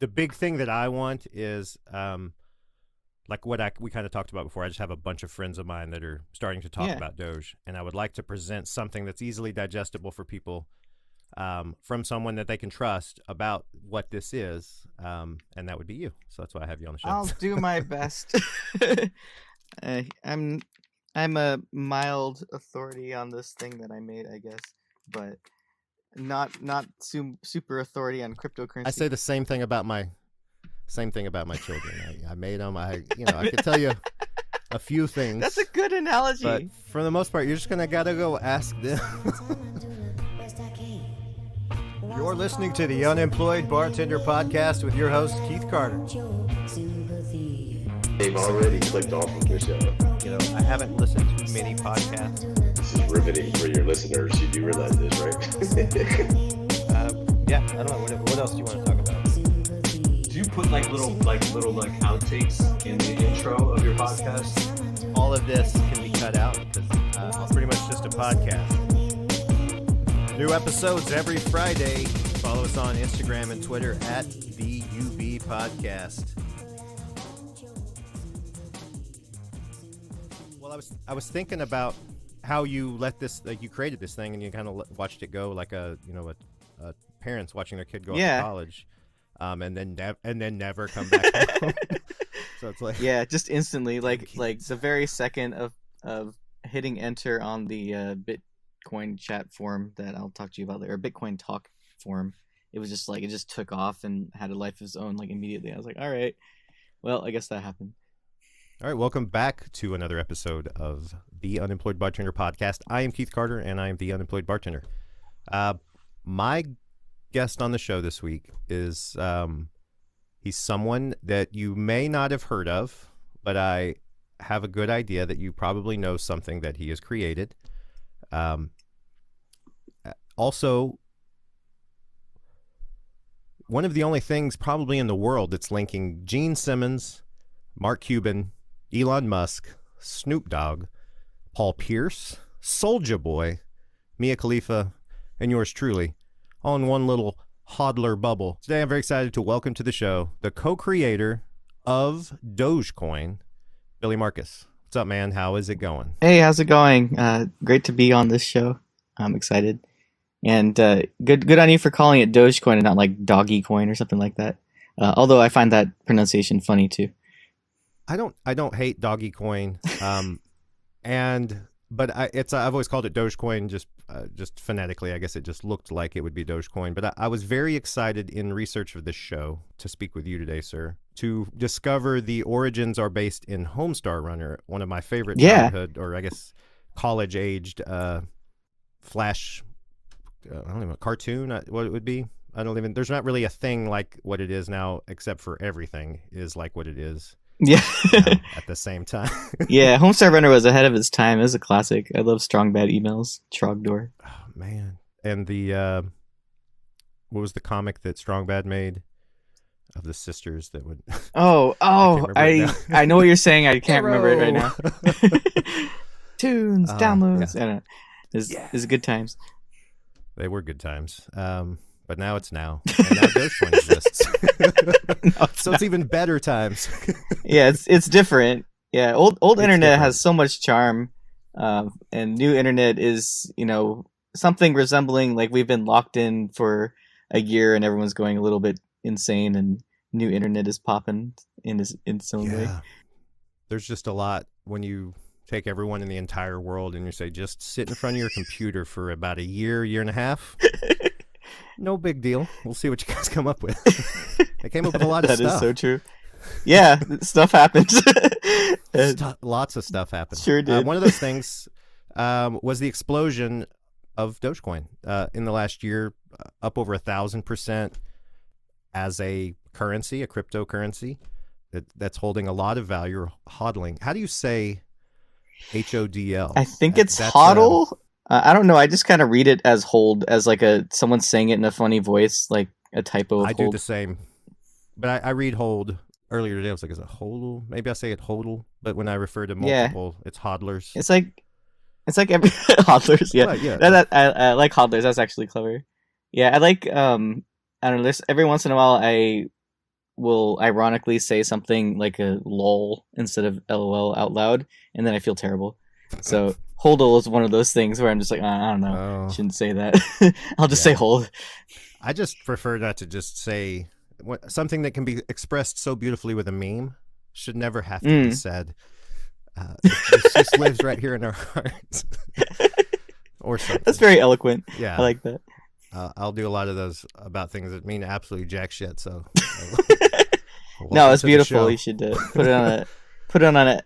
the big thing that I want is like we kind of talked about before. I just have a bunch of friends of mine that are starting to talk about Doge, and I would like to present something that's easily digestible for people from someone that they can trust about what this is, and that would be you. So that's why I have you on the show. I'll do my best. I'm a mild authority on this thing that I made, I guess, but not super authority on cryptocurrency. I say the same thing about my children. I made them. I could tell you a few things. That's a good analogy. But for the most part, you're just gotta go ask them. You're listening to the Unemployed Bartender podcast with your host Keith Carter. They've already clicked off of your show. I haven't listened to many podcasts. This is riveting for your listeners. You do realize this, right? Yeah, I don't know. What else do you want to talk about? Do you put little outtakes in the intro of your podcast? All of this can be cut out because it's pretty much just a podcast. New episodes every Friday. Follow us on Instagram and Twitter at the UB Podcast. Well, I was thinking about how you you created this thing and you kind of watched it go like a parents watching their kid go off to college, and then never come back home. So it's like just instantly, like the very second of hitting enter on the Bitcoin chat forum that I'll talk to you about later, or Bitcoin talk forum. It was just it just took off and had a life of its own immediately. I was like, all right, well, I guess that happened. All right, welcome back to another episode of the Unemployed Bartender podcast. I am Keith Carter, and I am the Unemployed Bartender. My guest on the show this week is he's someone that you may not have heard of, but I have a good idea that you probably know something that he has created. Also, one of the only things probably in the world that's linking Gene Simmons, Mark Cuban, Elon Musk, Snoop Dogg, Paul Pierce, Soulja Boy, Mia Khalifa, and yours truly, all in one little hodler bubble. Today I'm very excited to welcome to the show the co-creator of Dogecoin, Billy Markus. What's up, man? How is it going? Hey, how's it going? Great to be on this show. I'm excited. And good on you for calling it Dogecoin and not Doggycoin or something like that. Although I find that pronunciation funny too. I don't hate Dogecoin, but I've always called it Dogecoin just phonetically. I guess it just looked like it would be Dogecoin. But I was very excited in research of this show to speak with you today, sir, to discover the origins are based in Homestar Runner, one of my favorite childhood or I guess college aged flash. I don't even know, cartoon. What it would be. There's not really a thing like what it is now, except for everything is like what it is. Yeah. At the same time. Yeah, Homestar Runner was ahead of its time. It was a classic. I love Strong Bad Emails, Trogdor. Oh man. And the what was the comic that Strong Bad made of the sisters that would I know what you're saying. I can't remember it right now. Tunes, downloads. Yeah. I don't know. It's good times. They were good times. But now it's now. And now Dogecoin exists. So it's even better times. Yeah, it's different. Yeah, old internet different. has so much charm. And new internet is, something resembling we've been locked in for a year and everyone's going a little bit insane and new internet is popping in its own way. There's just a lot when you take everyone in the entire world and you say, just sit in front of your computer for about a year and a half. No big deal. We'll see what you guys come up with. They came up with a lot of stuff. That is so true. Yeah, stuff happens. Lots of stuff happened. Sure did. One of those things was the explosion of Dogecoin in the last year, up over 1,000% as a currency, a cryptocurrency that's holding a lot of value, or hodling. How do you say HODL? I think it's hodl. I don't know. I just kind of read it as hold, as someone saying it in a funny voice, like a typo of I hold. do the same. But I read hold. Earlier today, I was like, is it hodl? Maybe I say it hodl. But when I refer to multiple, it's hodlers. It's like every hodlers. Yeah. Right, yeah. I like hodlers. That's actually clever. Yeah. I like, I don't know. Every once in a while, I will ironically say something like a lol instead of LOL out loud, and then I feel terrible. So holdle is one of those things where I'm just like, I don't know, shouldn't say that. I'll just say hold. I just prefer not to just say something that can be expressed so beautifully with a meme should never have to be said. It just lives right here in our hearts. Or something. That's very eloquent. Yeah, I like that. I'll do a lot of those about things that mean absolutely jack shit. So no, it's beautiful. You should put it on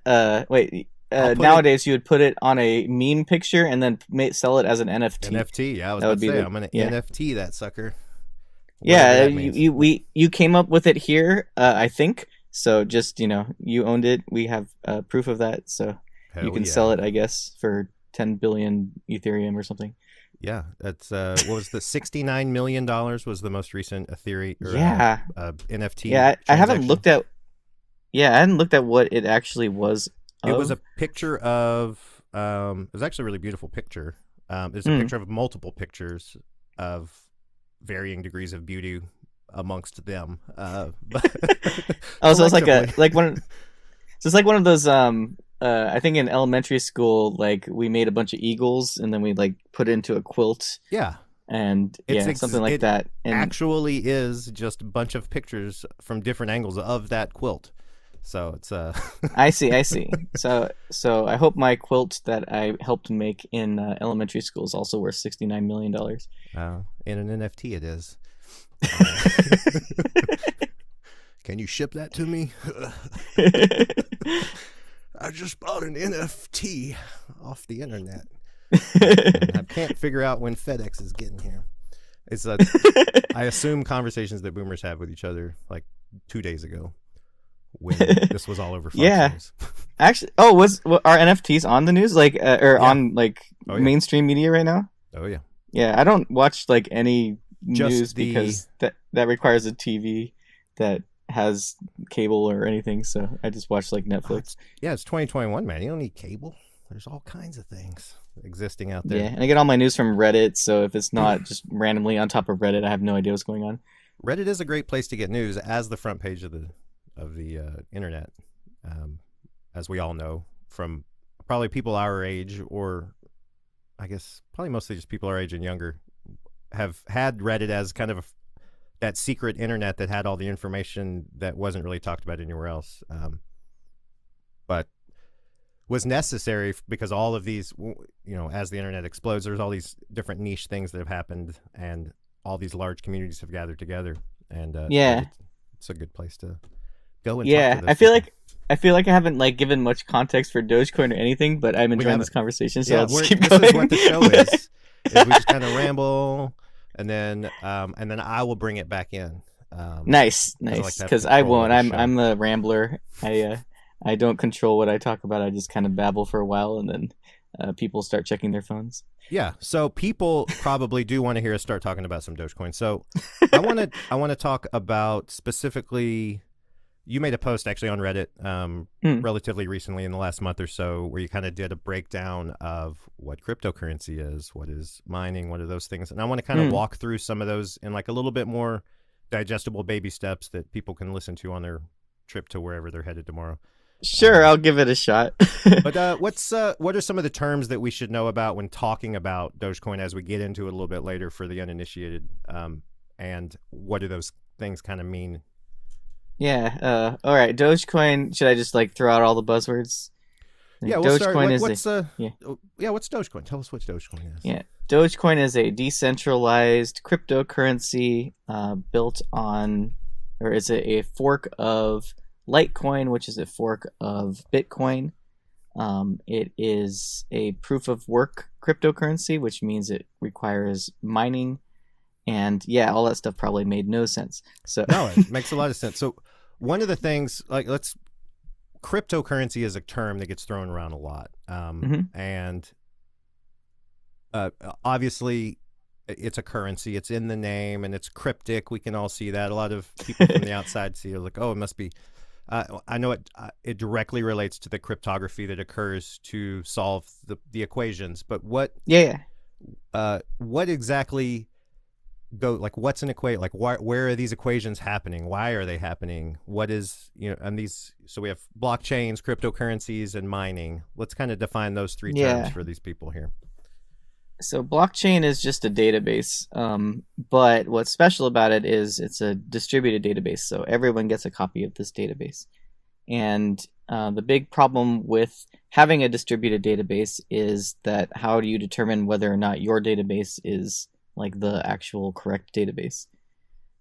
a wait. Nowadays, you would put it on a meme picture and then sell it as an NFT. NFT, yeah, I was about to say, I'm gonna NFT that sucker. Yeah, you came up with it here, I think. So just you owned it. We have proof of that, so you can sell it, I guess, for 10 billion Ethereum or something. Yeah, that's what was the $69 million was the most recent Ethereum NFT. Yeah, I haven't looked at. Yeah, I hadn't looked at what it actually was. It was a picture of. It was actually a really beautiful picture. It's a picture of multiple pictures of varying degrees of beauty amongst them. So it's like one. So it's like one of those. I think in elementary school, like we made a bunch of eagles and then we like put it into a quilt. Yeah. And something like that. And actually is just a bunch of pictures from different angles of that quilt. So it's I see. So I hope my quilt that I helped make in elementary school is also worth $69 million. In an NFT it is. Can you ship that to me? I just bought an NFT off the internet. I can't figure out when FedEx is getting here. It's I assume conversations that boomers have with each other like 2 days ago when this was all over Fox News. Actually, are NFTs on the news on mainstream media right now? Oh yeah. Yeah, I don't watch like any news because that requires a TV that has cable or anything, so I just watch like Netflix. It's 2021, man. You don't need cable. There's all kinds of things existing out there. Yeah, and I get all my news from Reddit, so if it's not just randomly on top of Reddit, I have no idea what's going on. Reddit is a great place to get news as the front page of the internet, as we all know from probably people our age, or I guess probably mostly just people our age and younger, have had Reddit as kind of that secret internet that had all the information that wasn't really talked about anywhere else, but was necessary because all of these, as the internet explodes, there's all these different niche things that have happened, and all these large communities have gathered together, and it's a good place to go and talk to those I feel like I haven't like given much context for Dogecoin or anything, but I'm enjoying this conversation, so I'll just keep going. This is what the show is we just kind of ramble. And then I will bring it back in. Nice, because I won't. I'm the rambler. I don't control what I talk about. I just kind of babble for a while, and then people start checking their phones. Yeah, so people probably do want to hear us start talking about some Dogecoin. So I want to talk about specifically. You made a post actually on Reddit relatively recently in the last month or so where you kind of did a breakdown of what cryptocurrency is, what is mining, what are those things. And I want to kind of walk through some of those in like a little bit more digestible baby steps that people can listen to on their trip to wherever they're headed tomorrow. Sure, I'll give it a shot. But what are some of the terms that we should know about when talking about Dogecoin as we get into it a little bit later for the uninitiated? And what do those things kind of mean? Yeah. All right. Dogecoin. Should I just like throw out all the buzzwords? Yeah. We'll start. What's Dogecoin? Tell us what Dogecoin is. Yeah. Dogecoin is a decentralized cryptocurrency built on, or is it a fork of Litecoin, which is a fork of Bitcoin. It is a proof of work cryptocurrency, which means it requires mining. And all that stuff probably made no sense. So no, it makes a lot of sense. So one of the things, cryptocurrency is a term that gets thrown around a lot, and obviously it's a currency. It's in the name, and it's cryptic. We can all see that. A lot of people from the outside see it like, oh, it must be. I know it directly relates to the cryptography that occurs to solve the equations. But what? Yeah. What exactly go like what's an equation? Like where are these equations happening? Why are they happening? What is, and these, so we have blockchains, cryptocurrencies, and mining. Let's kind of define those three terms for these people here. So blockchain is just a database, but what's special about it is it's a distributed database, so everyone gets a copy of this database. And the big problem with having a distributed database is that how do you determine whether or not your database is like the actual correct database?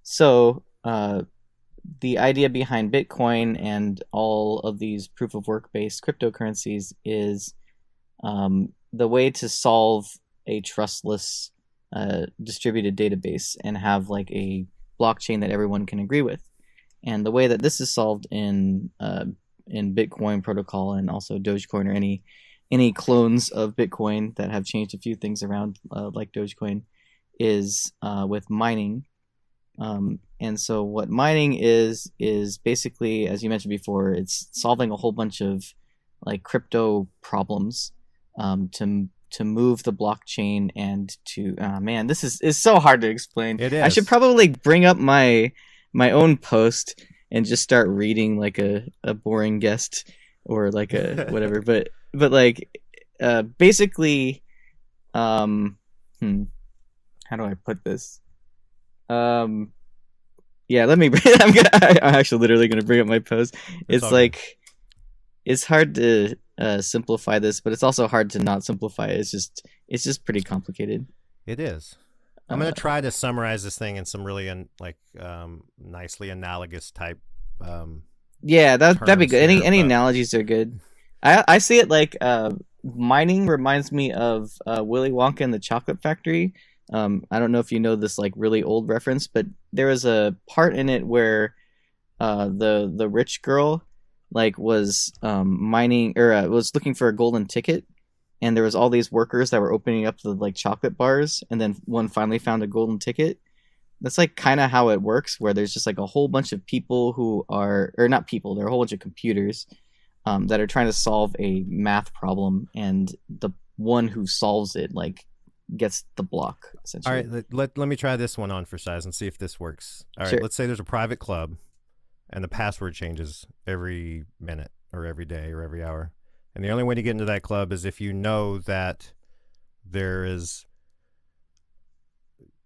So the idea behind Bitcoin and all of these proof of work based cryptocurrencies is the way to solve a trustless distributed database and have like a blockchain that everyone can agree with. And the way that this is solved in Bitcoin protocol and also Dogecoin or any clones of Bitcoin that have changed a few things around like Dogecoin is with mining. And so what mining is basically, as you mentioned before, it's solving a whole bunch of like crypto problems to move the blockchain and to man, this is so hard to explain. It is. I should probably bring up my own post and just start reading like a boring guest or like a whatever. but like basically how do I put this? Yeah, let me I'm actually literally gonna bring up my post. It's like it's hard to simplify this, but it's also hard to not simplify it. It's just pretty complicated. It is. I'm going to try to summarize this thing in some really nicely analogous type. Yeah, that'd be good. Here, Any analogies are good. I see it like mining reminds me of Willy Wonka and the Chocolate Factory. I don't know if you know this like really old reference, but there was a part in it where the rich girl like was mining or was looking for a golden ticket, and there was all these workers that were opening up the like chocolate bars, and then one finally found a golden ticket. That's like kind of how it works, where there's just like a whole bunch of people who are, or not people, there are a whole bunch of computers that are trying to solve a math problem, and the one who solves it like gets the block essentially. All right, let me try this one on for size and see if this works. All right, Sure. Let's say there's a private club and the password changes every minute or every day or every hour. And the only way to get into that club is if you know that there is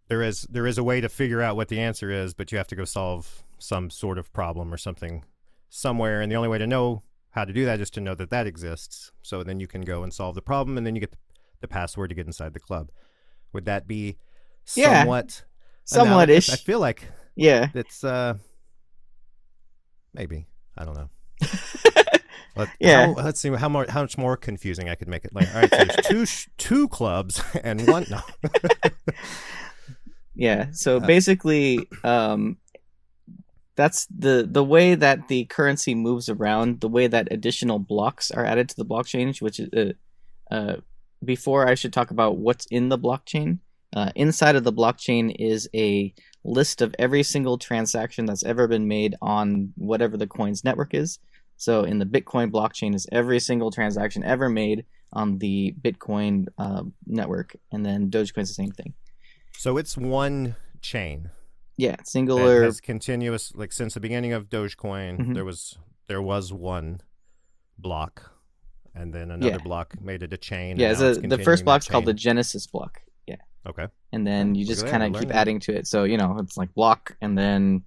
a way to figure out what the answer is, but you have to go solve some sort of problem or something somewhere. And the only way to know how to do that is to know that that exists. So then you can go and solve the problem, and then you get the password to get inside the club. Would that be somewhat somewhat-ish? I feel like it's maybe, I don't know. Let's see how much more confusing I could make it. Like, all right, so there's two clubs and one. No. Yeah. So basically, that's the way that the currency moves around. The way that additional blocks are added to the blockchain, which is before I should talk about what's in the blockchain. Inside of the blockchain is a list of every single transaction that's ever been made on whatever the coin's network is. So in the Bitcoin blockchain is every single transaction ever made on the Bitcoin network, and then Dogecoin's the same thing. So it's one chain. Yeah, singular. That has continuous, like since the beginning of Dogecoin, Mm-hmm. there was one block, and then another block made it a chain. Yeah, and now it's the first continuing block's that called the chain. Genesis block. Yeah. Okay. And then you Look just at that, kind of we're keep learning. adding to it. So, it's like block, and then,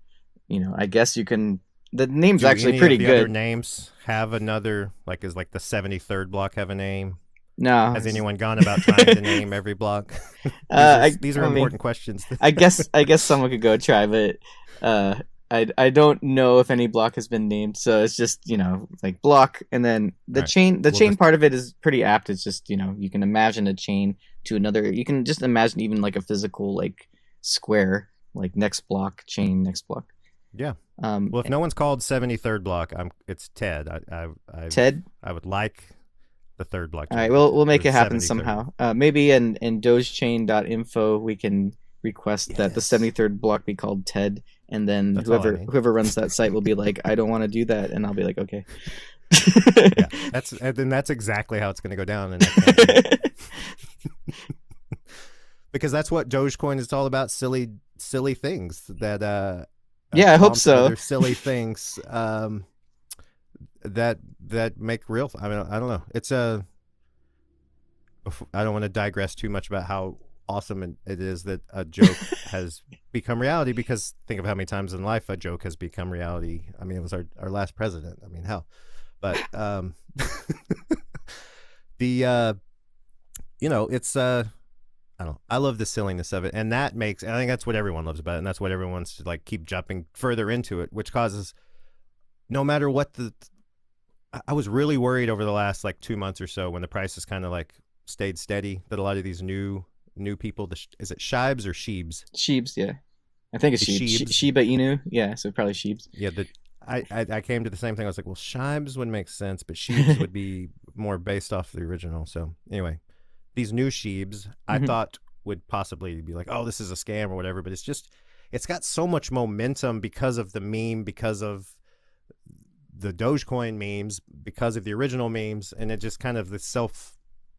I guess you can. The name's Do actually any pretty of the good. Other names have another, like, is like the 73rd block have a name? No. Has anyone gone about trying to name every block? These are important questions. I guess someone could go try, but I don't know if any block has been named. So it's just like block, and then the chain. The chain part of it is pretty apt. It's just you can imagine a chain to another. You can just imagine even like a physical like square, like next block, chain, next block. Yeah. Well, if no one's called 73rd block, it's Ted. Ted. I would like the third block. All right, we'll make it happen 73rd. somehow. Maybe in dogechain.info we can request that the 73rd block be called Ted, and then That's all I need. whoever runs that site will be like, I don't want to do that, and I'll be like, okay. Yeah, that's exactly how it's going to go down. because that's what Dogecoin is all about. Silly things that Yeah, I hope prompt so. other silly things that make real. I mean, I don't know. It's a. I don't want to digress too much about how awesome it is that a joke has become reality, because think of how many times in life a joke has become reality. I mean, it was our last president. I mean, hell. But the it's I don't know. I love the silliness of it, and I think that's what everyone loves about it, and that's what everyone wants to like keep jumping further into it, which causes no matter what I was really worried over the last like 2 months or so when the prices kind of like stayed steady, that a lot of these new people, is it Shibes or Sheebs? Sheebs, yeah. I think it's The Sheebs. Sheebs. Shiba Inu, yeah, so probably Sheebs. Yeah, I came to the same thing. I was like, well, Shibes would make sense, but Sheebs would be more based off the original. So anyway, these new Sheebs I thought would possibly be like, oh, this is a scam or whatever, but it's got so much momentum because of the meme, because of the Dogecoin memes, because of the original memes, and it just kind of the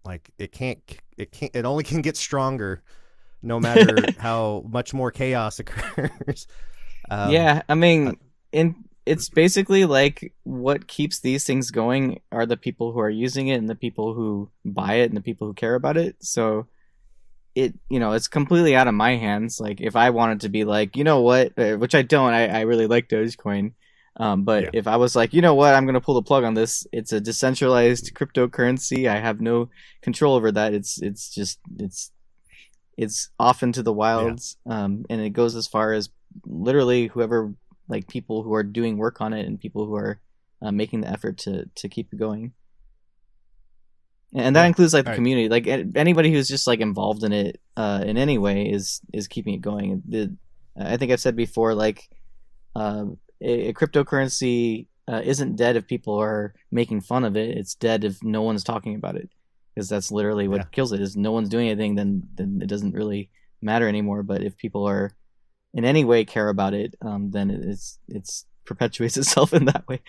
like it only can get stronger no matter how much more chaos occurs. Yeah, I mean, it's basically like what keeps these things going are the people who are using it and the people who buy it and the people who care about it. So it's completely out of my hands. Like if I wanted to be like, you know what, which I don't, I really like Dogecoin. But Yeah. if I was like, you know what, I'm going to pull the plug on this. It's a decentralized cryptocurrency. I have no control over that. It's off into the wilds. And it goes as far as literally whoever, like people who are doing work on it and people who are making the effort to keep it going. And that includes like the community, like anybody who's just like involved in it in any way is keeping it going. I think I've said before, like a cryptocurrency isn't dead if people are making fun of it. It's dead if no one's talking about it, because that's literally what kills it. Is no one's doing anything, then it doesn't really matter anymore. But if people are in any way care about it, then it's perpetuates itself in that way.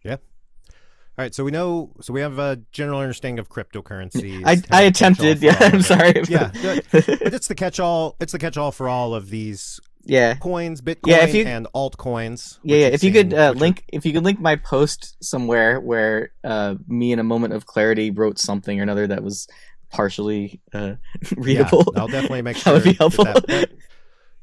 Yeah. All right, so we have a general understanding of cryptocurrency. I attempted, yeah. I'm sorry. Yeah, but it's the catch-all. It's the catch-all for all of these. Yeah, coins, Bitcoin, and altcoins. Yeah. If you could link my post somewhere where me in a moment of clarity wrote something or another that was partially readable. Yeah, I'll definitely make sure that would be helpful.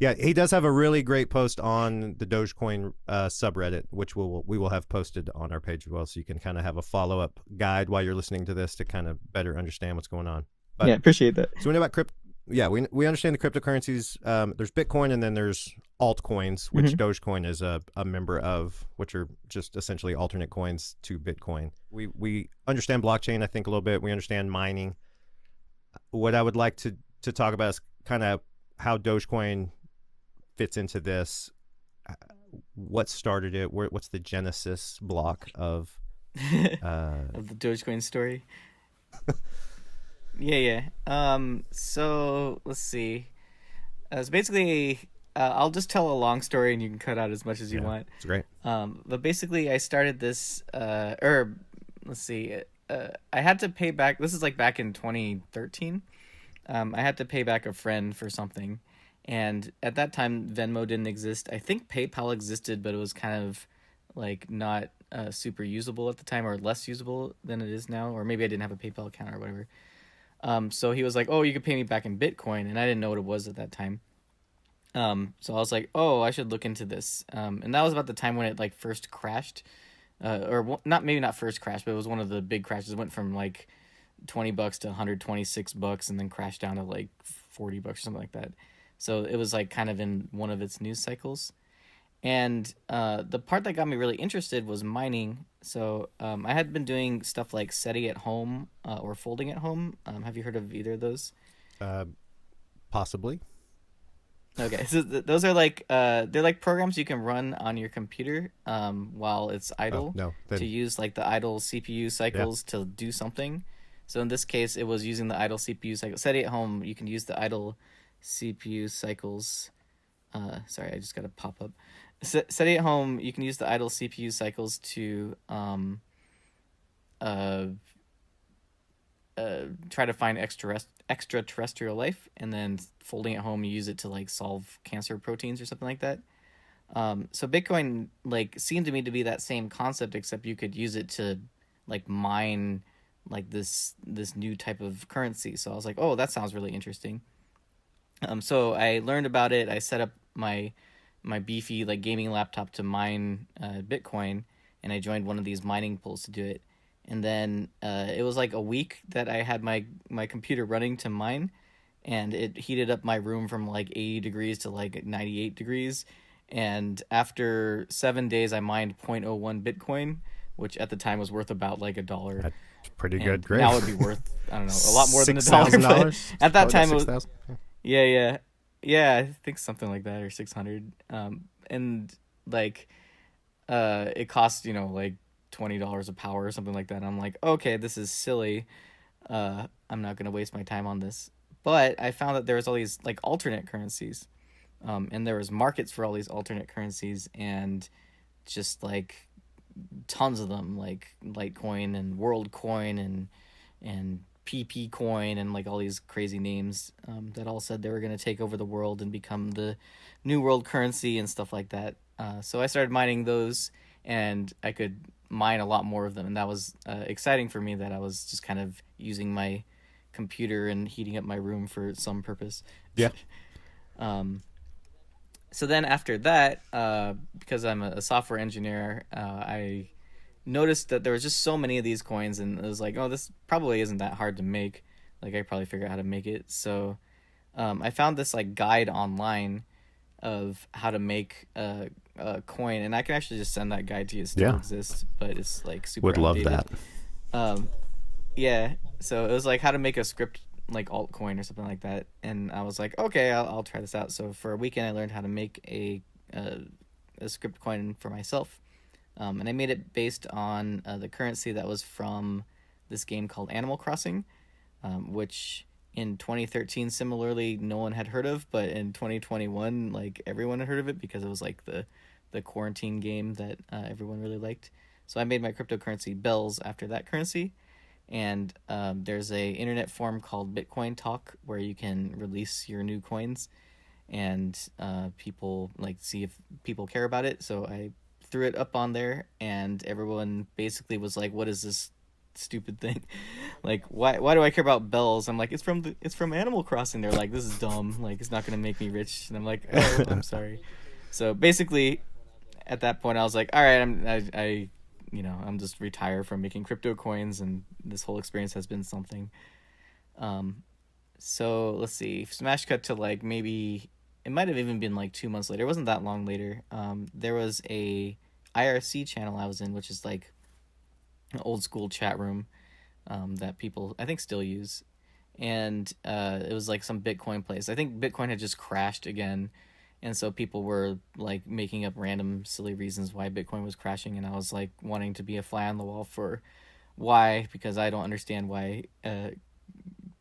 Yeah, he does have a really great post on the Dogecoin subreddit, which we will have posted on our page as well, so you can kind of have a follow-up guide while you're listening to this to kind of better understand what's going on. But, yeah, appreciate that. So we know about crypto. Yeah, we understand the cryptocurrencies. There's Bitcoin, and then there's altcoins, which Dogecoin is a member of, which are just essentially alternate coins to Bitcoin. We understand blockchain, I think, a little bit. We understand mining. What I would like to talk about is kind of how Dogecoin fits into this. What started it? What's the genesis block of of the Dogecoin story? Yeah. So let's see. So basically, I'll just tell a long story, and you can cut out as much as you want. It's great. But basically, I started this. Let's see. I had to pay back. This is like back in 2013. I had to pay back a friend for something, and at that time, Venmo didn't exist. I think PayPal existed, but it was kind of like not super usable at the time, or less usable than it is now, or maybe I didn't have a PayPal account or whatever. So he was like, oh, you could pay me back in Bitcoin. And I didn't know what it was at that time. So I was like, oh, I should look into this. And that was about the time when it like first crashed, maybe not first crashed, but it was one of the big crashes. It went from like $20 to $126 and then crashed down to like $40 or something like that. So it was like kind of in one of its news cycles. And the part that got me really interested was mining. So I had been doing stuff like SETI at home or folding at home. Have you heard of either of those? Possibly. Okay, so those are like they're like programs you can run on your computer while it's idle to use like the idle CPU cycles to do something. So in this case, it was using the idle CPU cycle. SETI at home, you can use the idle CPU cycles. Sorry, I just got a pop up. SETI at home, you can use the idle CPU cycles to try to find extraterrestrial life, and then folding it home, you use it to like solve cancer proteins or something like that. So Bitcoin like seemed to me to be that same concept, except you could use it to like mine like this new type of currency. So I was like, oh, that sounds really interesting. So I learned about it. I set up my beefy like gaming laptop to mine Bitcoin, and I joined one of these mining pools to do it. And then it was like a week that I had my computer running to mine, and it heated up my room from like 80 degrees to like 98 degrees. And after 7 days, I mined 0.01 Bitcoin, which at the time was worth about like $1. That's pretty And good. Great. now it'd be worth, I don't know, a lot more than $1. $6,000. But at that time, it was, 6,000. yeah, I think something like that, or 600. And like, it costs, you know, like $20 a power or something like that. I'm like, okay, this is silly. I'm not gonna waste my time on this. But I found that there was all these like alternate currencies, and there was markets for all these alternate currencies, and just like tons of them, like Litecoin and WorldCoin and PP Coin and like all these crazy names that all said they were going to take over the world and become the new world currency and stuff like that. So I started mining those, and I could mine a lot more of them, and that was exciting for me, that I was just kind of using my computer and heating up my room for some purpose. Yeah. So then after that, because I'm a software engineer, I noticed that there was just so many of these coins, and it was like, oh, this probably isn't that hard to make. Like, I probably figure out how to make it. So I found this like guide online of how to make a coin, and I can actually just send that guide to you. It still exists, but it's like super Would outdated. love that. Yeah, so it was like how to make a script like altcoin or something like that, and I was like, okay, I'll try this out. So for a weekend, I learned how to make a script coin for myself, and I made it based on the currency that was from this game called Animal Crossing, which in 2013 similarly no one had heard of, but in 2021 like everyone had heard of it because it was like the quarantine game that everyone really liked. So I made my cryptocurrency bells after that currency. And there's a internet forum called Bitcoin Talk where you can release your new coins, and people like see if people care about it. So I threw it up on there, and everyone basically was like, "What is this stupid thing? Like, why do I care about bells?" I'm like, "It's from Animal Crossing." They're like, "This is dumb. Like, it's not gonna make me rich." And I'm like, "Oh, I'm sorry." So basically, at that point, I was like, "All right, I'm just retired from making crypto coins, and this whole experience has been something." So let's see, smash cut to like maybe it might have even been like 2 months later. It wasn't that long later. There was a IRC channel I was in, which is like an old school chat room that people I think still use, and it was like some Bitcoin place. I think Bitcoin had just crashed again. And so people were like making up random silly reasons why Bitcoin was crashing, and I was like wanting to be a fly on the wall for why, because I don't understand why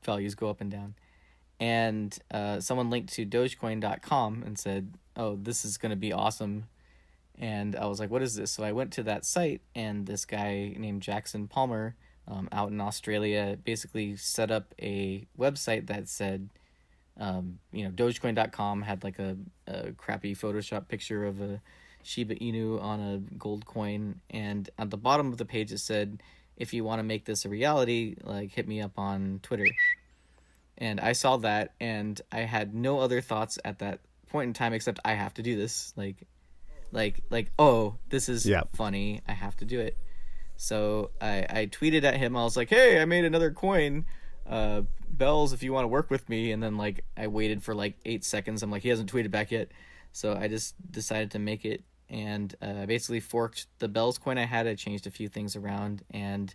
values go up and down. And someone linked to Dogecoin.com and said, "Oh, this is going to be awesome." And I was like, "What is this?" So I went to that site, and this guy named Jackson Palmer out in Australia basically set up a website that said, Dogecoin.com had like a crappy Photoshop picture of a Shiba Inu on a gold coin, and at the bottom of the page it said, "If you want to make this a reality, like hit me up on Twitter." And I saw that, and I had no other thoughts at that point in time except I have to do this. Oh, this is funny. I have to do it. So I tweeted at him. I was like, "Hey, I made another coin. Bells, if you want to work with me." And then like I waited for like 8 seconds. I'm like, he hasn't tweeted back yet. So I just decided to make it, and I basically forked the bells coin I had. I changed a few things around, and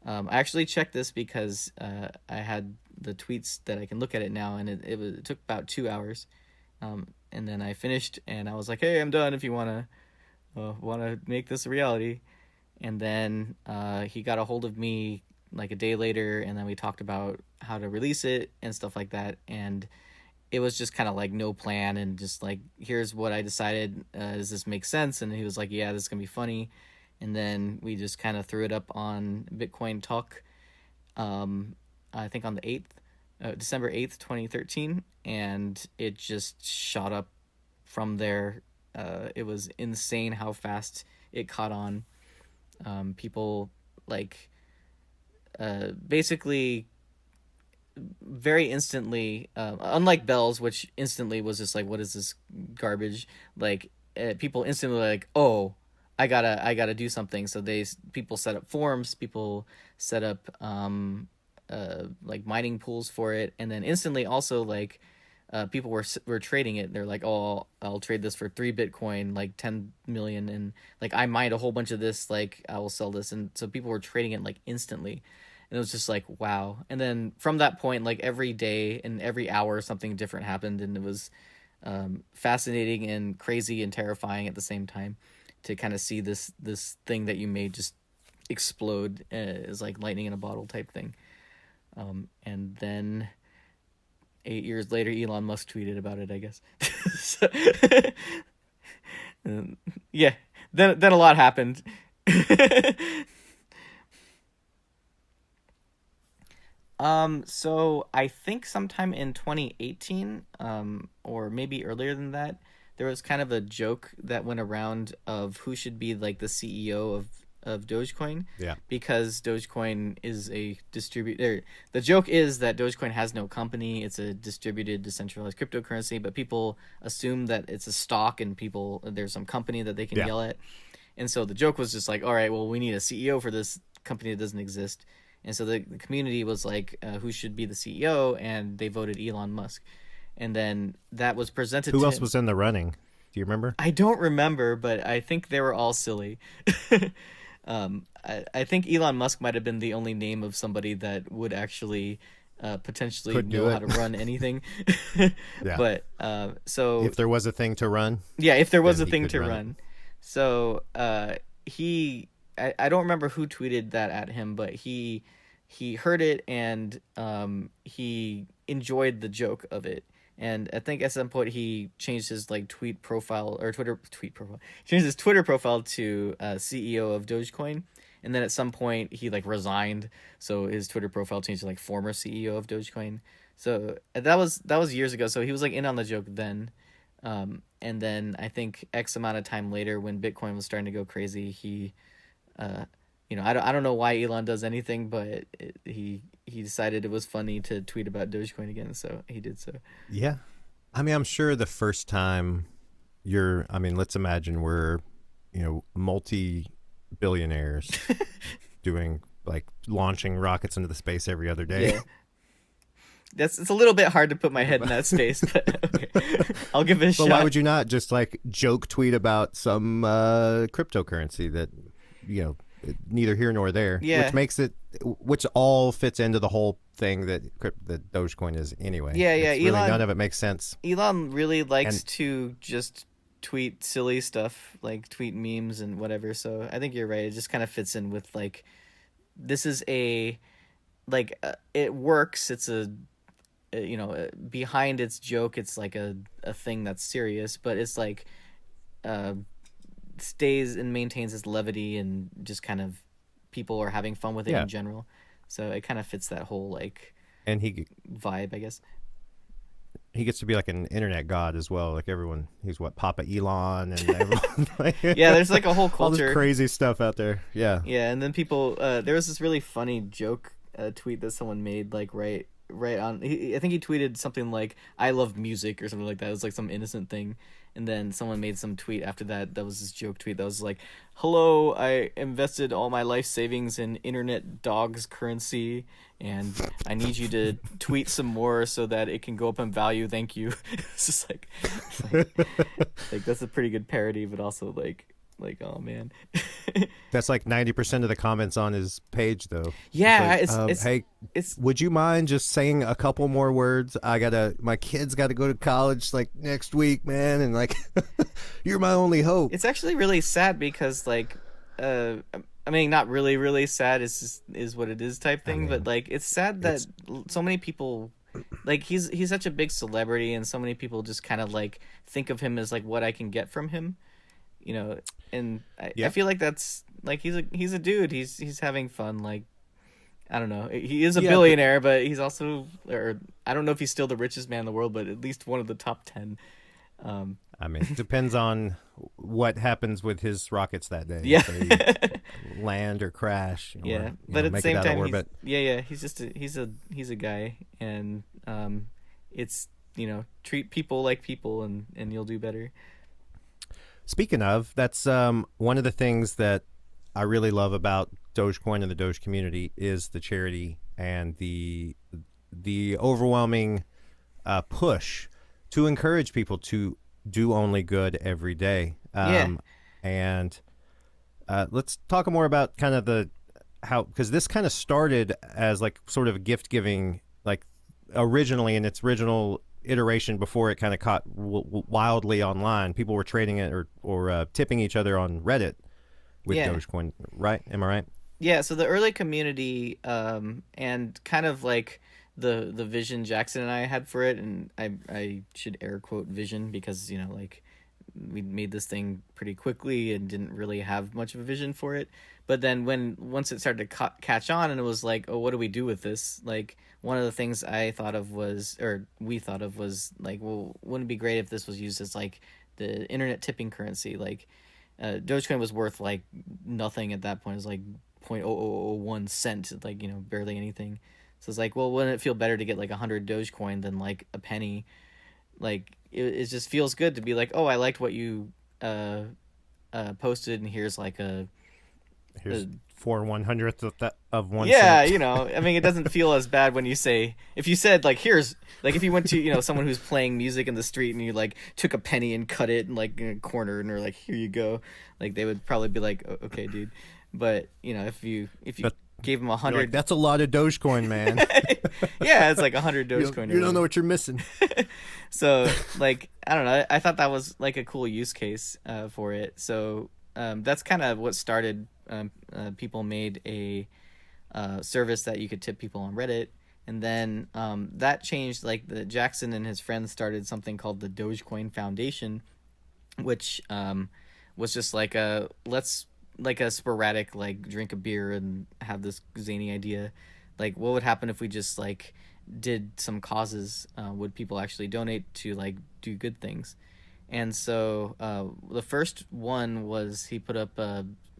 I actually checked this because I had the tweets that I can look at it now, and it took about 2 hours, and then I finished, and I was like, "Hey, I'm done if you want to make this a reality." And then he got a hold of me like a day later, and then we talked about how to release it and stuff like that, and it was just kind of like no plan, and just like, here's what I decided, does this make sense? And he was like, "Yeah, this is gonna be funny." And then we just kind of threw it up on Bitcoin Talk, I think on the 8th, December 8th, 2013, and it just shot up from there. It was insane how fast it caught on. People like basically very instantly, unlike Bells, which instantly was just like, what is this garbage? Like people instantly were like, oh, I gotta do something. So people set up forums, people set up like mining pools for it, and then instantly also like people were trading it. They're like, oh, I'll trade this for 3 Bitcoin, like 10 million, and like I mined a whole bunch of this, like I will sell this. And so people were trading it like instantly, and it was just like, wow. And then from that point, like every day and every hour something different happened, and it was fascinating and crazy and terrifying at the same time to kind of see this thing that you made just explode as like lightning in a bottle type thing. And then 8 years later, Elon Musk tweeted about it, I guess. So, yeah, then a lot happened. So I think sometime in 2018, or maybe earlier than that, there was kind of a joke that went around of who should be like the CEO of Dogecoin. Yeah. Because Dogecoin is a distributor. The joke is that Dogecoin has no company. It's a distributed, decentralized cryptocurrency, but people assume that it's a stock and there's some company that they can yell at. And so the joke was just like, all right, well, we need a CEO for this company that doesn't exist. And so the community was like, who should be the CEO? And they voted Elon Musk. And then that was presented to Who else him. was in the running? Do you remember? I don't remember, but I think they were all silly. I think Elon Musk might have been the only name of somebody that would actually potentially know how to run anything. Yeah. But so if there was a thing to run. Yeah, if there was a he thing could to run run. So I don't remember who tweeted that at him, but he heard it and he enjoyed the joke of it. And I think at some point he changed his like Twitter profile changed his Twitter profile to CEO of Dogecoin. And then at some point he like resigned, so his Twitter profile changed to like former CEO of Dogecoin. So that was years ago. So he was like in on the joke then. And then I think X amount of time later, when Bitcoin was starting to go crazy, he I don't know why Elon does anything, but he decided it was funny to tweet about Dogecoin again, so he did so. Yeah. I mean, I'm sure the first time let's imagine we're, multi-billionaires doing like launching rockets into the space every other day. Yeah. It's a little bit hard to put my head in that space, but okay. I'll give it a shot. But why would you not just like joke tweet about some cryptocurrency that, neither here nor there, which all fits into the whole thing that Dogecoin is anyway. Elon, none of it makes sense. Elon really likes to just tweet silly stuff, like tweet memes and whatever. So I think you're right. It just kind of fits in with like, this is it works. It's behind its joke, it's like a thing that's serious, but it's like stays and maintains its levity and just kind of people are having fun with it in general. So it kind of fits that whole like vibe, I guess. He gets to be like an internet god as well. Like everyone, he's Papa Elon and everyone. There's like a whole culture. All this crazy stuff out there. Yeah. Yeah, and then people. There was this really funny joke tweet that someone made like right on. I think he tweeted something like "I love music" or something like that. It was like some innocent thing. And then someone made some tweet after that. That was this joke tweet that was like, "Hello, I invested all my life savings in internet dogs currency, and I need you to tweet some more so that it can go up in value. Thank you." It's just like that's a pretty good parody, but also like oh man. That's like 90% of the comments on his page though. Yeah, it's would you mind just saying a couple more words? My kids gotta go to college like next week, man, and like you're my only hope. It's actually really sad because like not really really sad, is what it is type thing, but like it's sad that so many people, like he's such a big celebrity and so many people just kind of like think of him as like what I can get from him. And I feel like that's like he's a dude. He's having fun. Like I don't know. He is a Yeah, billionaire, but he's also, or I don't know if he's still the richest man in the world, but at least one of the top 10. I mean, it depends on what happens with his rockets that day. Yeah. If they land or crash. Or, Yeah, but at the make same it out of time, orbit. he's just he's a guy, and it's treat people like people, and you'll do better. Speaking of, that's one of the things that I really love about Dogecoin and the Doge community is the charity and the overwhelming push to encourage people to do only good every day. And let's talk more about kind of because this kind of started as like sort of gift giving, like originally in its original iteration before it kind of caught wildly online. People were trading it or tipping each other on Reddit with Dogecoin, right? Am I right? Yeah, so the early community and kind of like the vision Jackson and I had for it, and I should air quote vision because like we made this thing pretty quickly and didn't really have much of a vision for it. But then once it started to catch on, and it was like, oh, what do we do with this? Like, one of the things we thought of was like, well, wouldn't it be great if this was used as like the internet tipping currency? Like, Dogecoin was worth like nothing at that point. It was like 0.0001 cent, like barely anything. So it's like, well, wouldn't it feel better to get like 100 Dogecoin than like a penny? Like, it just feels good to be like, oh, I liked what you posted, and here's like Here's 4/100th of 1 yeah, cent. I mean, it doesn't feel as bad when you say, if you said like, here's like, if you went to someone who's playing music in the street and you like took a penny and cut it in like in a corner and are like, here you go, like they would probably be like, oh, okay, dude. But if you gave them 100, like, that's a lot of Dogecoin, man. yeah, it's like 100 Dogecoin. You don't know what you're missing. So like, I don't know, I thought that was like a cool use case for it. So that's kind of what started. People made a service that you could tip people on Reddit, and then that changed. Like, the Jackson and his friends started something called the Dogecoin Foundation, which was just like a sporadic, like, drink a beer and have this zany idea. Like, what would happen if we just like did some causes? Would people actually donate to like do good things? And so the first one was, he put up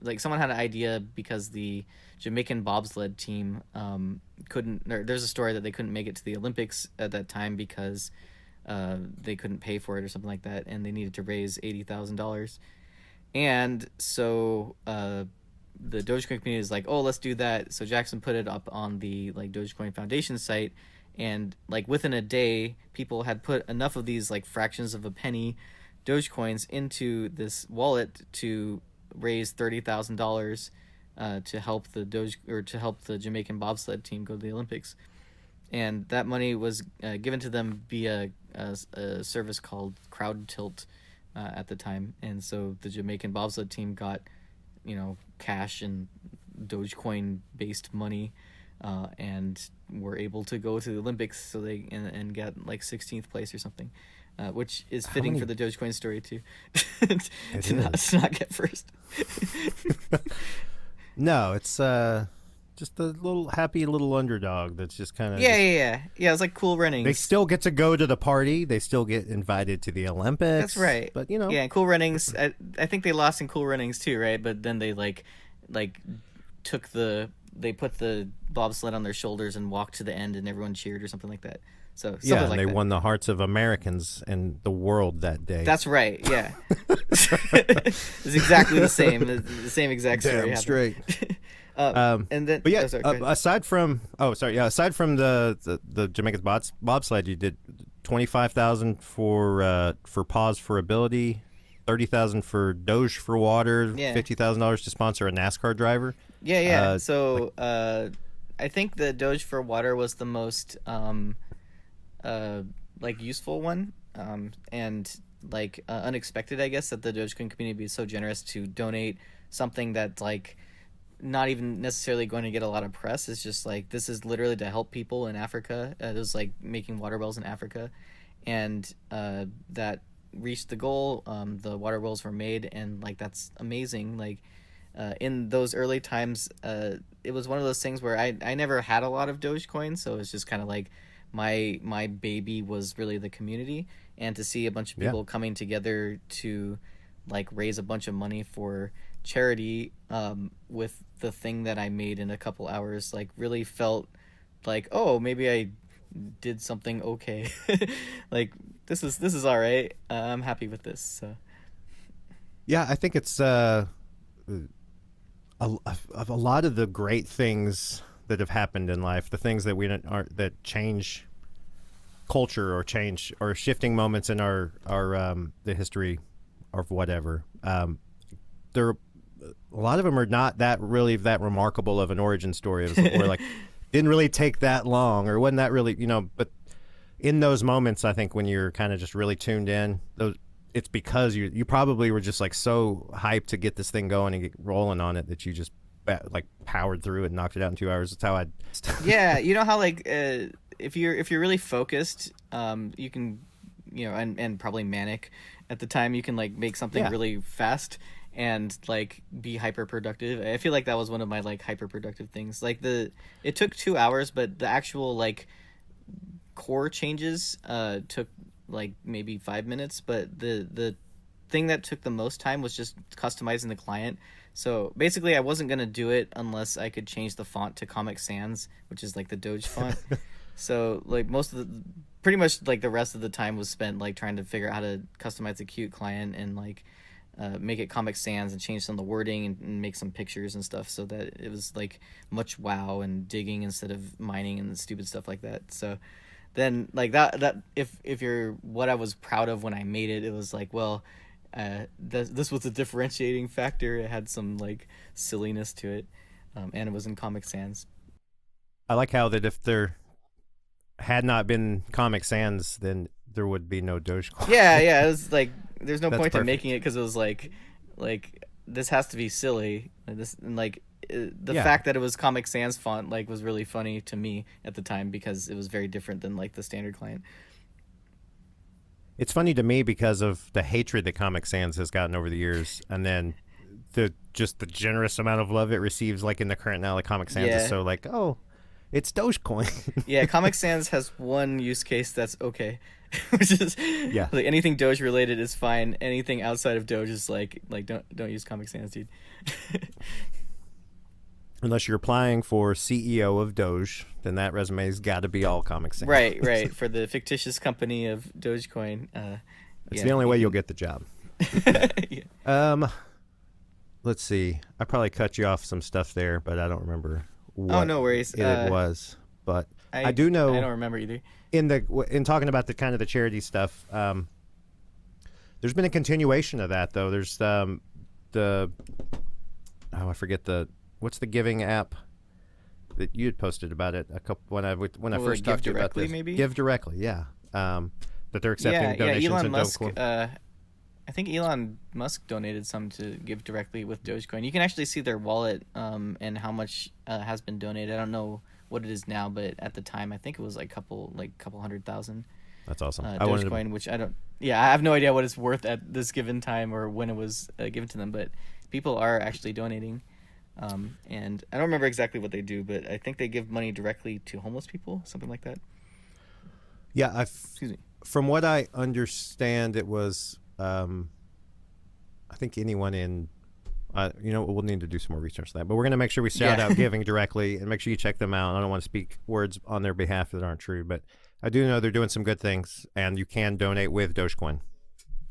like, someone had an idea because the Jamaican bobsled team there's a story that they couldn't make it to the Olympics at that time because they couldn't pay for it or something like that, and they needed to raise $80,000. And so the Dogecoin community is like, oh, let's do that. So Jackson put it up on the like Dogecoin Foundation site, and like within a day, people had put enough of these like fractions of a penny Dogecoins into this wallet to raise $30,000 to help the Jamaican bobsled team go to the Olympics. And that money was given to them via a service called Crowd Tilt at the time. And so the Jamaican bobsled team got cash and Dogecoin based money and were able to go to the Olympics. So they and got like 16th place or something. Which is fitting for the Dogecoin story too, to not get first. No, it's just a little happy little underdog that's just kind of yeah. It's like Cool Runnings. They still get to go to the party. They still get invited to the Olympics. That's right. But yeah, Cool Runnings. I think they lost in Cool Runnings too, right? But then they like put the bobsled on their shoulders and walked to the end, and everyone cheered or something like that. So yeah, and like they that. won the hearts of Americans and the world that day. That's right. Yeah, it's exactly the same. The same exact story. Damn straight. And then, but yeah, aside from the Jamaica's bobsled, you did 25,000 for Pause for Ability, 30,000 for Doge for Water, $50,000 to sponsor a NASCAR driver. Yeah. So I think the Doge for Water was the most like useful one, and like unexpected, I guess, that the Dogecoin community be so generous to donate something that's like not even necessarily going to get a lot of press. It's just like, this is literally to help people in Africa. It was like making water wells in Africa, and that reached the goal. The water wells were made, and like, that's amazing. Like, in those early times, it was one of those things where I never had a lot of Dogecoin, so it's just kind of like my baby was really the community, and to see a bunch of people coming together to like raise a bunch of money for charity with the thing that I made in a couple hours, like really felt like, oh, maybe I did something okay. Like this is all right. I'm happy with this. So. Yeah, I think it's a lot of the great things that have happened in life, the things that that change culture or change or shifting moments in our the history of whatever. There, a lot of them are not that remarkable of an origin story. It was, or like didn't really take that long, or wasn't that really, but in those moments, I think when you're kind of just really tuned in, it's because you probably were just like so hyped to get this thing going and get rolling on it that you just like powered through it and knocked it out in 2 hours. That's how I. Yeah, you know how like if you're really focused, you can, and probably manic at the time, you can like make something really fast and like be hyper productive. I feel like that was one of my like hyper productive things. Like it took 2 hours, but the actual like core changes took like maybe 5 minutes. But the thing that took the most time was just customizing the client. So basically I wasn't going to do it unless I could change the font to Comic Sans, which is like the Doge font. So like pretty much like the rest of the time was spent like trying to figure out how to customize the cute client and like make it Comic Sans and change some of the wording and make some pictures and stuff so that it was like much wow and digging instead of mining and stupid stuff like that. So then like that if you're what I was proud of when I made it, it was like, well, this was a differentiating factor. It had some like silliness to it, and it was in Comic Sans. I like how that if there had not been Comic Sans, then there would be no Dogecoin. Yeah, it was like there's no That's point perfect. in making it because it was like this has to be silly. The fact that it was Comic Sans font like was really funny to me at the time because it was very different than like the standard client. It's funny to me because of the hatred that Comic Sans has gotten over the years, and then the generous amount of love it receives, like in the current now, like Comic Sans is so like, oh, it's Dogecoin. Yeah, Comic Sans has one use case that's okay, which is like anything Doge related is fine. Anything outside of Doge is like don't use Comic Sans, dude. Unless you're applying for CEO of Doge, then that resume's got to be all Comic Sans. Right. For the fictitious company of Dogecoin. It's the only way you'll get the job. Let's see. I probably cut you off some stuff there, but I don't remember what no worries. it was. But I do know. I don't remember either. In talking about the kind of the charity stuff, there's been a continuation of that though. There's I forget what's the giving app that you had posted about it a couple when I first talked to you about this. Maybe? Give Directly, yeah. That they're accepting donations. Yeah, Elon and Musk. I think Elon Musk donated some to Give Directly with Dogecoin. You can actually see their wallet and how much has been donated. I don't know what it is now, but at the time I think it was like couple 100,000. That's awesome. Dogecoin, which I have no idea what it's worth at this given time or when it was given to them, but people are actually donating. And I don't remember exactly what they do, but I think they give money directly to homeless people, something like that. Yeah, Excuse me. From what I understand, it was, I think anyone in, we'll need to do some more research on that, but we're going to make sure we shout out Giving Directly and make sure you check them out. I don't want to speak words on their behalf that aren't true, but I do know they're doing some good things, and you can donate with Dogecoin.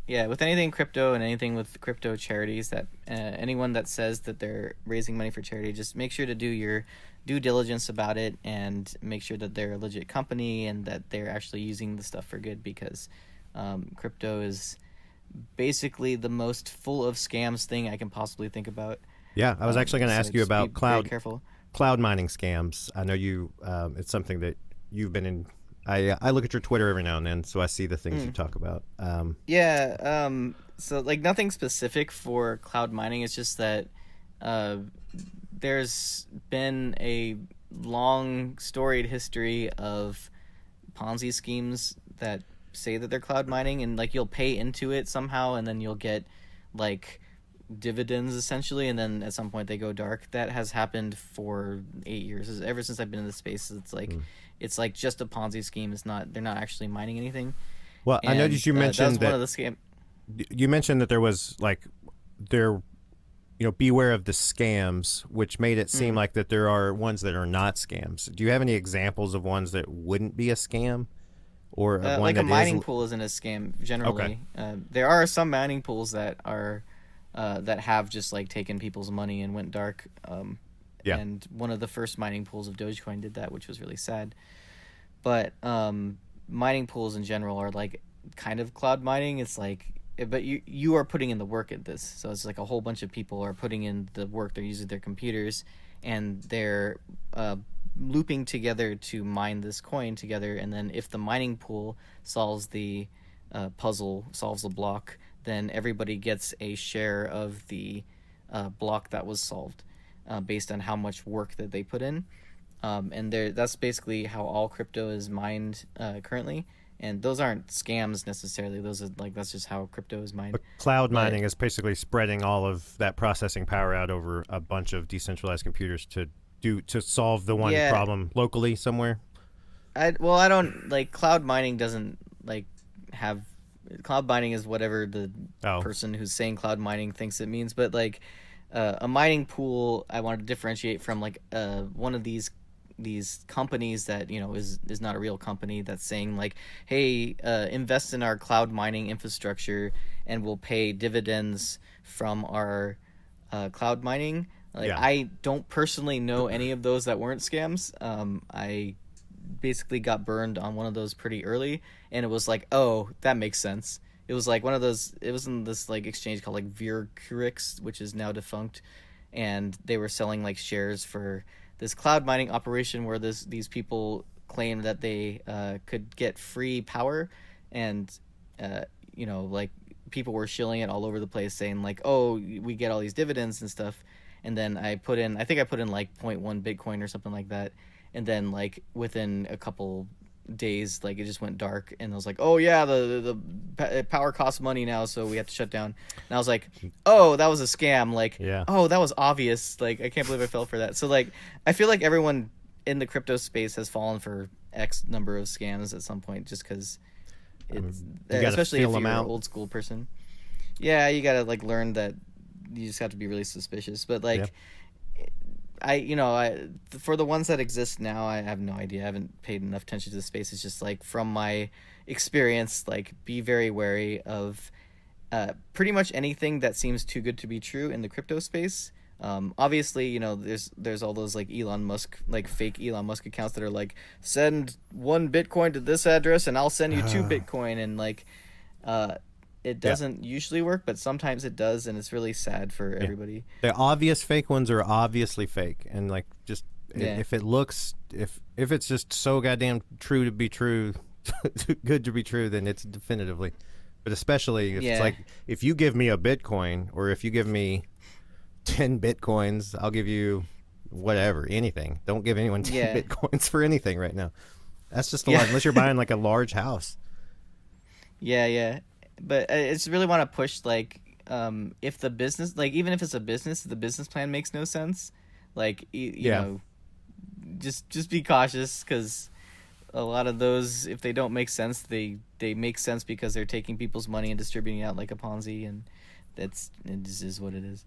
Yeah, with anything crypto and anything with crypto charities, that anyone that says that they're raising money for charity, just make sure to do your due diligence about it and make sure that they're a legit company and that they're actually using the stuff for good, because crypto is basically the most full of scams thing I can possibly think about. Yeah, I was actually going to ask you about cloud mining scams. I know you. It's something that you've been in. I look at your Twitter every now and then, so I see the things you talk about. So like nothing specific for cloud mining. It's just that there's been a long storied history of Ponzi schemes that say that they're cloud mining, and like you'll pay into it somehow, and then you'll get like dividends essentially, and then at some point they go dark. That has happened for 8 years. Ever since I've been in the space, it's like just a Ponzi scheme. They're not actually mining anything. Well, I noticed you mentioned that was one of the scam. You mentioned that there was beware of the scams, which made it seem like that there are ones that are not scams. Do you have any examples of ones that wouldn't be a scam, or one like that a mining is... pool isn't a scam generally? Okay. There are some mining pools that are that have just like taken people's money and went dark. Yeah. And one of the first mining pools of Dogecoin did that, which was really sad. But mining pools in general are like kind of cloud mining. It's like, but you are putting in the work at this, so it's like a whole bunch of people are putting in the work. They're using their computers and they're looping together to mine this coin together, and then if the mining pool solves the puzzle, solves the block, then everybody gets a share of the block that was solved based on how much work that they put in. And that's basically how all crypto is mined currently. And those aren't scams necessarily. Those are that's just how crypto is mined. But cloud mining is basically spreading all of that processing power out over a bunch of decentralized computers to solve the one problem locally somewhere. I don't like cloud mining. Doesn't have cloud mining is whatever the person who's saying cloud mining thinks it means. But a mining pool, I want to differentiate from one of these companies that is not a real company that's saying hey, invest in our cloud mining infrastructure and we'll pay dividends from our cloud mining. I don't personally know any of those that weren't scams. I basically got burned on one of those pretty early, and it was oh, that makes sense. It was one of those. It was in this exchange called Virkurix, which is now defunct, and they were selling shares for this cloud mining operation where these people claimed that they could get free power, and people were shilling it all over the place, saying oh, we get all these dividends and stuff. And then I think I put in 0.1 Bitcoin or something like that, and then within a couple days it just went dark, and I was oh yeah, the power costs money now, so we have to shut down. And I was oh, that was a scam. Oh, that was obvious. I can't believe I fell for that. So I feel everyone in the crypto space has fallen for X number of scams at some point, just because it's especially if you're an old school person. Yeah, you gotta learn that you just have to be really suspicious. But for the ones that exist now, I have no idea. I haven't paid enough attention to the space. It's just from my experience, be very wary of pretty much anything that seems too good to be true in the crypto space. Obviously, there's all those Elon Musk, fake Elon Musk accounts that are send 1 Bitcoin to this address and I'll send you 2 Bitcoin, and it doesn't usually work, but sometimes it does, and it's really sad for everybody. The obvious fake ones are obviously fake, and if it looks, if it's just so goddamn true to be true, too good to be true, then it's definitively. But especially if it's if you give me a Bitcoin, or if you give me 10 Bitcoins, I'll give you whatever, anything. Don't give anyone 10 Bitcoins for anything right now. That's just a lot, unless you're buying a large house. Yeah. But I just really want to push if the business, even if it's a business, the business plan makes no sense. You know, just be cautious, because a lot of those, if they don't make sense, they make sense because they're taking people's money and distributing it out like a Ponzi, and it just is what it is.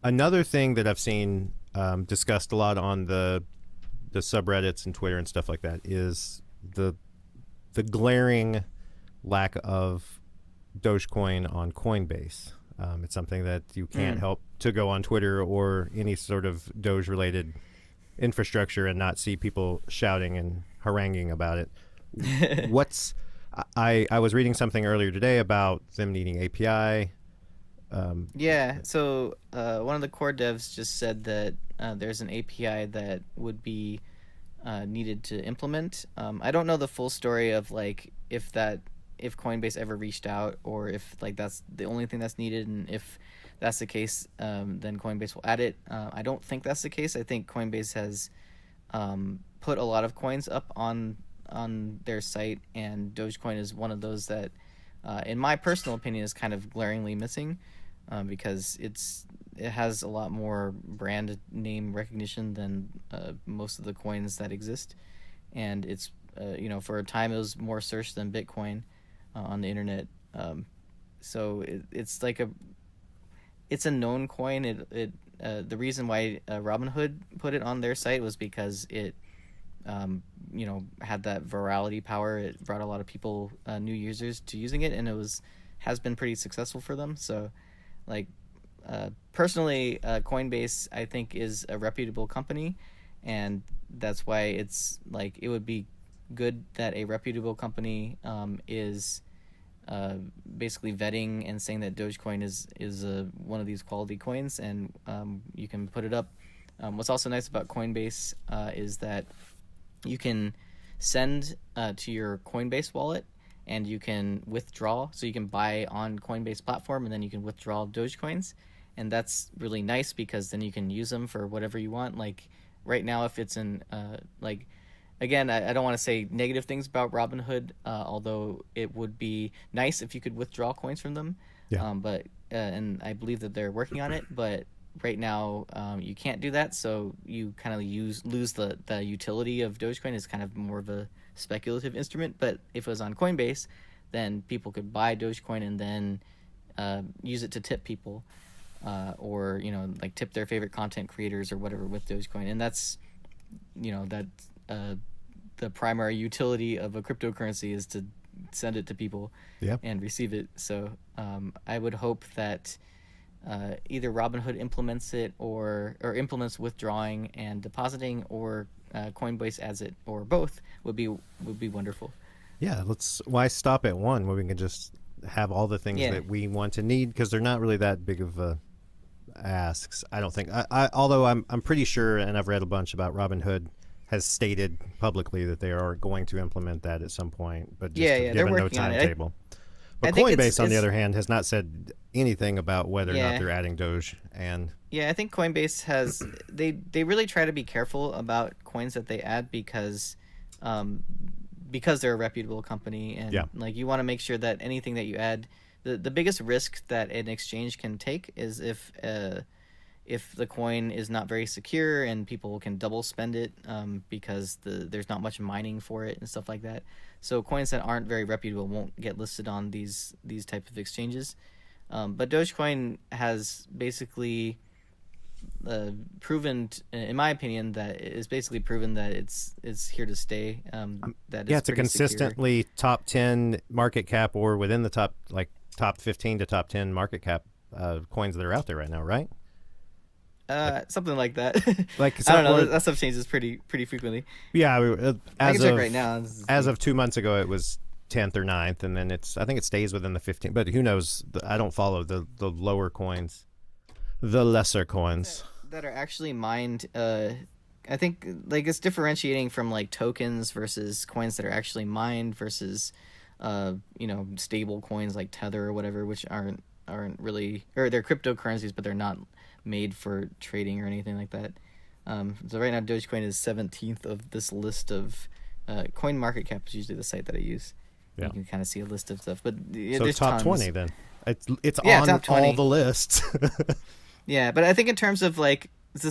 Another thing that I've seen discussed a lot on the subreddits and Twitter and stuff like that is the glaring lack of Dogecoin on Coinbase. It's something that you can't help to go on Twitter or any sort of Doge related infrastructure and not see people shouting and haranguing about it. I was reading something earlier today about them needing API. So one of the core devs just said that there's an API that would be needed to implement. I don't know the full story of if Coinbase ever reached out, or if that's the only thing that's needed, and if that's the case, then Coinbase will add it. I don't think that's the case. I think Coinbase has put a lot of coins up on their site, and Dogecoin is one of those that, in my personal opinion, is kind of glaringly missing. because it has a lot more brand name recognition than most of the coins that exist, and it's for a time it was more searched than Bitcoin on the internet. So it's a known coin. The reason why Robinhood put it on their site was because it had that virality power. It brought a lot of people, new users, to using it, and has been pretty successful for them. So, personally, Coinbase, I think, is a reputable company, and that's why it's it would be good that a reputable company is basically vetting and saying that Dogecoin is one of these quality coins, and you can put it up. What's also nice about Coinbase is that you can send to your Coinbase wallet, and you can withdraw. So you can buy on Coinbase platform, and then you can withdraw Dogecoins, and that's really nice because then you can use them for whatever you want. Like right now, if it's in again, I don't want to say negative things about Robinhood, although it would be nice if you could withdraw coins from them. Yeah. But and I believe that they're working on it, but right now you can't do that, so you kind of lose the utility of Dogecoin as kind of more of a speculative instrument. But if it was on Coinbase, then people could buy Dogecoin and then use it to tip people, or tip their favorite content creators or whatever with Dogecoin. And that's the primary utility of a cryptocurrency is to send it to people and receive it. So I would hope that either Robinhood implements it or implements withdrawing and depositing, or Coinbase adds it, or both would be wonderful. Yeah, why stop at one when we can just have all the things that we want to need, because they're not really that big of asks, I don't think. Although I'm pretty sure, and I've read a bunch about Robinhood has stated publicly that they are going to implement that at some point, but just given no timetable. But Coinbase, on the other hand, has not said anything about whether or not they're adding Doge. And I think Coinbase has they really try to be careful about coins that they add because they're a reputable company, and you want to make sure that anything that you add, the biggest risk that an exchange can take is if the coin is not very secure and people can double spend it because there's not much mining for it and stuff like that. So coins that aren't very reputable won't get listed on these type of exchanges. But Dogecoin has basically proven, in my opinion, that it's here to stay. It's a consistently secure. Top 10 market cap, or within the top 15 to top 10 market cap coins that are out there right now, right? Something like that. I don't know. That stuff changes pretty frequently. Yeah, I can check right now. As of 2 months ago, it was 10th or 9th, and then I think it stays within the 15. But who knows? I don't follow the lower coins, the lesser coins that are actually mined. I think it's differentiating from tokens versus coins that are actually mined versus stable coins like Tether or whatever, which aren't really, or they're cryptocurrencies, but they're not made for trading or anything like that. So right now Dogecoin is 17th of this list of Coin Market Cap is usually the site that I use. You can kind of see a list of stuff, but so there's top tons. 20 then. It's on top 20. all the lists. Yeah, but I think in terms of the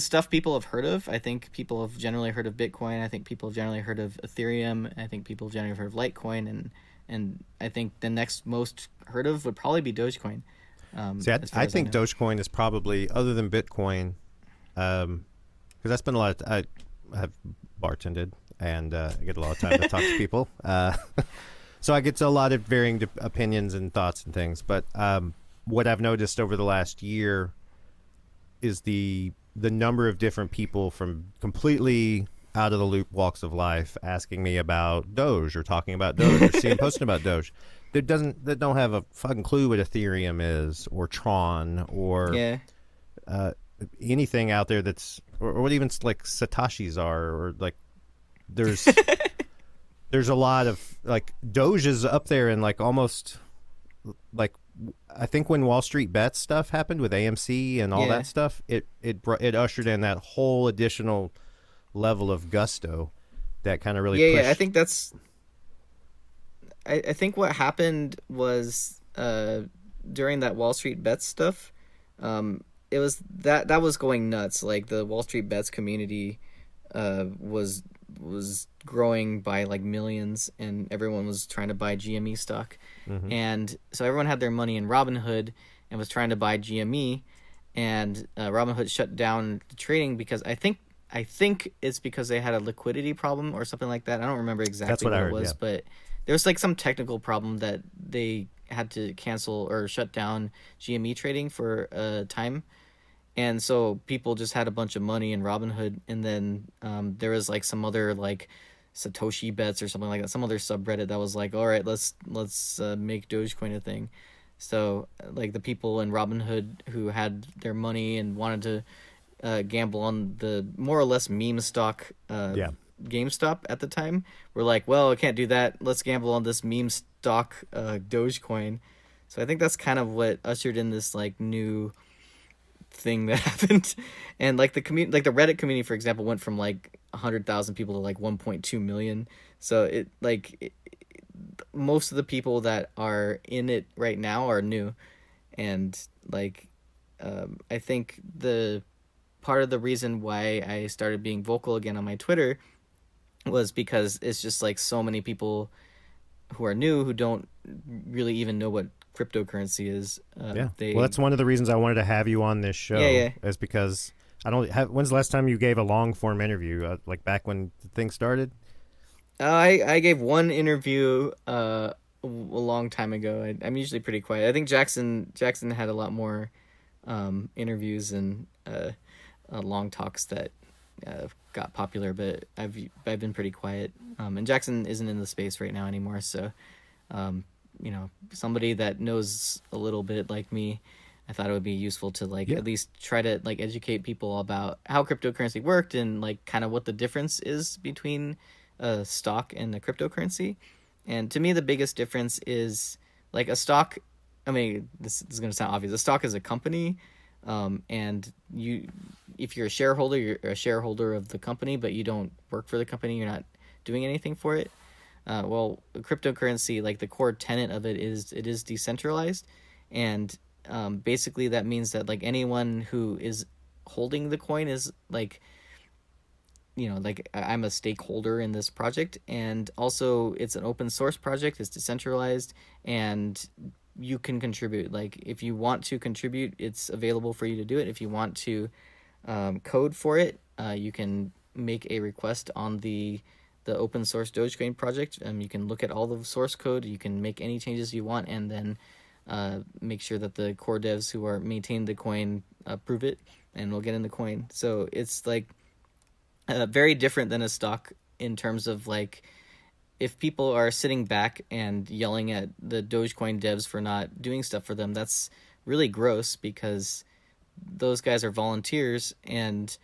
stuff people have heard of, I think people have generally heard of Bitcoin. I think people have generally heard of Ethereum. I think people have generally heard of Litecoin, and I think the next most heard of would probably be Dogecoin. I think Dogecoin is probably, other than Bitcoin, because I spend a lot of I have bartended, and I get a lot of time to talk to people. So I get to a lot of varying opinions and thoughts and things. But what I've noticed over the last year is the number of different people from completely out of the loop walks of life asking me about Doge, or talking about Doge, or seeing posting about Doge. That don't have a fucking clue what Ethereum is, or Tron, or anything out there that's, or what even Satoshis are, or there's there's a lot of Doge is up there, and almost I think when Wall Street Bets stuff happened with AMC and all that stuff, it ushered in that whole additional level of gusto that kind of really pushed. I think that's. I think what happened was during that Wall Street Bets stuff, it was that was going nuts. Like the Wall Street Bets community was growing by like millions, and everyone was trying to buy GME stock. And so everyone had their money in Robinhood and was trying to buy GME, and Robinhood shut down the trading because I think it's because they had a liquidity problem or something like that. I don't remember exactly what I it heard, was, yeah. but there was like some technical problem that they had to cancel or shut down GME trading for a time. And so people just had a bunch of money in Robinhood, and then there was like some other like Satoshi bets or something like that, some other subreddit that was like, all right, let's make Dogecoin a thing. So like the people in Robinhood who had their money and wanted to gamble on the more or less meme stock GameStop at the time were like, well, I can't do that. Let's gamble on this meme stock Dogecoin. So I think that's kind of what ushered in this like new thing that happened. And like the community, like the Reddit community, for example, went from like 100,000 people to like 1.2 million. So most of the people that are in it right now are new. And like I think the part of the reason why I started being vocal again on my Twitter was because it's just like so many people who are new who don't really even know what cryptocurrency is. Well, that's one of the reasons I wanted to have you on this show. Is because I don't have. When's the last time you gave a long form interview? Like back when the thing started? I gave one interview a long time ago. I'm usually pretty quiet. I think Jackson had a lot more interviews and long talks that got popular, but I've been pretty quiet. And Jackson isn't in the space right now anymore, so somebody that knows a little bit like me, I thought it would be useful to at least try to like educate people about how cryptocurrency worked and like kind of what the difference is between a stock and a cryptocurrency. And to me, the biggest difference is like a stock. I mean, this is going to sound obvious. A stock is a company, and if you're a shareholder, you're a shareholder of the company, but you don't work for the company. You're not doing anything for it. Well, cryptocurrency, like the core tenet of it is decentralized, and basically that means that like anyone who is holding the coin is like, like I'm a stakeholder in this project, and also it's an open source project. It's decentralized, and you can contribute. Like if you want to contribute, it's available for you to do it. If you want to code for it, you can make a request on the open source Dogecoin project. You can look at all the source code, you can make any changes you want, and then make sure that the core devs who are maintaining the coin approve it, and we'll get in the coin. So it's like very different than a stock in terms of like, if people are sitting back and yelling at the Dogecoin devs for not doing stuff for them, that's really gross, because those guys are volunteers, and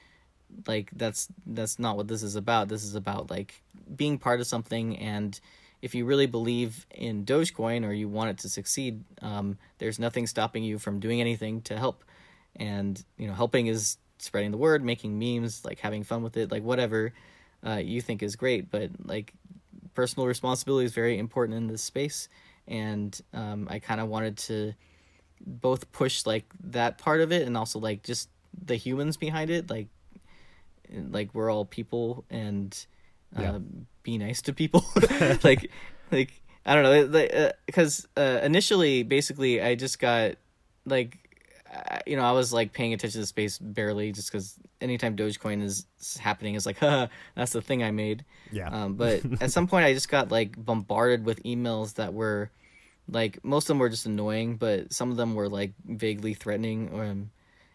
like that's not what this is about. This is about like being part of something, and if you really believe in Dogecoin or you want it to succeed, there's nothing stopping you from doing anything to help. And helping is spreading the word, making memes, like having fun with it, like whatever you think is great. But like personal responsibility is very important in this space, and I kind of wanted to both push like that part of it, and also like just the humans behind it, like we're all people, and be nice to people. like I don't know, because initially basically I just got like I was like paying attention to the space barely, just because anytime Dogecoin is happening, it's like, haha, that's the thing I made. But at some point I just got like bombarded with emails that were like, most of them were just annoying, but some of them were like vaguely threatening.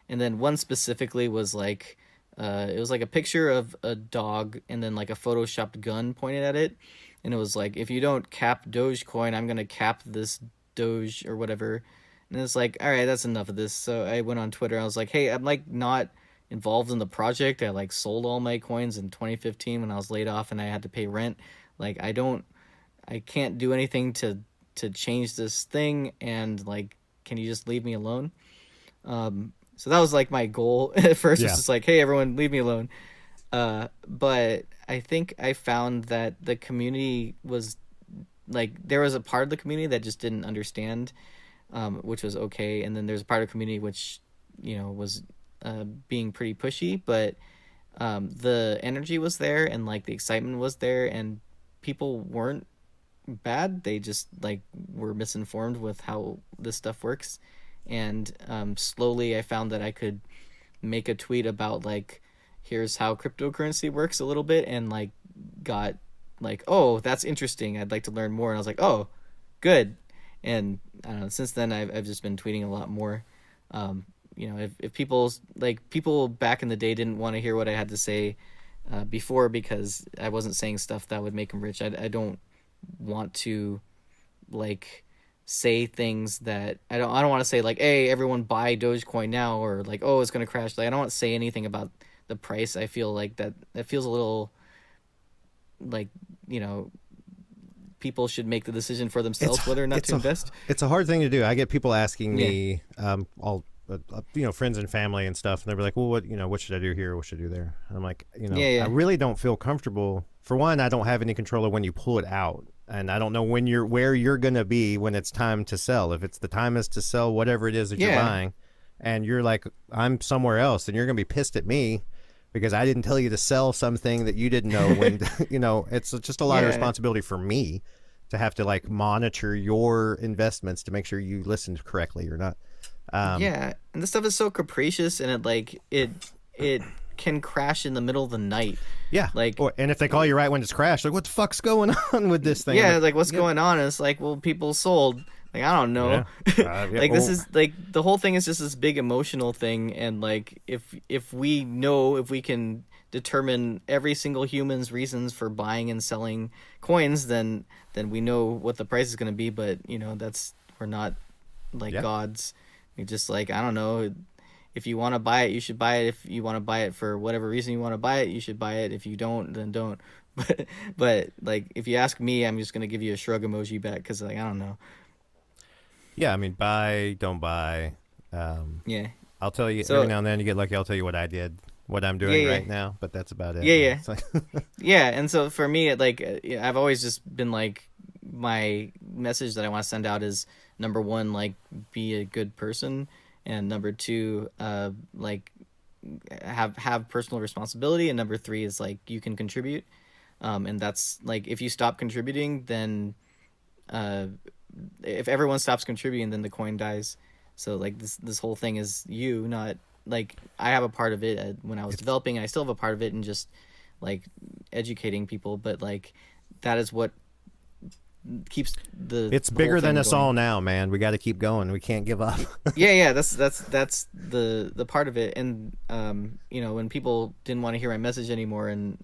And then one specifically was like, it was like a picture of a dog and then like a photoshopped gun pointed at it, and it was like, if you don't cap Dogecoin, I'm gonna cap this Doge or whatever. And it's like, all right, that's enough of this. So I went on Twitter. I was like, hey, I'm like not involved in the project. I like sold all my coins in 2015 when I was laid off and I had to pay rent. Like I can't do anything to change this thing, and like, can you just leave me alone? So that was like my goal at first. It's just like, hey, everyone, leave me alone. But I think I found that the community was like, there was a part of the community that just didn't understand, which was okay. And then there's a part of the community which was being pretty pushy, but the energy was there and like the excitement was there, and people weren't bad. They just like were misinformed with how this stuff works. And slowly I found that I could make a tweet about like, here's how cryptocurrency works a little bit, and like got like, oh, that's interesting, I'd like to learn more. And I was like, oh, good. And I don't know, since then I've just been tweeting a lot more. If people back in the day didn't want to hear what I had to say before because I wasn't saying stuff that would make them rich, I don't want to like say things that I don't want to say like, hey, everyone buy Dogecoin now, or like, oh, it's going to crash. Like, I don't want to say anything about the price. I feel like that feels a little like, people should make the decision for themselves whether or not to invest. It's a hard thing to do. I get people asking me, friends and family and stuff, and they'll be like, well, what should I do here? What should I do there? And I'm like, I really don't feel comfortable. For one, I don't have any control of when you pull it out, and I don't know where you're going to be when it's time to sell. If it's the time is to sell whatever it is that you're buying, and you're like, I'm somewhere else, and you're going to be pissed at me because I didn't tell you to sell something that you didn't know when, it's just a lot of responsibility for me to have to like monitor your investments to make sure you listened correctly or not. And this stuff is so capricious, and it can crash in the middle of the night. Yeah. And if they call you right when it's crashed, like, what the fuck's going on with this thing? Yeah, like what's going on? And it's like, well, people sold. Like, I don't know. This is like, the whole thing is just this big emotional thing, and like if we can determine every single human's reasons for buying and selling coins, then we know what the price is going to be. But we're not like gods. We just like, I don't know. If you want to buy it, you should buy it. If you want to buy it for whatever reason you want to buy it, you should buy it. If you don't, then don't. But like, if you ask me, I'm just gonna give you a shrug emoji back because like, I don't know. Yeah, I mean, buy, don't buy. I'll tell you every now and then. You get lucky. I'll tell you what I did, what I'm doing right now. But that's about it. Yeah. Yeah, and so for me, I've always just been like, my message that I want to send out is, number one, like, be a good person, and number two, like, have personal responsibility, and number three is like, you can contribute, and that's like, if you stop contributing, then if everyone stops contributing, then the coin dies. So like, this whole thing is not like, I have a part of it when I was developing, and I still have a part of it in just like educating people, but like, that is what keeps it's bigger than us all now, man. We got to keep going. We can't give up. That's the part of it. And when people didn't want to hear my message anymore, and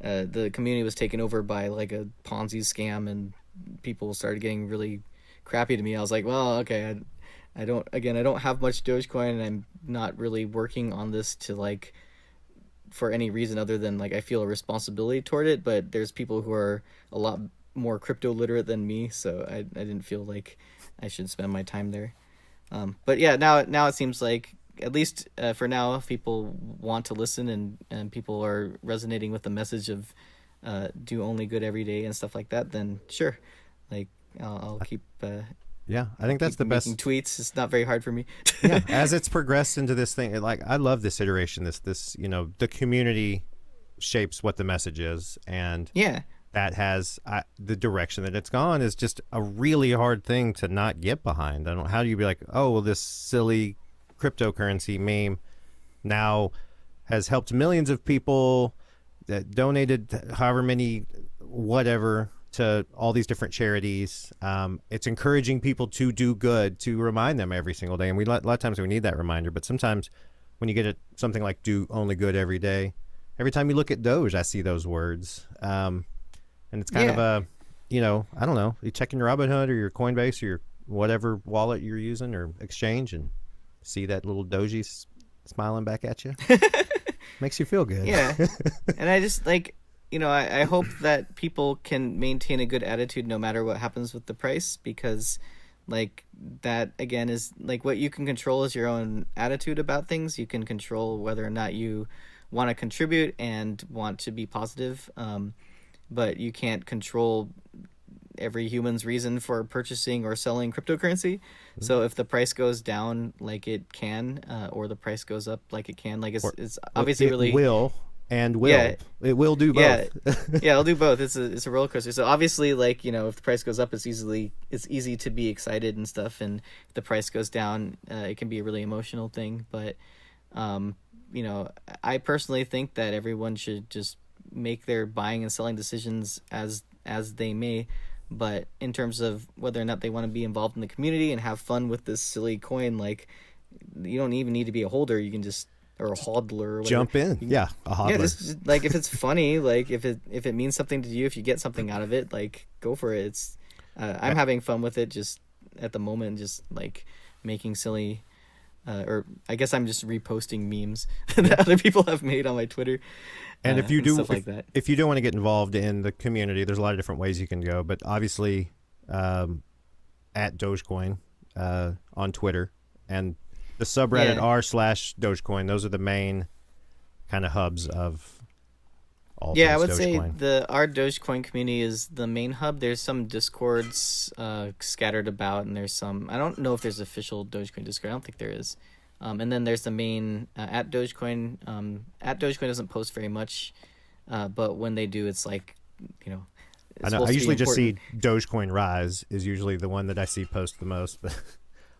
the community was taken over by like a Ponzi scam, and people started getting really crappy to me, I was like, well, okay, I don't have much Dogecoin, and I'm not really working on this to like, for any reason other than like, I feel a responsibility toward it. But there's people who are a lot more crypto literate than me, so I didn't feel like I should spend my time there. But yeah, now it seems like, at least for now, if people want to listen, and people are resonating with the message of do only good every day and stuff like that, then sure, like, I'll keep I think that's the best. Tweets, it's not very hard for me. As it's progressed into this thing, like, I love this iteration, this the community shapes what the message is, and that has the direction that it's gone is just a really hard thing to not get behind. How do you be like, oh, well, this silly cryptocurrency meme now has helped millions of people that donated however many whatever to all these different charities. It's encouraging people to do good, to remind them every single day. And a lot of times we need that reminder, but sometimes when you get something like do only good every day, every time you look at Doge, I see those words. And it's kind of a, I don't know, you check in your Robinhood or your Coinbase or your whatever wallet you're using or exchange, and see that little Doge smiling back at you. Makes you feel good. Yeah. And I just like, I hope that people can maintain a good attitude no matter what happens with the price, because like, that again is like, what you can control is your own attitude about things. You can control whether or not you want to contribute and want to be positive. But you can't control every human's reason for purchasing or selling cryptocurrency. So if the price goes down like it can, or the price goes up like it can, like it's obviously it will it will do both. Yeah, it'll do both. It's a roller coaster. So obviously, like, you know, if the price goes up, it's easy to be excited and stuff, and if the price goes down, it can be a really emotional thing. But you know, I personally think that everyone should just make their buying and selling decisions as they may. But in terms of whether or not they want to be involved in the community and have fun with this silly coin, like, you don't even need to be a holder. You can just, or a hodler, or whatever. Jump in. Yeah, a hodler. Yeah, just, like, if it's funny, like, if it means something to you, if you get something out of it, like, go for it. It's I'm having fun with it just at the moment, just like making silly or I guess I'm just reposting memes that other people have made on my Twitter. And if you do, stuff like that. If you do want to get involved in the community, there's a lot of different ways you can go. But obviously, at Dogecoin on Twitter and the subreddit r/Dogecoin, those are the main kind of hubs of all things I would Dogecoin. say our Dogecoin community is the main hub. There's some Discords scattered about, and there's some, I don't know if there's official Dogecoin Discord. I don't think there is. And then there's the main at Dogecoin. At Dogecoin doesn't post very much, but when they do, it's like, you know, I know. I usually just see Dogecoin Rise is usually the one that I see post the most. But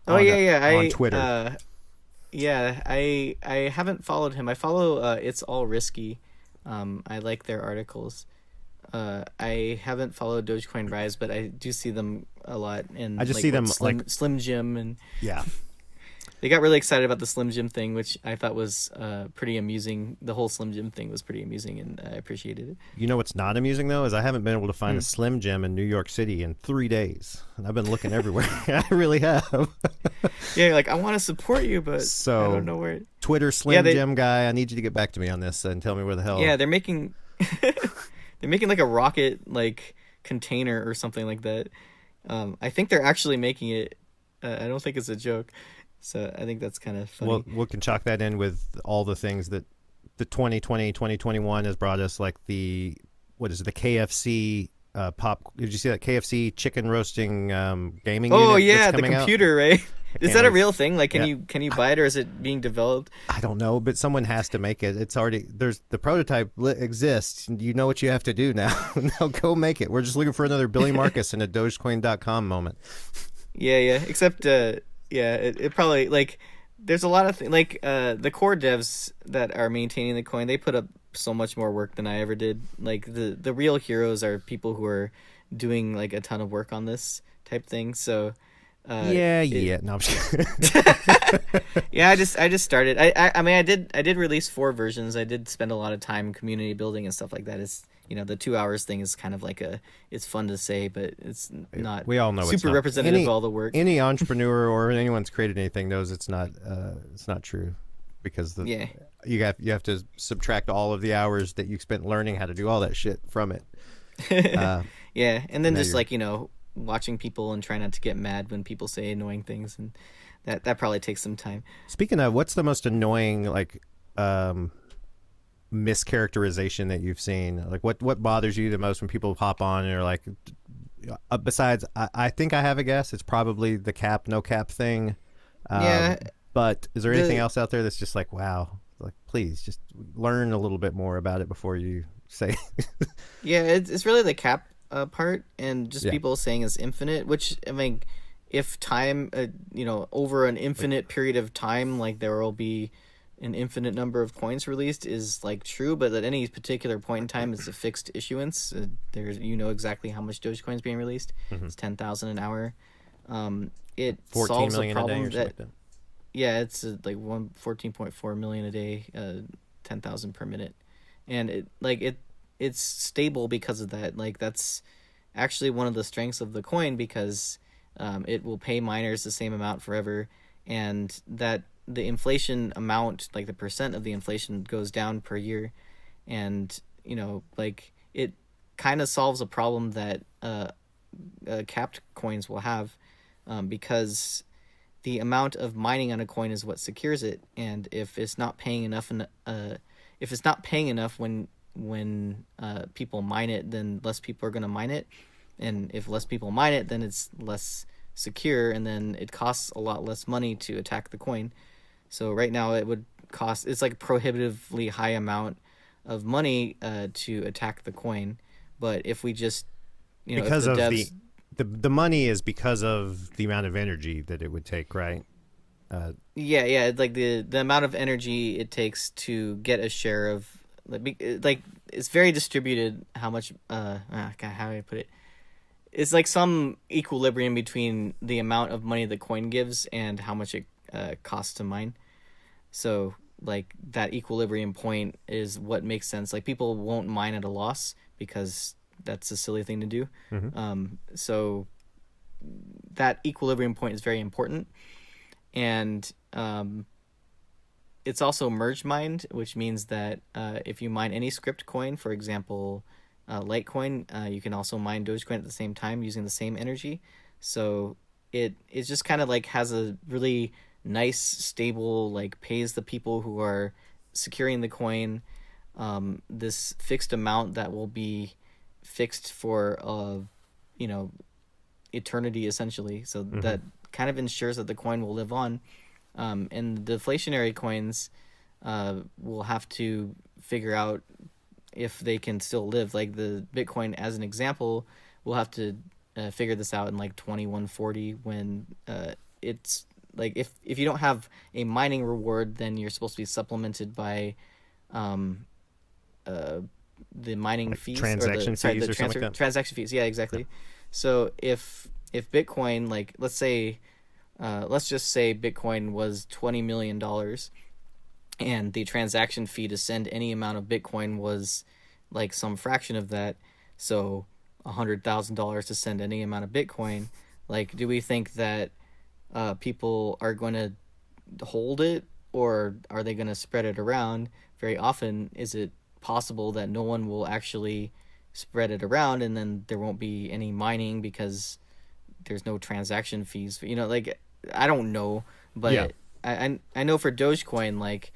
on Twitter. I haven't followed him. I follow It's All Risky. I like their articles. I haven't followed Dogecoin Rise, but I do see them a lot. And I just see them Slim Jim, and yeah. They got really excited about the Slim Jim thing, which I thought was pretty amusing. The whole Slim Jim thing was pretty amusing, and I appreciated it. You know what's not amusing, though, is I haven't been able to find a Slim Jim in New York City in 3 days. And I've been looking everywhere. I really have. Yeah, like, I want to support you, but so, I don't know where. Twitter Slim Jim guy, I need you to get back to me on this and tell me where the hell. Yeah, they're making like a rocket, like, container or something like that. I think they're actually making it. I don't think it's a joke. So I think that's kind of funny. Well, we can chalk that in with all the things that the 2020, 2021 has brought us, like the KFC pop. Did you see that KFC chicken roasting gaming unit? Oh yeah, the computer, right? Is that a real thing? Like, can you buy it, or is it being developed? I don't know, but someone has to make it. It's already the prototype exists. You know what you have to do now. Now go make it. We're just looking for another Billy Markus in a Dogecoin.com moment. Yeah. Except it probably, like, there's a lot of things, like, the core devs that are maintaining the coin, they put up so much more work than I ever did. Like, the real heroes are people who are doing, like, a ton of work on this type thing. So No, I'm just kidding. yeah, I just started. I mean, I did release 4 versions. I did spend a lot of time community building and stuff like that. It's, you know, the 2 hours thing is kind of like it's fun to say, but it's not. We all know super it's not. representative of all the work. Any entrepreneur or anyone who's created anything knows it's not true, because you have to subtract all of the hours that you spent learning how to do all that shit from it. Yeah, and then just, like, you know, watching people and trying not to get mad when people say annoying things, and that probably takes some time. Speaking of, what's the most annoying, like, mischaracterization that you've seen? Like, what bothers you the most when people hop on and are like, besides, I think I have a guess, it's probably the no cap thing. But is there anything else out there that's just like, wow, like, please just learn a little bit more about it before you say? Yeah, it's really the cap part, and just people saying it's infinite, which, I mean, if time, you know, over an infinite period of time, like, there will be an infinite number of coins released, is, like, true, but at any particular point in time, it's a fixed issuance. There's, you know, exactly how much Dogecoin is being released. It's 10,000 an hour. It 14 solves million a problem a day or something like that. Yeah, it's like 14.4 million a day, 10,000 per minute, and it's stable because of that. Like, that's actually one of the strengths of the coin, because it will pay miners the same amount forever, and that the inflation amount, like the percent of the inflation, goes down per year, and, you know, like, it kind of solves a problem that capped coins will have, because the amount of mining on a coin is what secures it, and if it's not paying enough, when people mine it, then less people are going to mine it, and if less people mine it, then it's less secure, and then it costs a lot less money to attack the coin. So right now it would cost, it's like a prohibitively high amount of money to attack the coin. But if we just, because if the of devs, the money is because of the amount of energy that it would take, right? yeah, like the amount of energy it takes to get a share of, like it's very distributed. How much? God, how do I put it? It's like some equilibrium between the amount of money the coin gives and how much it costs to mine. So like that equilibrium point is what makes sense. Like people won't mine at a loss because that's a silly thing to do. So that equilibrium point is very important. And it's also merge mined, which means that if you mine any script coin, for example, Litecoin, you can also mine Dogecoin at the same time using the same energy. So it just kind of like has a really nice, stable, like pays the people who are securing the coin this fixed amount that will be fixed for eternity, essentially. So that kind of ensures that the coin will live on. And the deflationary coins will have to figure out if they can still live. Like the Bitcoin, as an example, will have to figure this out in like 2140 when it's like if you don't have a mining reward, then you're supposed to be supplemented by the mining Like fees, transaction fees or something like that? transaction fees. Yeah, exactly. So if Bitcoin, like let's just say Bitcoin was $20 million and the transaction fee to send any amount of Bitcoin was like some fraction of that, so $100,000 to send any amount of Bitcoin, like do we think that people are going to hold it, or are they going to spread it around? Very often is it possible that no one will actually spread it around, and then there won't be any mining because there's no transaction fees. Like I don't know, but Yeah. I know for Dogecoin, like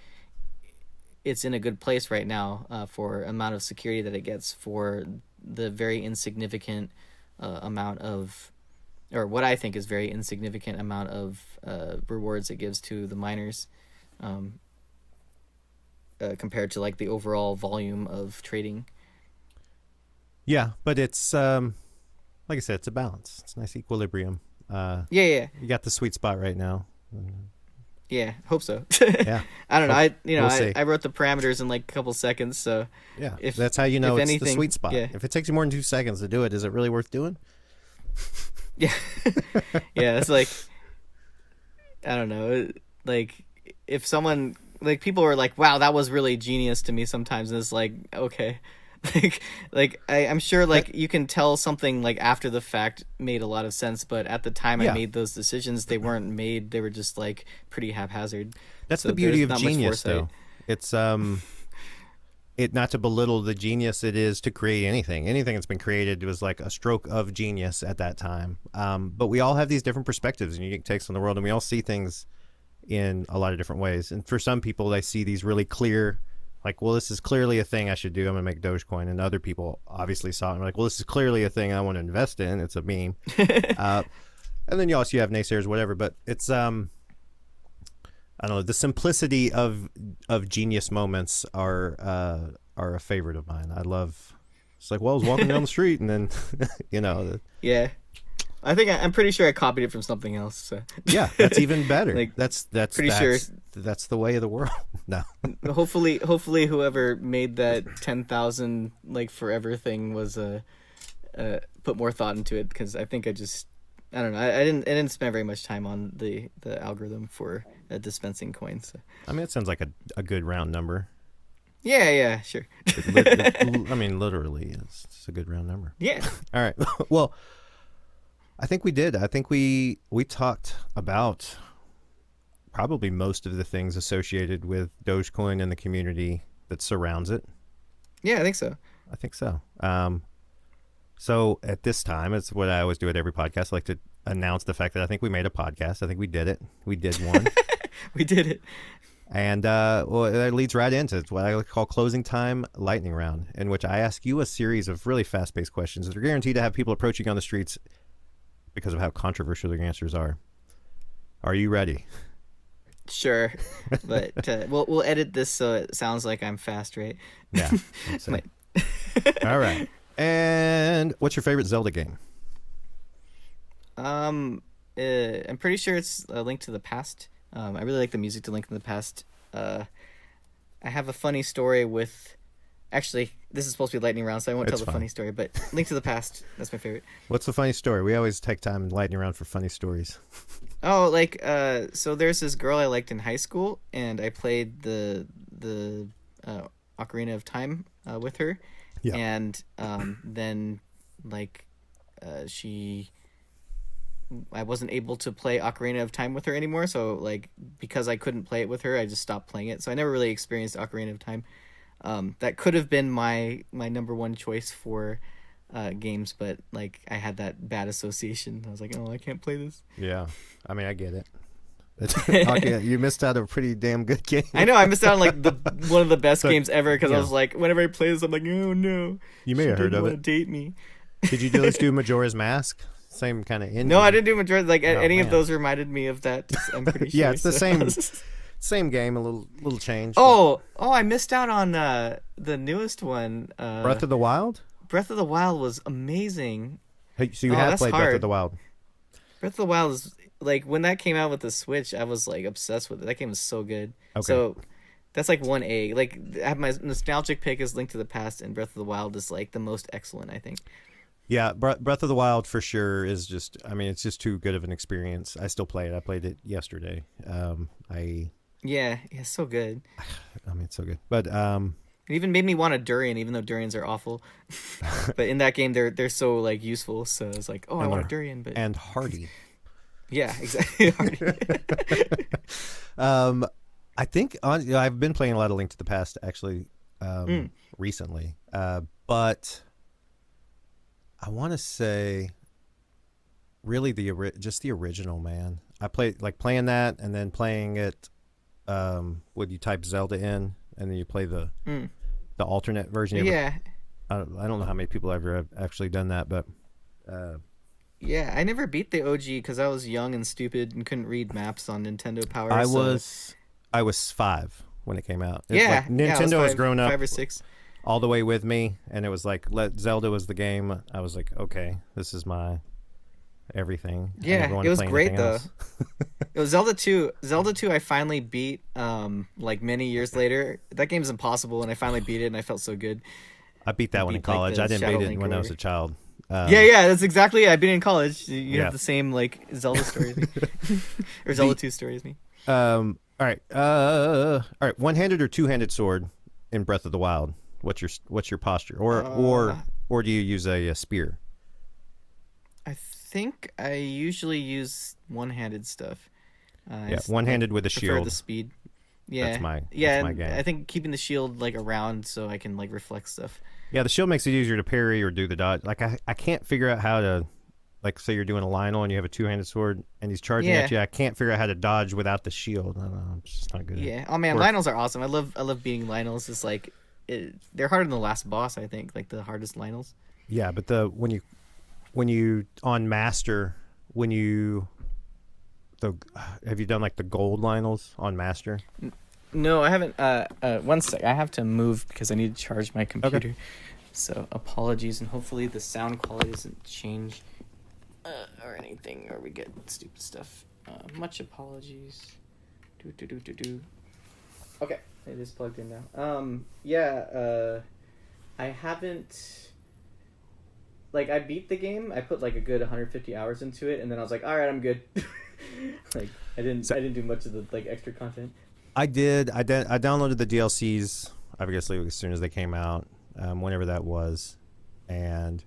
it's in a good place right now for amount of security that it gets for the very insignificant amount of, or what I think is very insignificant amount of rewards it gives to the miners compared to like the overall volume of trading. Yeah, but it's like I said, it's a balance. It's a nice equilibrium. Yeah. You got the sweet spot right now. Yeah, hope so. Yeah. I don't know. We'll see. I wrote the parameters in like a couple seconds, so Yeah, if that's how you know if it's the anything, sweet spot. yeah. If it takes you more than 2 seconds to do it, is it really worth doing? Yeah. Yeah, it's like I don't know. Like if someone, like people are like, "Wow, that was really genius" to me sometimes, and it's like, okay. I'm sure like you can tell something like after the fact made a lot of sense, but at the time Yeah. I made those decisions, they weren't made. They were just like pretty haphazard. That's So the beauty there's of not much genius, foresight. though. It's it not to belittle the genius it is to create anything. Anything that's been created was like a stroke of genius at that time. But we all have these different perspectives and unique takes on the world, and we all see things in a lot of different ways. And for some people, they see these really clear, like, well, this is clearly a thing I should do. I'm going to make Dogecoin. And other people obviously saw it and were like, well, this is clearly a thing I want to invest in. It's a meme. And then you have naysayers, whatever. But it's, I don't know, the simplicity of genius moments are a favorite of mine. I love, it's like, well, I was walking down the street and then, Yeah, I'm pretty sure I copied it from something else. So. Yeah, that's even better. Like, that's sure that's the way of the world. No. Hopefully whoever made that 10,000 like forever thing was put more thought into it, because I think I don't know. I didn't spend very much time on the algorithm for dispensing coins. So. I mean, it sounds like a good round number. Yeah, sure. I mean, literally, it's a good round number. Yeah. All right. Well, I think we did. I think we talked about probably most of the things associated with Dogecoin and the community that surrounds it. Yeah, I think so. I think so. So at this time, it's what I always do at every podcast. I like to announce the fact that I think we made a podcast. I think we did it. We did one. We did it. And well, that leads right into what I call closing time lightning round, in which I ask you a series of really fast-paced questions that are guaranteed to have people approaching on the streets because of how controversial their answers are. Are you ready? Sure, but we'll edit this so it sounds like I'm fast, right? Yeah. All right. And what's your favorite Zelda game? I'm pretty sure it's A Link to the Past. I really like the music to Link to the Past. I have a funny story with. Actually, this is supposed to be lightning round, so I won't tell the funny story. But Link to the Past, that's my favorite. What's the funny story? We always take time lightning round for funny stories. Oh, so there's this girl I liked in high school, and I played the Ocarina of Time with her. Yeah. And then I wasn't able to play Ocarina of Time with her anymore, so because I couldn't play it with her, I just stopped playing it. So I never really experienced Ocarina of Time. That could have been my number one choice for games, but I had that bad association. I was like, oh, I can't play this. Yeah, I mean, I get it. Okay, you missed out on a pretty damn good game. I know, I missed out on one of the best games ever because yeah. I was like, whenever I play this, I'm like, oh no. You may have heard of it. Date me. Did you just do Majora's Mask? Same kind of engine. No, I didn't do Majora's. Any man. of those reminded me of that. I'm pretty sure. Yeah, it's the same game, a little change. Oh, I missed out on the newest one. Breath of the Wild? Breath of the Wild was amazing. Hey, so you have played Breath hard. of the Wild. Breath of the Wild is when that came out with the Switch, I was obsessed with it. That game was so good. Okay. So that's 1A. I have my nostalgic pick is Link to the Past, and Breath of the Wild is the most excellent, I think. Yeah, Breath of the Wild for sure is just. I mean, it's just too good of an experience. I still play it. I played it yesterday. Yeah, so good. I mean, it's so good. But it even made me want a durian, even though durians are awful. But in that game, they're so useful. So I was like, oh, I want a durian, but and hardy. Yeah, exactly. Hardy. I think I've been playing a lot of Link to the Past actually recently, but I want to say really just the original, man. I played playing that and then playing it. Would you type Zelda in and then you play the alternate version? Yeah. I don't know how many people ever have actually done that, but yeah, I never beat the OG because I was young and stupid and couldn't read maps on Nintendo Power. I was 5 when it came out. Yeah, Nintendo has grown up 5 or 6 all the way with me, and it was Zelda was the game. I was like, okay, this is my everything. Yeah, it was great though. It was Zelda 2. Zelda 2 I finally beat many years later. That game's impossible, and I finally beat it, and I felt so good. I beat that one in college. I didn't beat it when I was a child. Yeah, that's exactly it. I've been in college. You have the same Zelda story as me. Or Zelda 2 story as me. All right. One-handed or two-handed sword in Breath of the Wild? What's your posture? Or do you use a spear? I think I usually use one-handed stuff. One-handed with a shield. Prefer the speed. Yeah, that's my game. I think keeping the shield around so I can reflect stuff. Yeah, the shield makes it easier to parry or do the dodge. I can't figure out how to, say you're doing a Lionel and you have a two-handed sword and he's charging at you. I can't figure out how to dodge without the shield. I don't know, I'm just not good at it. Yeah. Oh man, Lionels are awesome. I love beating Lionels. It's they're harder than the last boss. I think the hardest Lionels. Yeah, but when you on Master have you done the gold Lionels on Master? No, I haven't. One sec. I have to move because I need to charge my computer. Okay. So apologies, and hopefully the sound quality doesn't change or anything, or we get stupid stuff. Much apologies. Okay, it is plugged in now. I haven't. I beat the game. I put a good 150 hours into it, and then I was like, all right, I'm good. I didn't do much of the extra content. I did. I downloaded the DLCs obviously as soon as they came out, whenever that was, and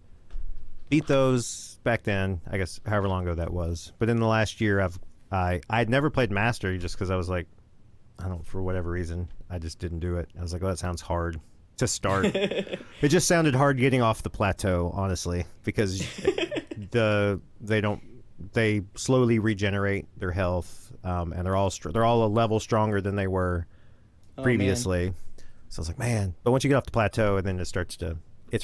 beat those back then. I guess however long ago that was. But in the last year, I'd never played Master just because I was like, for whatever reason, I just didn't do it. I was like, oh, that sounds hard to start. It just sounded hard getting off the plateau, honestly, because they slowly regenerate their health, and they're all a level stronger than they were previously. So I was like, man. But once you get off the plateau, and then it's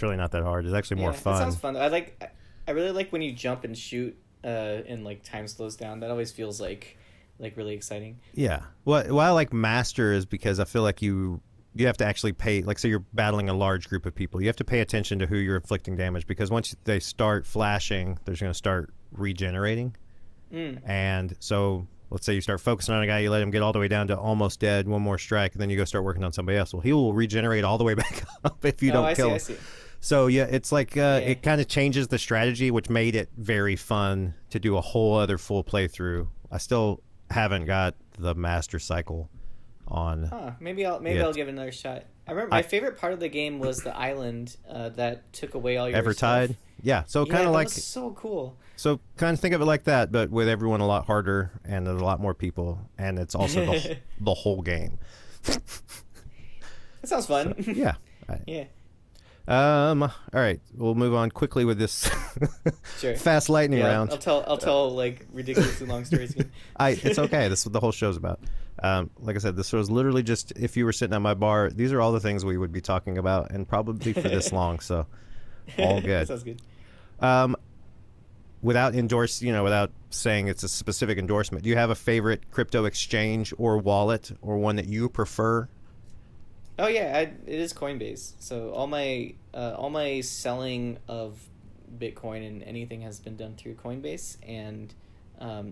really not that hard. It's actually more fun. It sounds fun. I really like when you jump and shoot and like time slows down. That always feels like really exciting. Yeah. Why I like Master is because I feel like you have to actually pay, like, say you're battling a large group of people. You have to pay attention to who you're inflicting damage, because once they start flashing, they're going to start regenerating. And so let's say you start focusing on a guy, you let him get all the way down to almost dead, one more strike, and then you go start working on somebody else. Well, he will regenerate all the way back up if you don't kill him. I see. So yeah, it's like it kind of changes the strategy, which made it very fun to do a whole other full playthrough. I still haven't got the Master cycle on. Maybe I'll give it another shot. I remember my favorite part of the game was the island that took away all your Evertide. stuff. Yeah, so kind of like was so cool. So kind of think of it like that, but with everyone a lot harder, and there's a lot more people, and it's also the whole game. That sounds fun. So, yeah. Yeah. All right, we'll move on quickly with this fast lightning round. I'll tell like ridiculously long stories again. It's okay. This is what the whole show's about. Like I said, this was literally just if you were sitting at my bar. These are all the things we would be talking about, and probably for this long. So all good. Sounds good. Without saying it's a specific endorsement, do you have a favorite crypto exchange or wallet, or one that you prefer? Oh yeah, it is Coinbase. So all my selling of Bitcoin and anything has been done through Coinbase, and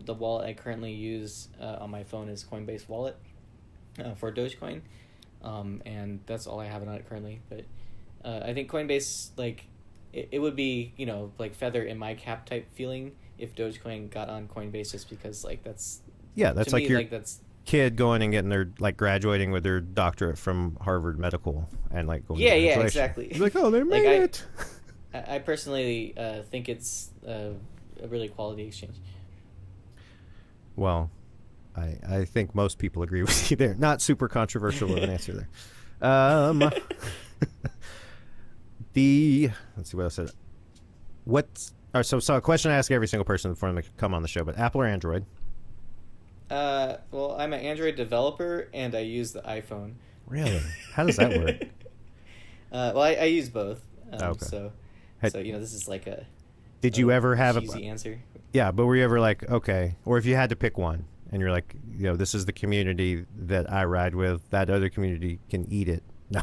the wallet I currently use on my phone is Coinbase Wallet for Dogecoin, and that's all I have on it currently. But I think Coinbase, like, it would be, like feather in my cap type feeling if Dogecoin got on Coinbase, just because like that's like me, your like that's kid going and getting their, like, graduating with their doctorate from Harvard Medical, and like going yeah exactly. You're like, oh, they made it. I personally think it's a really quality exchange. Well, I think most people agree with you there. Not super controversial of an answer there. Let's see what else said. So a question I ask every single person before they come on the show, but Apple or Android? Well, I'm an Android developer and I use the iPhone. Really? How does that work? Well, I use both. Okay. So this is like a. Did you ever have a cheesy answer? Yeah, but were you ever like, okay, or if you had to pick one, and you're like, this is the community that I ride with, that other community can eat it. No.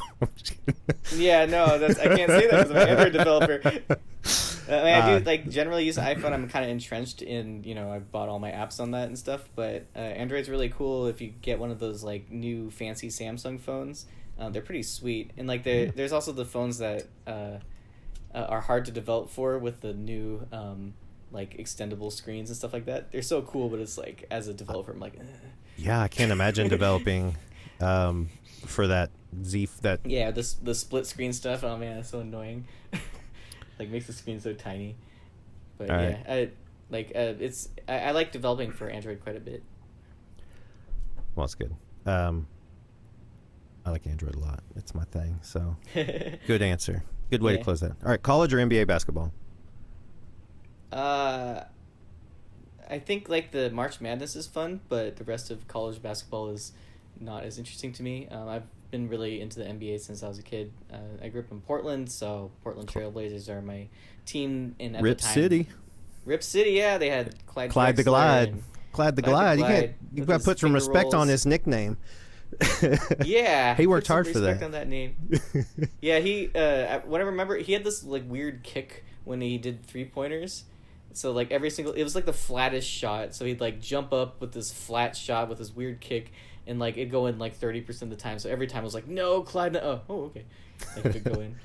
Yeah, no, I can't say that because I'm an Android developer. I do generally use the iPhone. I'm kind of entrenched in, I bought all my apps on that and stuff. But Android's really cool if you get one of those like new fancy Samsung phones. They're pretty sweet, and like there's also the phones that are hard to develop for with the new like extendable screens and stuff like that. They're so cool, but it's like as a developer, I'm like, yeah, I can't imagine developing for that yeah, the split screen stuff. Oh man, it's so annoying. Like makes the screen so tiny. But all yeah, right. I like developing for Android quite a bit. Well, it's good. I like Android a lot. It's my thing. So good answer. Good way to close that. All right, college or NBA basketball? I think like the March Madness is fun, but the rest of college basketball is not as interesting to me. I've been really into the NBA since I was a kid. I grew up in Portland, so Portland Trail Blazers are my team. And at Rip the time, City. Rip City, yeah, they had Clyde the Glide. Clyde the Glide. You've got to put some respect on his nickname. Yeah, he worked hard for that. On that name. Yeah, what I remember, he had this like weird kick when he did 3-pointers. So like it was like the flattest shot. So he'd like jump up with this flat shot with this weird kick, and like it'd go in like 30% of the time. So every time I was like, no, Clyde, no. Oh, okay. Like it could go in.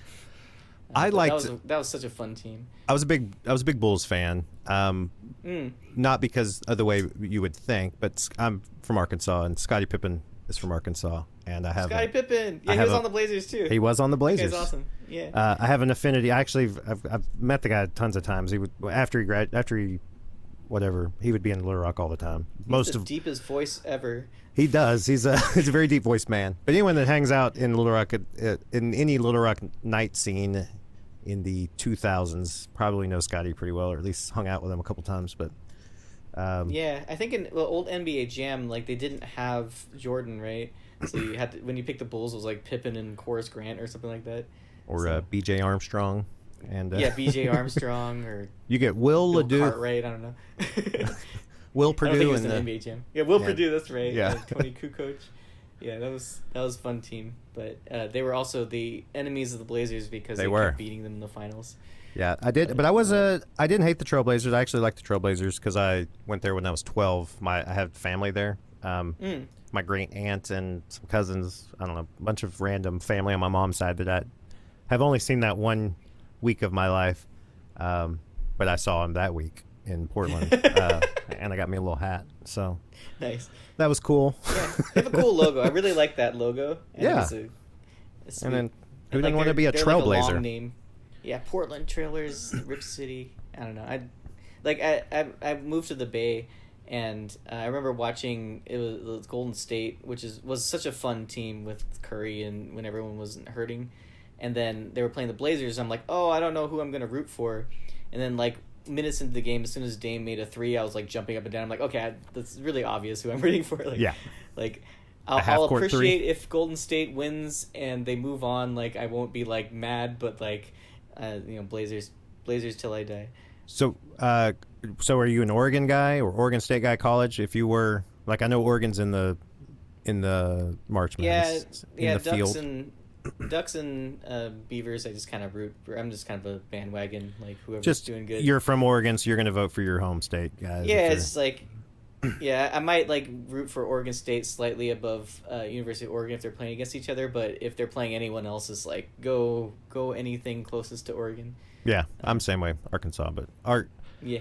That was such a fun team. I was a big Bulls fan. Not because of the way you would think, but I'm from Arkansas, and Scottie Pippen is from Arkansas, and I have Scottie Pippen. Yeah, he was on the Blazers too. He was on the Blazers. That guy's awesome. Yeah. I have an affinity. I've met the guy tons of times. He would after he whatever, he would be in Little Rock all the time. He's the deepest voice ever. He does. He's a very deep voiced man. But anyone that hangs out in Little Rock in any Little Rock night scene in the 2000s probably knows Scotty pretty well, or at least hung out with him a couple times. But yeah, I think in old NBA Jam, like they didn't have Jordan, right? So you had to, when you picked the Bulls, it was like Pippen and Horace Grant or something like that. Or So- B.J. Armstrong. And Yeah, B.J. Armstrong or you get Will Bill Ledoux, Cartwright. I don't know. Will I don't think Purdue, he was and an the NBA champ. Yeah, Will Yeah. Purdue. That's right. Yeah. Tony Kukoc. Yeah, that was a fun team. But they were also the enemies of the Blazers because They they were. kept beating them in the finals. Yeah, I did, but I didn't hate the Trailblazers. I actually liked the Trailblazers because I went there when I was 12. I had family there. My great aunt and some cousins. I don't know, a bunch of random family on my mom's side that I have only seen that 1 week of my life. But I saw him that week in Portland, and I got me a little hat. So Nice. that was cool. Yeah, they have a cool logo. I really like that logo. I Yeah. think it's And then who And, didn't want to they're- be a they're, like, Trailblazer? long name. Yeah, Portland Trailers, Rip City. I don't know. I moved to the Bay, and I remember watching it was Golden State, which was such a fun team with Curry and when everyone wasn't hurting, and then they were playing the Blazers. I'm like, oh, I don't know who I'm gonna root for, and then like minutes into the game, as soon as Dame made a three, I was like jumping up and down. I'm like, okay, that's really obvious who I'm rooting for. Like, Yeah. like. A I'll half-court appreciate three. if Golden State wins and they move on. Like I won't be like mad, but like, Blazers till I die. So, are you an Oregon guy or Oregon State guy? College? If you were, like, I know Oregon's in the March Madness. Yeah, in the field. Ducks and Beavers. I just kind of root for. I'm just kind of a bandwagon, like whoever's Just doing good. you're from Oregon, so you're going to vote for your home state guys. Yeah, if it's like, yeah, I might like root for Oregon State slightly above University of Oregon if they're playing against each other, but if they're playing anyone else, it's like go anything closest to Oregon. yeah, I'm the same way. Arkansas, but Yeah.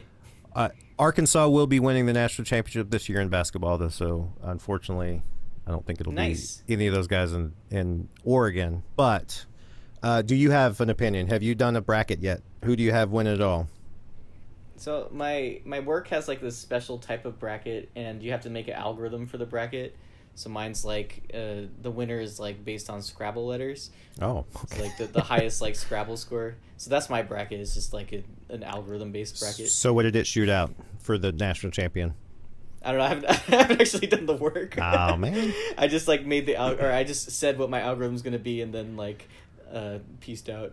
Arkansas will be winning the national championship this year in basketball, though. So unfortunately, I don't think it'll Nice. be any of those guys in Oregon. But do you have an opinion? Have you done a bracket yet? Who do you have win it all? So my work has like this special type of bracket, and you have to make an algorithm for the bracket. So mine's like the winner is like based on Scrabble letters. Oh, So like the highest like Scrabble score. So that's my bracket. It's just like an algorithm based bracket. So what did it shoot out for the national champion? I don't know. I haven't actually done the work. Oh, man. I just like made or I just said what my algorithm's gonna be, and then like pieced out.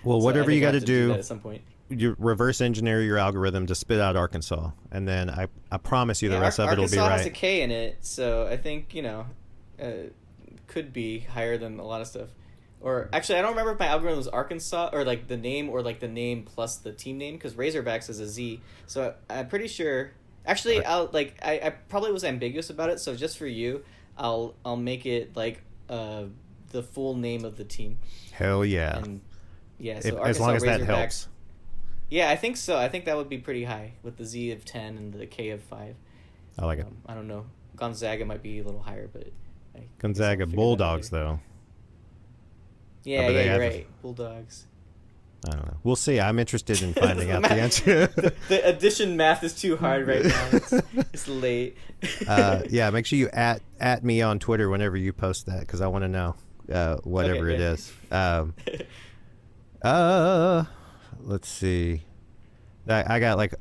Well, So whatever I you think I'll got to have do do, that at some point. you reverse engineer your algorithm to spit out Arkansas, and then I promise you the Yeah, rest of it will be Arkansas has a right. K in it, so I think could be higher than a lot of stuff. Or actually, I don't remember if my algorithm was Arkansas or like the name plus the team name, because Razorbacks is a Z. So I'm pretty sure. Actually, I probably was ambiguous about it. So just for you, I'll make it like the full name of the team. Hell yeah! And yeah, As so Arkansas long as that Razorbacks. helps. Yeah, I think so. I think that would be pretty high with the Z of 10 and the K of 5. I like it. I don't know. Gonzaga might be a little higher, but I guess Gonzaga I'll figure that out Bulldogs, later. though. Yeah, but they you're have- right. Bulldogs. I don't know. We'll see. I'm interested in finding out the answer. The addition math is too hard right now. It's late. Yeah, make sure you at me on Twitter whenever you post that, because I want to know whatever Okay, it good. is. Let's see. I got like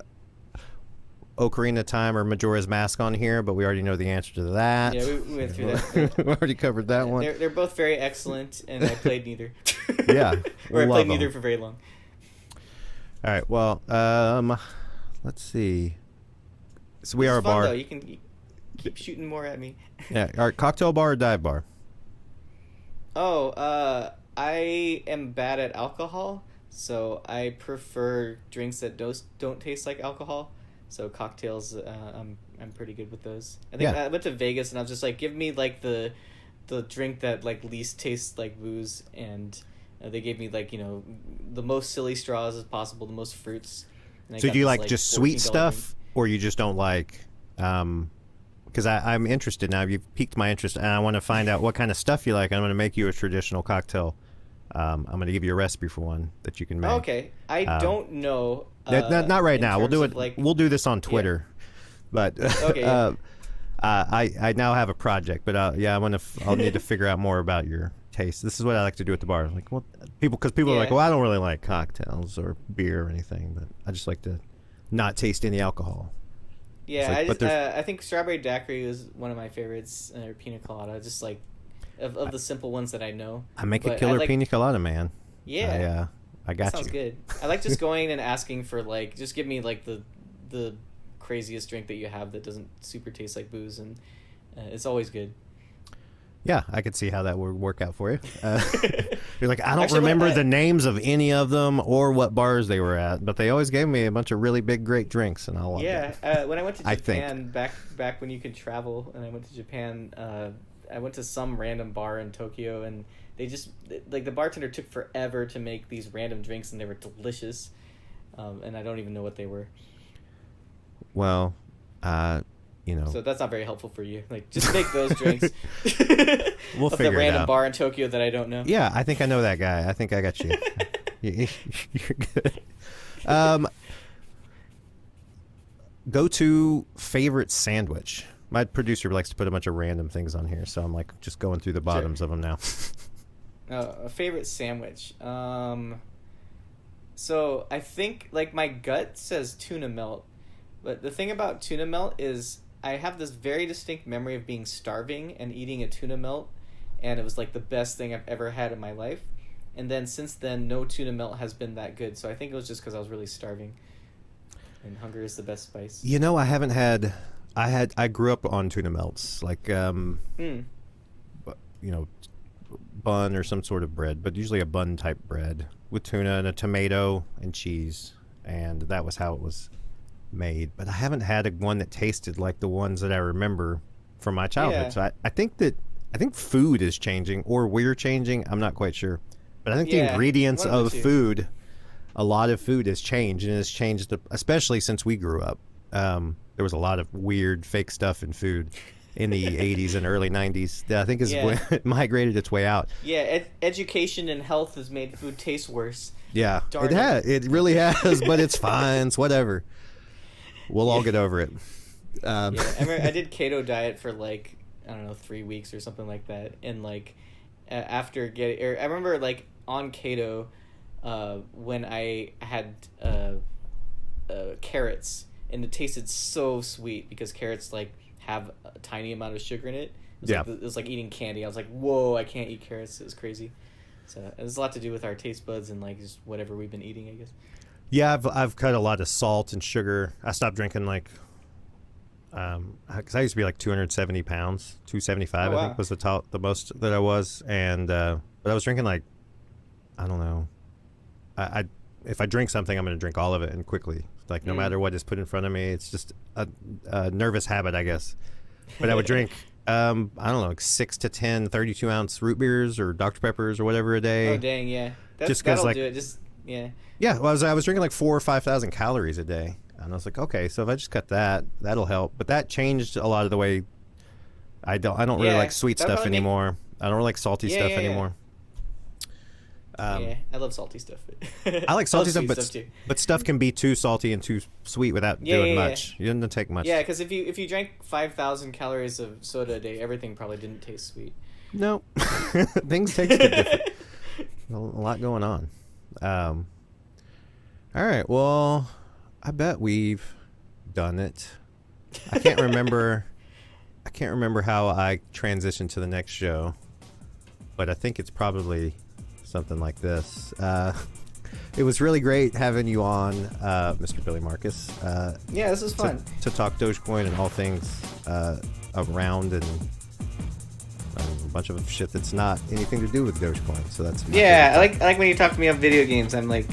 Ocarina of Time or Majora's Mask on here, but we already know the answer to that. Yeah, we went through that. We already covered that one. They're both very excellent, and I played neither. Yeah, or I love played 'em. neither for very long. All right. Well, let's see. So we It's are a fun, bar. though. You can keep shooting more at me. Yeah. All right. Cocktail bar or dive bar? Oh, I am bad at alcohol, so I prefer drinks that don't taste like alcohol. So cocktails, I'm pretty good with those. I think Yeah. I went to Vegas and I was just like, give me like the drink that like least tastes like booze, and they gave me like the most silly straws as possible, the most fruits. And I So got do you this, like just sweet $14 stuff, or you just don't like? Because I'm interested now. You've piqued my interest, and I want to find out what kind of stuff you like. I'm going to make you a traditional cocktail. I'm going to give you a recipe for one that you can make. Okay, I don't know. Not right in now. We'll do terms it. of, like, We'll do this on Twitter. But Okay, yeah. I now have a project. But yeah, I'll need to figure out more about your taste. This is what I like to do at the bar. Like, well, because people are like, Yeah. well, I don't really like cocktails or beer or anything, but I just like to not taste any alcohol. Yeah, like, but there's- I think strawberry daiquiri is one of my favorites, or pina colada. Just like of the simple ones that I know. I make a But killer like, pina colada, man. Yeah. I got sounds you. good. I like just going and asking for like, just give me like the craziest drink that you have that doesn't super taste like booze, and it's always good. Yeah, I could see how that would work out for you. You're like, I don't Actually, remember the names of any of them or what bars they were at, but they always gave me a bunch of really big, great drinks, and I loved it. When I went to I Japan back when you could travel, and I went to Japan, I went to some random bar in Tokyo, and they just like the bartender took forever to make these random drinks, and they were delicious, and I don't even know what they were. Well, So that's not very helpful for you. Like, just make those drinks. We'll of figure the it random out. bar in Tokyo that I don't know. Yeah, I think I know that guy. I think I got you. You're good. Go to favorite sandwich. My producer likes to put a bunch of random things on here, so I'm like just going through the bottoms of them now. A favorite sandwich. So I think like my gut says tuna melt, but the thing about tuna melt is I have this very distinct memory of being starving and eating a tuna melt, and it was like the best thing I've ever had in my life. And then since then, no tuna melt has been that good. So I think it was just because I was really starving, and hunger is the best spice. You know, I haven't had. I grew up on tuna melts, like bun or some sort of bread, but usually a bun type bread with tuna and a tomato and cheese, and that was how it was made. But I haven't had one that tasted like the ones that I remember from my childhood. Yeah. So I think food is changing, or we're changing. I'm not quite sure, but I think the Yeah, ingredients one of of the two. food, a lot of food has changed, and has changed, especially since we grew up. There was a lot of weird fake stuff in food in the 80s and early 90s that I think is when it migrated its way out. Yeah, education and health has made food taste worse. Yeah, Darn it it. has. It really has, but it's fine. It's whatever. We'll all get over it. I remember I did keto diet for like, I don't know, 3 weeks or something like that, and like after I remember like on keto, when I had carrots, and it tasted so sweet because carrots like have a tiny amount of sugar in it. It was like eating candy. I was like, whoa, I can't eat carrots. It was crazy. So it has a lot to do with our taste buds and like just whatever we've been eating, I guess. Yeah, I've cut a lot of salt and sugar. I stopped drinking like, because I used to be like 270 pounds, 275 I think was the most that I was, and but I was drinking like, I don't know, I if I drink something, I'm going to drink all of it and quickly. Like no matter what is put in front of me, it's just a nervous habit, I guess. But I would drink, I don't know, like 6 to 10 32-ounce root beers or Dr. Peppers or whatever a day. Oh dang, yeah. That'll do it. Just yeah. Yeah, well, I was drinking like 4,000 or 5,000 calories a day, and I was like, okay, so if I just cut that, that'll help. But that changed a lot of the way I don't really like sweet stuff anymore. I don't really like salty stuff anymore. I love salty stuff. I like salty stuff, stuff but stuff can be too salty and too sweet without doing much. You didn't take much. Yeah, because if you drank 5,000 calories of soda a day, everything probably didn't taste sweet. No, things taste different. A lot going on. All right, well, I bet we've done it. I can't remember how I transitioned to the next show, but I think it's probably something like this. It was really great having you on, Mr. Billy Markus. Yeah, this was fun. To talk Dogecoin and all things around and a bunch of shit that's not anything to do with Dogecoin. So that's I like when you talk to me about video games. I'm like,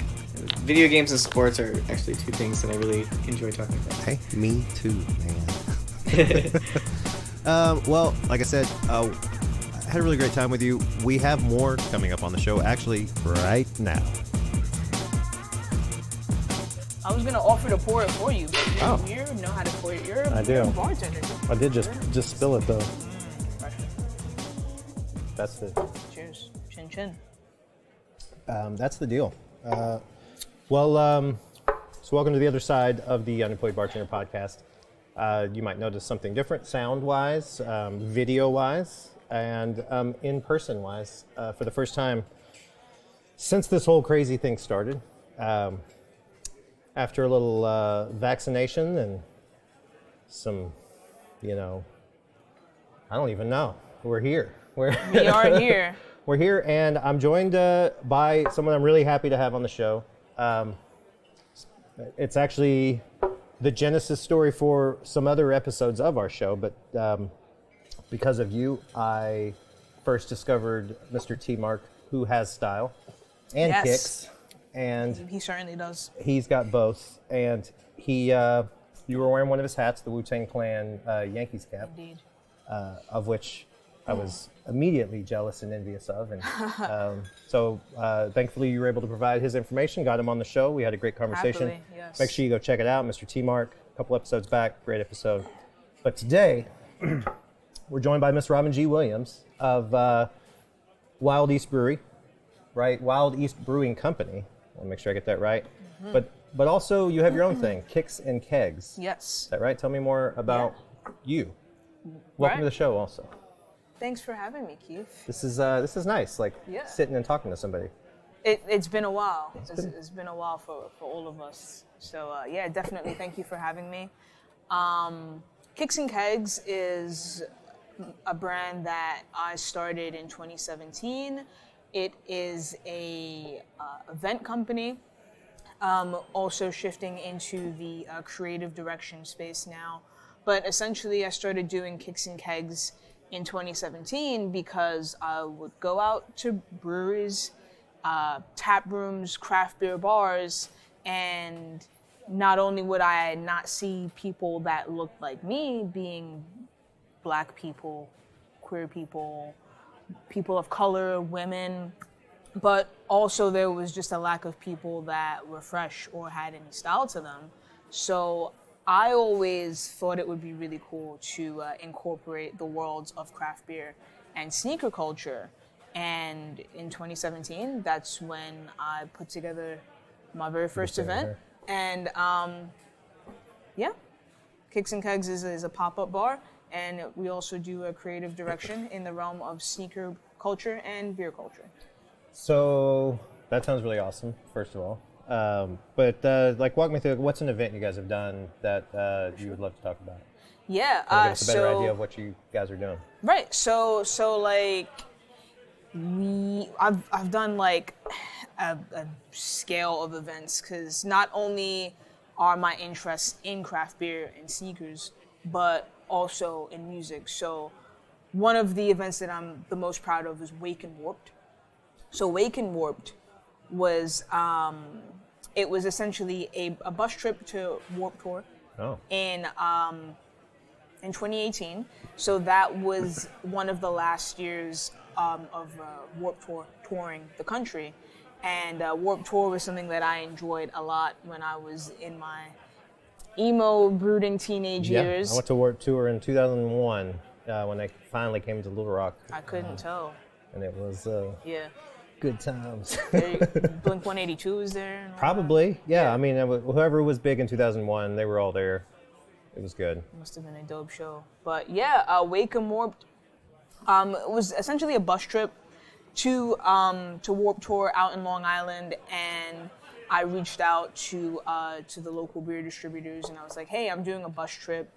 video games and sports are actually two things that I really enjoy talking about. Hey, me too, man. Well, like I said, I had a really great time with you. We have more coming up on the show, actually, right now. I was gonna offer to pour it for you, but you know how to pour it. You're a bartender. I did just spill it though. That's the Cheers. Chin chin. that's the deal. So welcome to the other side of the Unemployed Bartender podcast. You might notice something different sound-wise, video-wise, and in-person-wise for the first time since this whole crazy thing started. After a little vaccination and some, I don't even know. We're here. We're We are here. We're here, and I'm joined by someone I'm really happy to have on the show. It's actually the genesis story for some other episodes of our show, but because of you, I first discovered Mr. T. Mark, who has style and Yes. kicks, and He certainly does. he's got both. And he, you were wearing one of his hats, the Wu-Tang Clan Yankees cap, Indeed. of which I was immediately jealous and envious of. And so thankfully you were able to provide his information, got him on the show. We had a great conversation. Happily, yes. Make sure you go check it out, Mr. T. Mark, a couple episodes back, great episode. But today, we're joined by Miss Robin G. Williams of Wild East Brewery, right? Wild East Brewing Company. I want to make sure I get that right. But also you have your own thing, Kicks and Kegs. Yes. Is that right? Tell me more about you. Welcome to the show also. Thanks for having me, Keith. This is nice, like Yeah. sitting and talking to somebody. It's been a while. It's been a while for all of us. So yeah, definitely thank you for having me. Kicks and Kegs is a brand that I started in 2017. It is a event company, also shifting into the creative direction space now. But essentially, I started doing Kicks and Kegs in 2017 because I would go out to breweries, tap rooms, craft beer bars, and not only would I not see people that looked like me, being Black people, queer people, people of color, women, but also there was just a lack of people that were fresh or had any style to them. So I always thought it would be really cool to incorporate the worlds of craft beer and sneaker culture. And in 2017, that's when I put together my very first event. And yeah, Kicks and Kegs is a pop-up bar. And we also do a creative direction in the realm of sneaker culture and beer culture. So that sounds really awesome, first of all. But like, walk me through what's an event you guys have done that you would love to talk about. Yeah, Give us a better idea of what you guys are doing. Right. So like I've done like a scale of events, because not only are my interests in craft beer and sneakers, but also in music. So one of the events that I'm the most proud of is Wake and Warped. So Wake and Warped was it was essentially a bus trip to Warped Tour in 2018. So that was one of the last years of Warped Tour touring the country. And Warped Tour was something that I enjoyed a lot when I was in my emo, brooding teenage years. I went to Warped Tour in 2001 when they finally came to Little Rock. I couldn't tell. And it was Yeah. good times. Blink 182 was there. And all Probably, yeah. I mean, whoever was big in 2001, they were all there. It was good. that. Must have been a dope show. But yeah, Wake and Warped it was essentially a bus trip to Warped Tour out in Long Island, and I reached out to the local beer distributors, and I was like, hey, I'm doing a bus trip.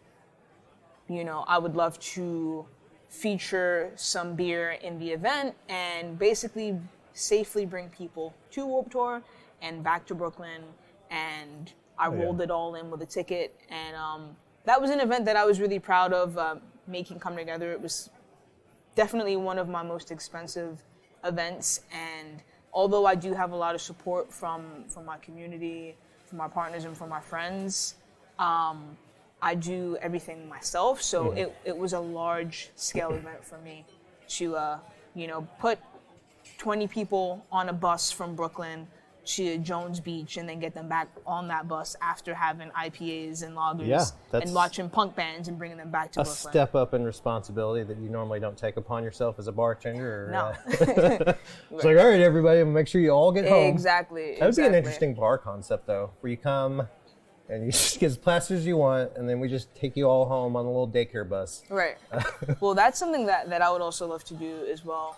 You know, I would love to feature some beer in the event and basically safely bring people to Warped Tour and back to Brooklyn. And I rolled it all in with a ticket. And that was an event that I was really proud of making come together. It was definitely one of my most expensive events. And although I do have a lot of support from my community, from my partners, and from my friends, I do everything myself. So it was a large scale event for me to, put 20 people on a bus from Brooklyn to Jones Beach and then get them back on that bus after having IPAs and lagers and watching punk bands and bringing them back to Brooklyn. A step up in responsibility that you normally don't take upon yourself as a bartender. No. It's like, all right, everybody, make sure you all get home. Exactly. That would be an interesting bar concept, though, where you come and you just get as plastered as you want, and then we just take you all home on a little daycare bus. Right. Well, that's something that I would also love to do as well,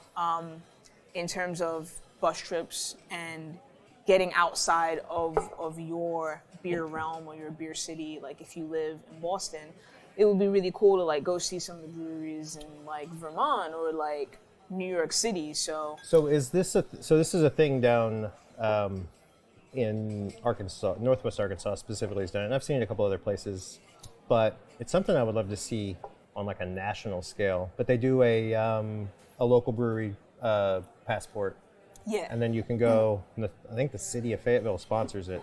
in terms of bus trips and getting outside of your beer realm or your beer city. Like if you live in Boston, it would be really cool to like go see some of the breweries in like Vermont or like New York City. So So is this this is a thing down in Arkansas, Northwest Arkansas specifically is done, and I've seen it a couple other places, but it's something I would love to see on like a national scale. But they do a local brewery passport, yeah, and then you can go. And I think the city of Fayetteville sponsors it.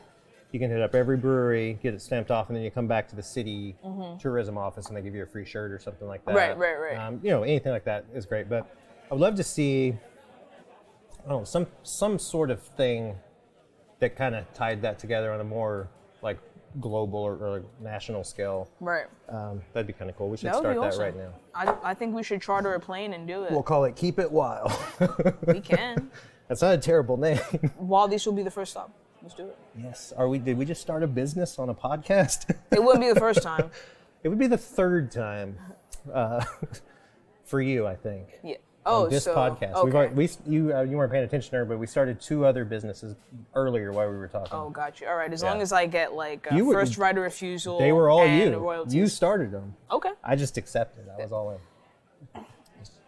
You can hit up every brewery, get it stamped off, and then you come back to the city tourism office, and they give you a free shirt or something like that. Right. You know, anything like that is great. But I would love to see, I don't know, some sort of thing that kind of tied that together on a more like global or national scale. right. That'd be kind of cool. We should That would be start that awesome. right now. I think we should charter a plane and do it. We'll call it Keep It Wild. We can. That's not a terrible name. Wild East will be the first stop. Let's do it. Yes. Did we just start a business on a podcast? It wouldn't be the first time. It would be the third time for you, I think. Yeah. On Oh, this so podcast. okay. You weren't paying attention there, but we started 2 other businesses earlier while we were talking. Oh, got you. All right. As Yeah. long as I get like You were- first right of refusal. They were all and you. royalties. You started them. Okay. I just accepted. I was all in.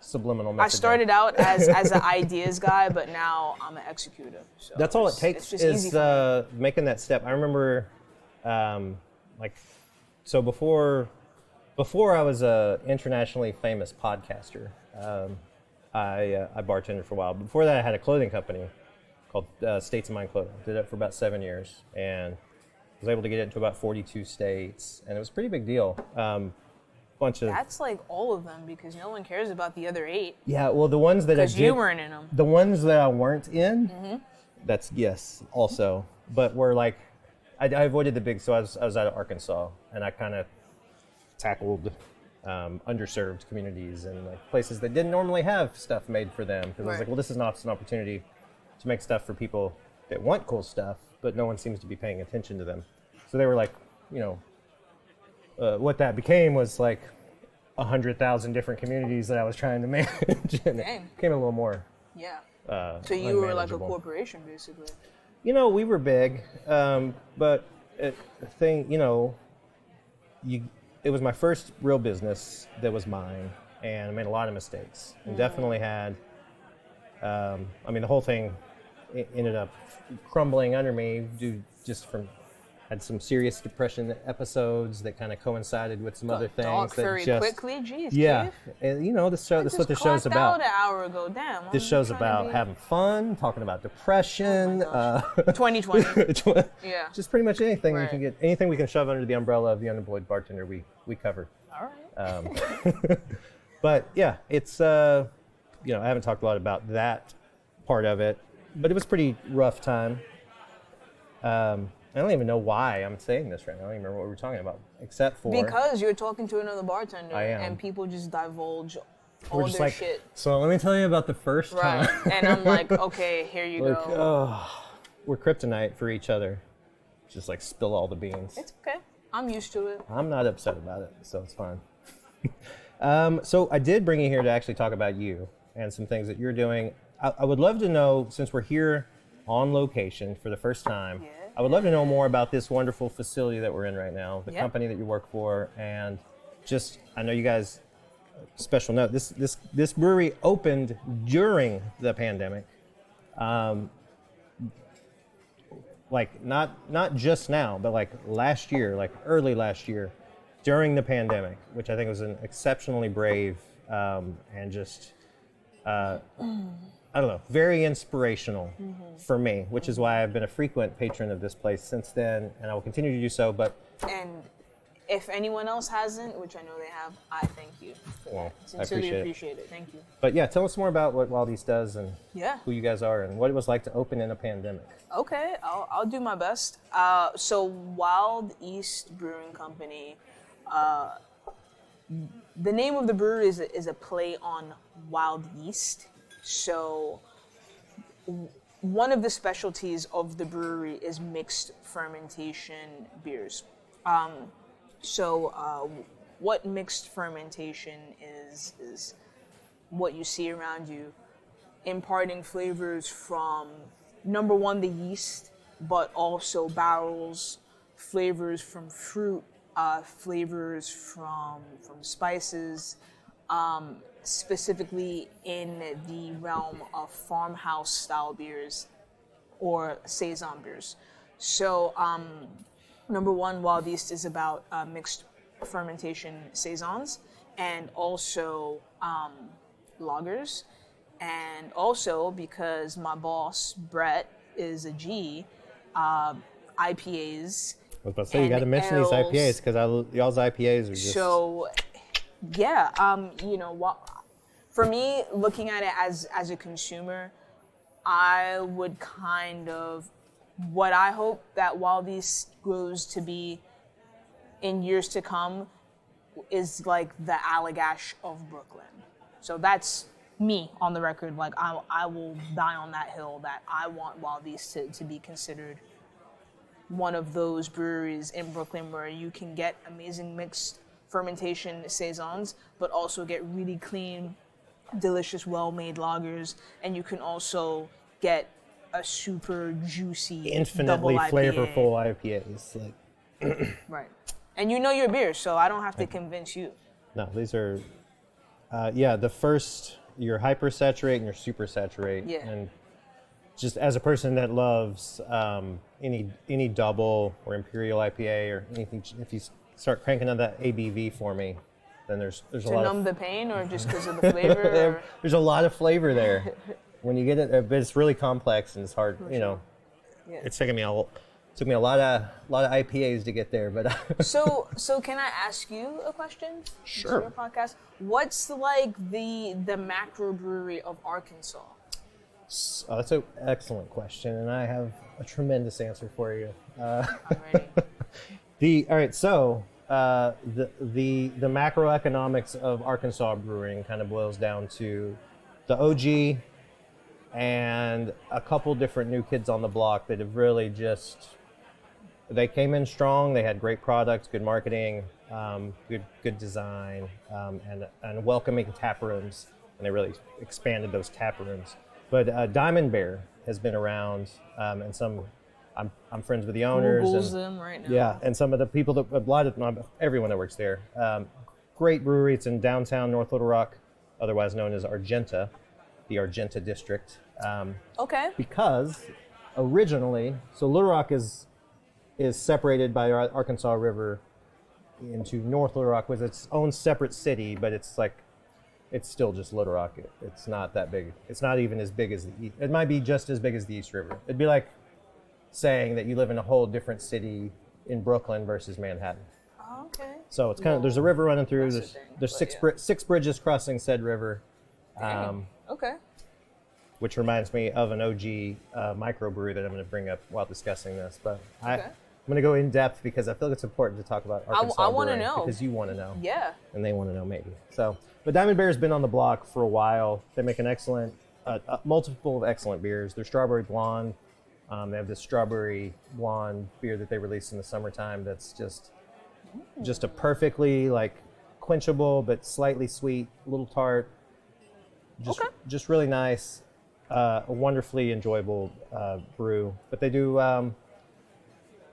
Subliminal messaging. I started out as an ideas guy, but now I'm an executor. So That's all it it's takes just easy is for me. making that step. I remember, so before I was a internationally famous podcaster, I bartended for a while. Before that, I had a clothing company called States of Mind Clothing. Did it for about 7 years, and was able to get it into about 42 states, and it was a pretty big deal. Bunch of That's like all of them because no one cares about the other 8 yeah. Well, the ones that I because did, you weren't in them. the ones that I weren't in, that's yes, also. But we're like, I avoided the big. So I was out of Arkansas, and I kind of tackled underserved communities and like places that didn't normally have stuff made for them. Because I was Right. like, well, this is not an opportunity to make stuff for people that want cool stuff, but no one seems to be paying attention to them. So they were like, you know, what that became was like 100,000 different communities that I was trying to manage, and it Dang. became a little more. Yeah. So you were like a unmanageable. corporation basically. You know, we were big, but the thing, you know, it was my first real business that was mine, and I made a lot of mistakes, and definitely had. I mean, the whole thing ended up crumbling under me due just from. Had some serious depression episodes that kind of coincided with some other things. Talk that very just, quickly, jeez. yeah, Keith. and you know, that's what Just the show's clocked about. out an hour ago. Damn. This I'm show's trying to about be- having fun, talking about depression. 2020. Yeah. Just pretty much anything we Right. can get, anything we can shove under the umbrella of the unemployed bartender, we cover. All right. But yeah, it's you know, I haven't talked a lot about that part of it, but it was a pretty rough time. I don't even know why I'm saying this right now. I don't even remember what we were talking about, except for Because you're talking to another bartender I am. and people just divulge all we're just their like, shit. so let me tell you about the first Right. time. And I'm like, okay, here you Like, go. oh, we're kryptonite for each other. Just like spill all the beans. It's okay. I'm used to it. I'm not upset about it, so it's fine. So I did bring you here to actually talk about you and some things that you're doing. I would love to know, since we're here on location for the first time, Yeah. I would love to know more about this wonderful facility that we're in right now, the Yeah. company that you work for, and just, I know you guys, special note, this brewery opened during the pandemic. Like not just now, but like last year, like early last year, during the pandemic, which I think was an exceptionally brave and just I don't know, very inspirational for me, which is why I've been a frequent patron of this place since then, and I will continue to do so. But And if anyone else hasn't, which I know they have, I thank you. well, I Sincerely appreciate it. appreciate it. Thank you. But yeah, tell us more about what Wild East does and Yeah. who you guys are and what it was like to open in a pandemic. Okay, I'll do my best. So Wild East Brewing Company, the name of the brewery is a play on Wild Yeast. So one of the specialties of the brewery is mixed fermentation beers. What mixed fermentation is what you see around you, imparting flavors from number one, the yeast, but also barrels, flavors from fruit, flavors from spices, specifically in the realm of farmhouse style beers or saison beers. So, number one, Wild East is about mixed fermentation saisons and also lagers. And also, because my boss, Brett, is a G, IPAs. I was about to say, you got to mention these IPAs because y'all's IPAs are just... So, yeah, for me, looking at it as a consumer, I would kind of, what I hope that Wild East grows to be in years to come is like the Allagash of Brooklyn. So that's me on the record. Like I will die on that hill that I want Wild East to be considered one of those breweries in Brooklyn where you can get amazing mixed fermentation saisons, but also get really clean, delicious, well-made lagers, and you can also get a super juicy, infinitely double IPA. flavorful IPAs. Like, right. And you know your beer, so I don't have to convince you. no, these are, the first, your hypersaturate and your supersaturate. Yeah. And just as a person that loves any double or imperial IPA or anything, if you start cranking on that ABV for me, then there's a To lot numb of... the pain or just because of the flavor? Or? There's a lot of flavor there. When you get it, but it's really complex and it's hard, Yeah. It's taken me a lot of IPAs to get there, but So can I ask you a question? Sure. Your podcast. What's like the macro brewery of Arkansas? That's an excellent question, and I have a tremendous answer for you. I'm ready. All right, so the macroeconomics of Arkansas brewing kind of boils down to the OG and a couple different new kids on the block that have really just, they came in strong. They had great products, good marketing, good design, and welcoming tap rooms, and they really expanded those tap rooms. But Diamond Bear has been around, and I'm friends with the owners. Google's and, them right now. yeah, and some of the people everyone that works there. Great brewery. It's in downtown North Little Rock, otherwise known as Argenta, the Argenta district. Okay. Because originally, so Little Rock is separated by our Arkansas River into North Little Rock with its own separate city, but it's still just Little Rock. It's not that big. It's not even as big as it might be just as big as the East River. It'd be like saying that you live in a whole different city in Brooklyn versus Manhattan. Oh, okay. So it's kind of, there's a river running through. That's There's the thing, but six bridges crossing said river, Okay. which reminds me of an OG microbrew that I'm going to bring up while discussing this. But I'm going to go in depth because I feel like it's important to talk about Arkansas I want to brewing know. because you want to know. Yeah. And they want to know maybe. So, but Diamond Bear's been on the block for a while. They make an excellent, multiple of excellent beers. They're strawberry blonde. They have this strawberry blonde beer that they released in the summertime that's just a perfectly like quenchable but slightly sweet, a little tart. Just really nice, a wonderfully enjoyable brew. But they do.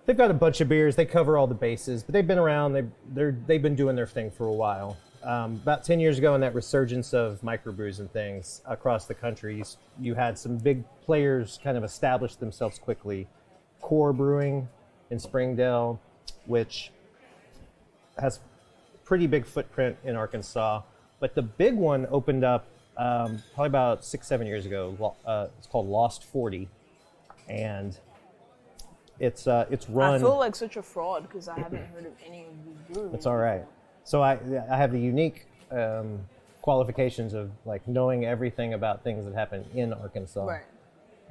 They've got a bunch of beers. They cover all the bases, but they've been around. They've been doing their thing for a while. About 10 years ago, in that resurgence of microbrews and things across the country, you had some big players kind of establish themselves quickly. Core Brewing in Springdale, which has pretty big footprint in Arkansas. But the big one opened up probably about 6-7 years ago. It's called Lost 40, and it's run. I feel like such a fraud because I haven't heard of any of these breweries. It's all right. So I have the unique qualifications of like knowing everything about things that happen in Arkansas. Right.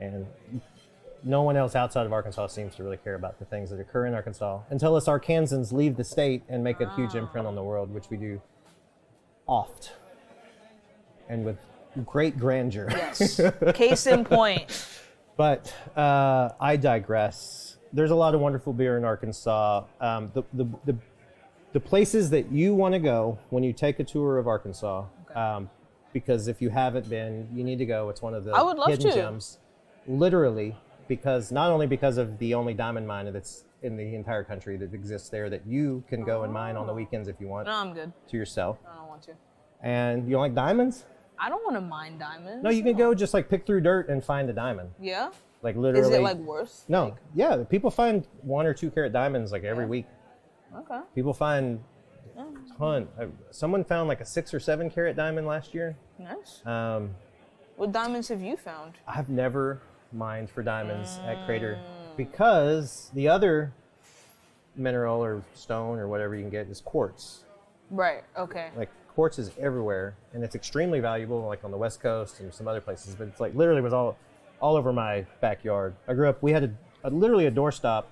And no one else outside of Arkansas seems to really care about the things that occur in Arkansas until us Arkansans leave the state and make a huge imprint on the world, which we do oft and with great grandeur. Yes. Case in point. But I digress. There's a lot of wonderful beer in Arkansas. The places that you want to go when you take a tour of Arkansas, because if you haven't been, you need to go. It's one of the I would love hidden to. gems. Literally, because not only because of the only diamond mine that's in the entire country that exists there that you can go and mine on the weekends if you want No, I'm good. to yourself. I don't want to. And you don't like diamonds? I don't want to mine diamonds. No, you can go just like pick through dirt and find a diamond. Yeah? Like literally. Is it like worth? No. Like, Yeah, people find 1 or 2 carat diamonds like every week. okay. People find a ton. Someone found like a 6 or 7 carat diamond last year. Nice. Um, What diamonds have you found? I've never mined for diamonds at Crater because the other mineral or stone or whatever you can get is quartz. Right. Okay. Like quartz is everywhere and it's extremely valuable, like on the West Coast and some other places. But it's like literally was all over my backyard. I grew up. We had literally a doorstop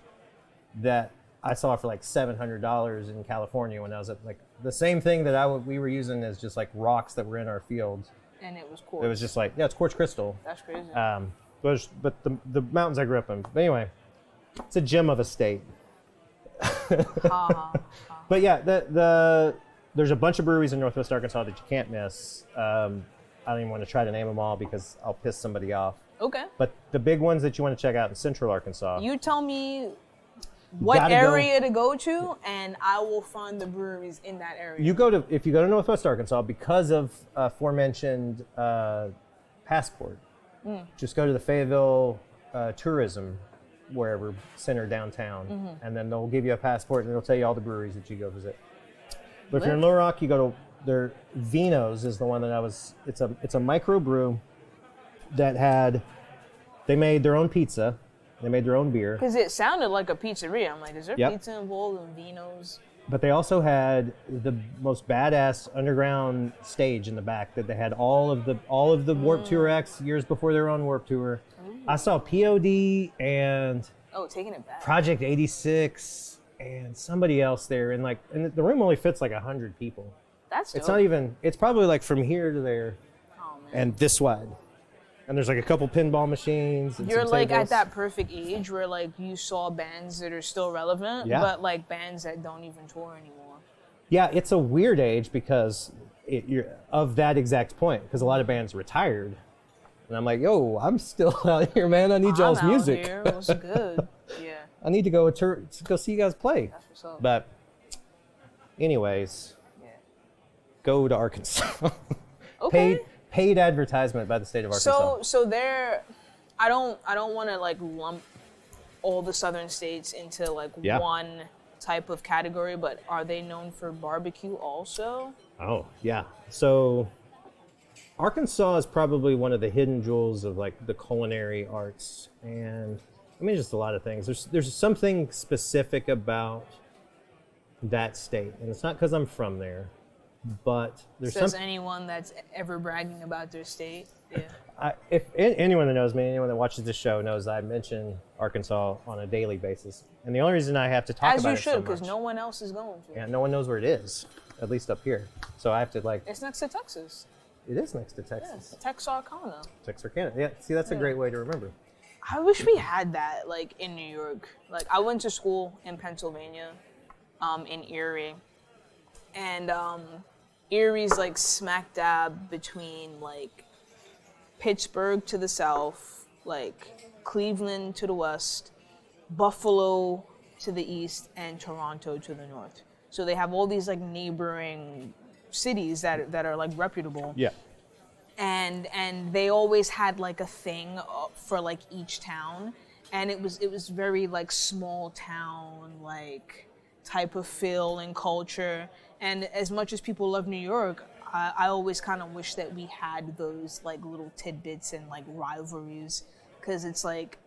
that I saw for like $700 in California when I was at like the same thing that we were using as just like rocks that were in our fields. And it was quartz. It was just like, yeah, it's quartz crystal. That's crazy. But the mountains I grew up in. But anyway, it's a gem of a state. But yeah, there's a bunch of breweries in Northwest Arkansas that you can't miss. I don't even want to try to name them all because I'll piss somebody off. Okay. But the big ones that you want to check out in Central Arkansas. You tell me what Gotta area to go to, and I will find the breweries in that area. If you go to Northwest Arkansas, because of aforementioned passport, just go to the Fayetteville Tourism wherever center downtown, and then they'll give you a passport and it'll tell you all the breweries that you go visit. But if you're in Little Rock, you go to their Vino's is the one that it's a micro brew that they made their own pizza. They made their own beer. Because it sounded like a pizzeria. I'm like, is there Yep. pizza involved in Vino's? But they also had the most badass underground stage in the back that they had all of the Warped Tour acts years before they were on Warped Tour. I saw POD and Oh, taking it back. Project 86 and somebody else there, and the room only fits like 100 people. That's dope. It's not even. It's probably like from here to there, Oh, man. and this wide. And there's like a couple pinball machines. And You're some like tables. at that perfect age where like you saw bands that are still relevant, Yeah. but like bands that don't even tour anymore. Yeah, it's a weird age because you're of that exact point. Because a lot of bands retired, and I'm like, yo, I'm still out here, man. I need y'all's I'm out music. Here. What's good? Yeah, I need to go see you guys play. that's what's up. But, anyways, Yeah. go to Arkansas. Okay. Paid advertisement by the state of Arkansas. So there, I don't want to like lump all the southern states into like Yeah. one type of category, but are they known for barbecue also? Oh, yeah. So Arkansas is probably one of the hidden jewels of like the culinary arts, and I mean just a lot of things. There's something specific about that state, and it's not because I'm from there, but there's Says something. anyone that's ever bragging about their state. Yeah. If anyone that knows me, anyone that watches this show knows I mention Arkansas on a daily basis, and the only reason I have to talk As about you it so should, because much, no one else is going to. yeah, no one knows where it is, at least up here. So I have to like. It's next to Texas. It is next to Texas, Yeah, Texarkana. Texarkana. Yeah, see, that's a great way to remember. I wish we had that, like, in New York. Like, I went to school in Pennsylvania, in Erie. And Erie's, like, smack dab between, like, Pittsburgh to the south, like, Cleveland to the west, Buffalo to the east, and Toronto to the north. So they have all these, like, neighboring cities that are, like, reputable. Yeah. And they always had like a thing for like each town, and it was very like small town like type of feel and culture. And as much as people love New York, I always kind of wish that we had those like little tidbits and like rivalries, because it's like,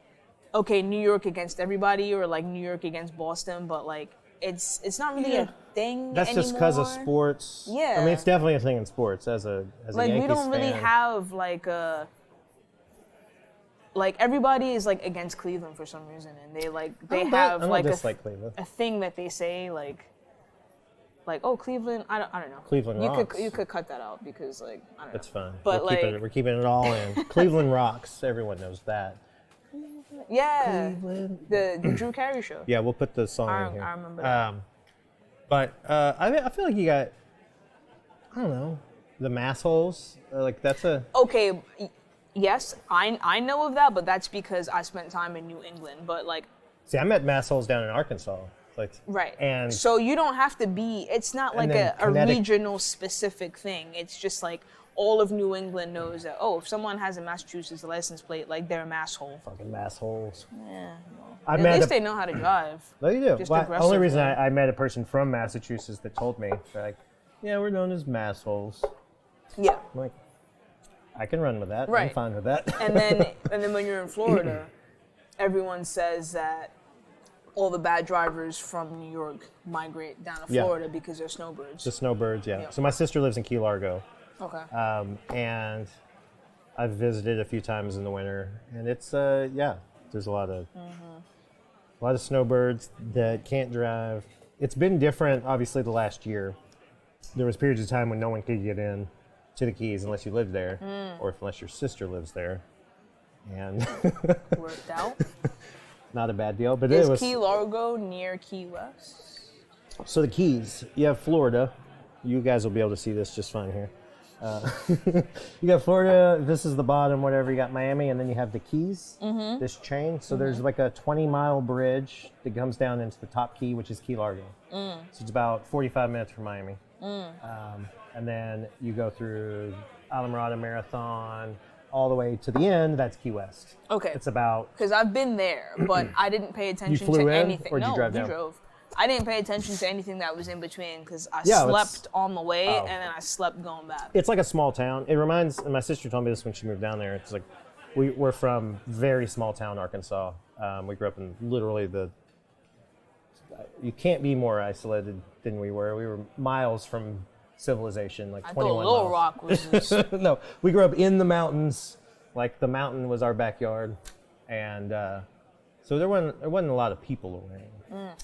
okay, New York against everybody, or like New York against Boston, but like it's not really a thing That's anymore. just because of sports. Yeah. I mean, it's definitely a thing in sports as a Like Yankees we don't really fan. have like a like everybody is like against Cleveland for some reason, and they have I like don't dislike Cleveland. a thing that they say like oh, Cleveland, I don't know. Cleveland rocks. You could cut that out because like I don't know. That's fine. But We're keeping it all in. Cleveland rocks. Everyone knows that. Yeah, Cleveland. the Drew Carey show. Yeah, we'll put the song in here. I remember that. But I feel like you got, I don't know, the mass holes. Like that's a. Okay, yes, I know of that, but that's because I spent time in New England. But like, See, I met mass holes down in Arkansas. Like, Right. And so you don't have to be, it's not like then a regional specific thing. It's just like all of New England knows that, oh, if someone has a Massachusetts license plate, like they're a masshole. fucking massholes. Yeah. I At met least they know how to drive. No, you do. Just Well, the only reason aggressively. I met a person from Massachusetts that told me, they're like, yeah, we're known as massholes. Yeah. I'm like, I can run with that. I'm Right. fine with that. And then when you're in Florida, everyone says that all the bad drivers from New York migrate down to Yeah. Florida because they're snowbirds. The snowbirds, yeah. Yeah. So my sister lives in Key Largo, Okay. and I've visited a few times in the winter, and it's there's a lot of snowbirds that can't drive. It's been different, obviously, the last year. There was periods of time when no one could get in to the Keys unless you lived there, or unless your sister lives there, and Worked out. not a bad deal. But Is it was Key Largo near Key West? so the Keys. You have Florida. You guys will be able to see this just fine here. You got Florida, this is the bottom, whatever. You got Miami, and then you have the Keys, this chain. So there's like a 20-mile bridge that comes down into the top key, which is Key Largo. So it's about 45 minutes from Miami. And then you go through Alamorada Marathon all the way to the end. That's Key West. Okay. It's about, Because I've been there, but I didn't pay attention flew to in, anything. or did you No, drive we down? drove. I didn't pay attention to anything that was in between because I Yeah, it's- slept on the way Oh. and then I slept going back. it's like a small town. It reminds, and my sister told me this when she moved down there. It's like, we're from very small town, Arkansas. We grew up in literally you can't be more isolated than we were. We were miles from civilization, like I thought 21 Little miles. Rock was just, No, we grew up in the mountains. Like the mountain was our backyard, and so there wasn't a lot of people around.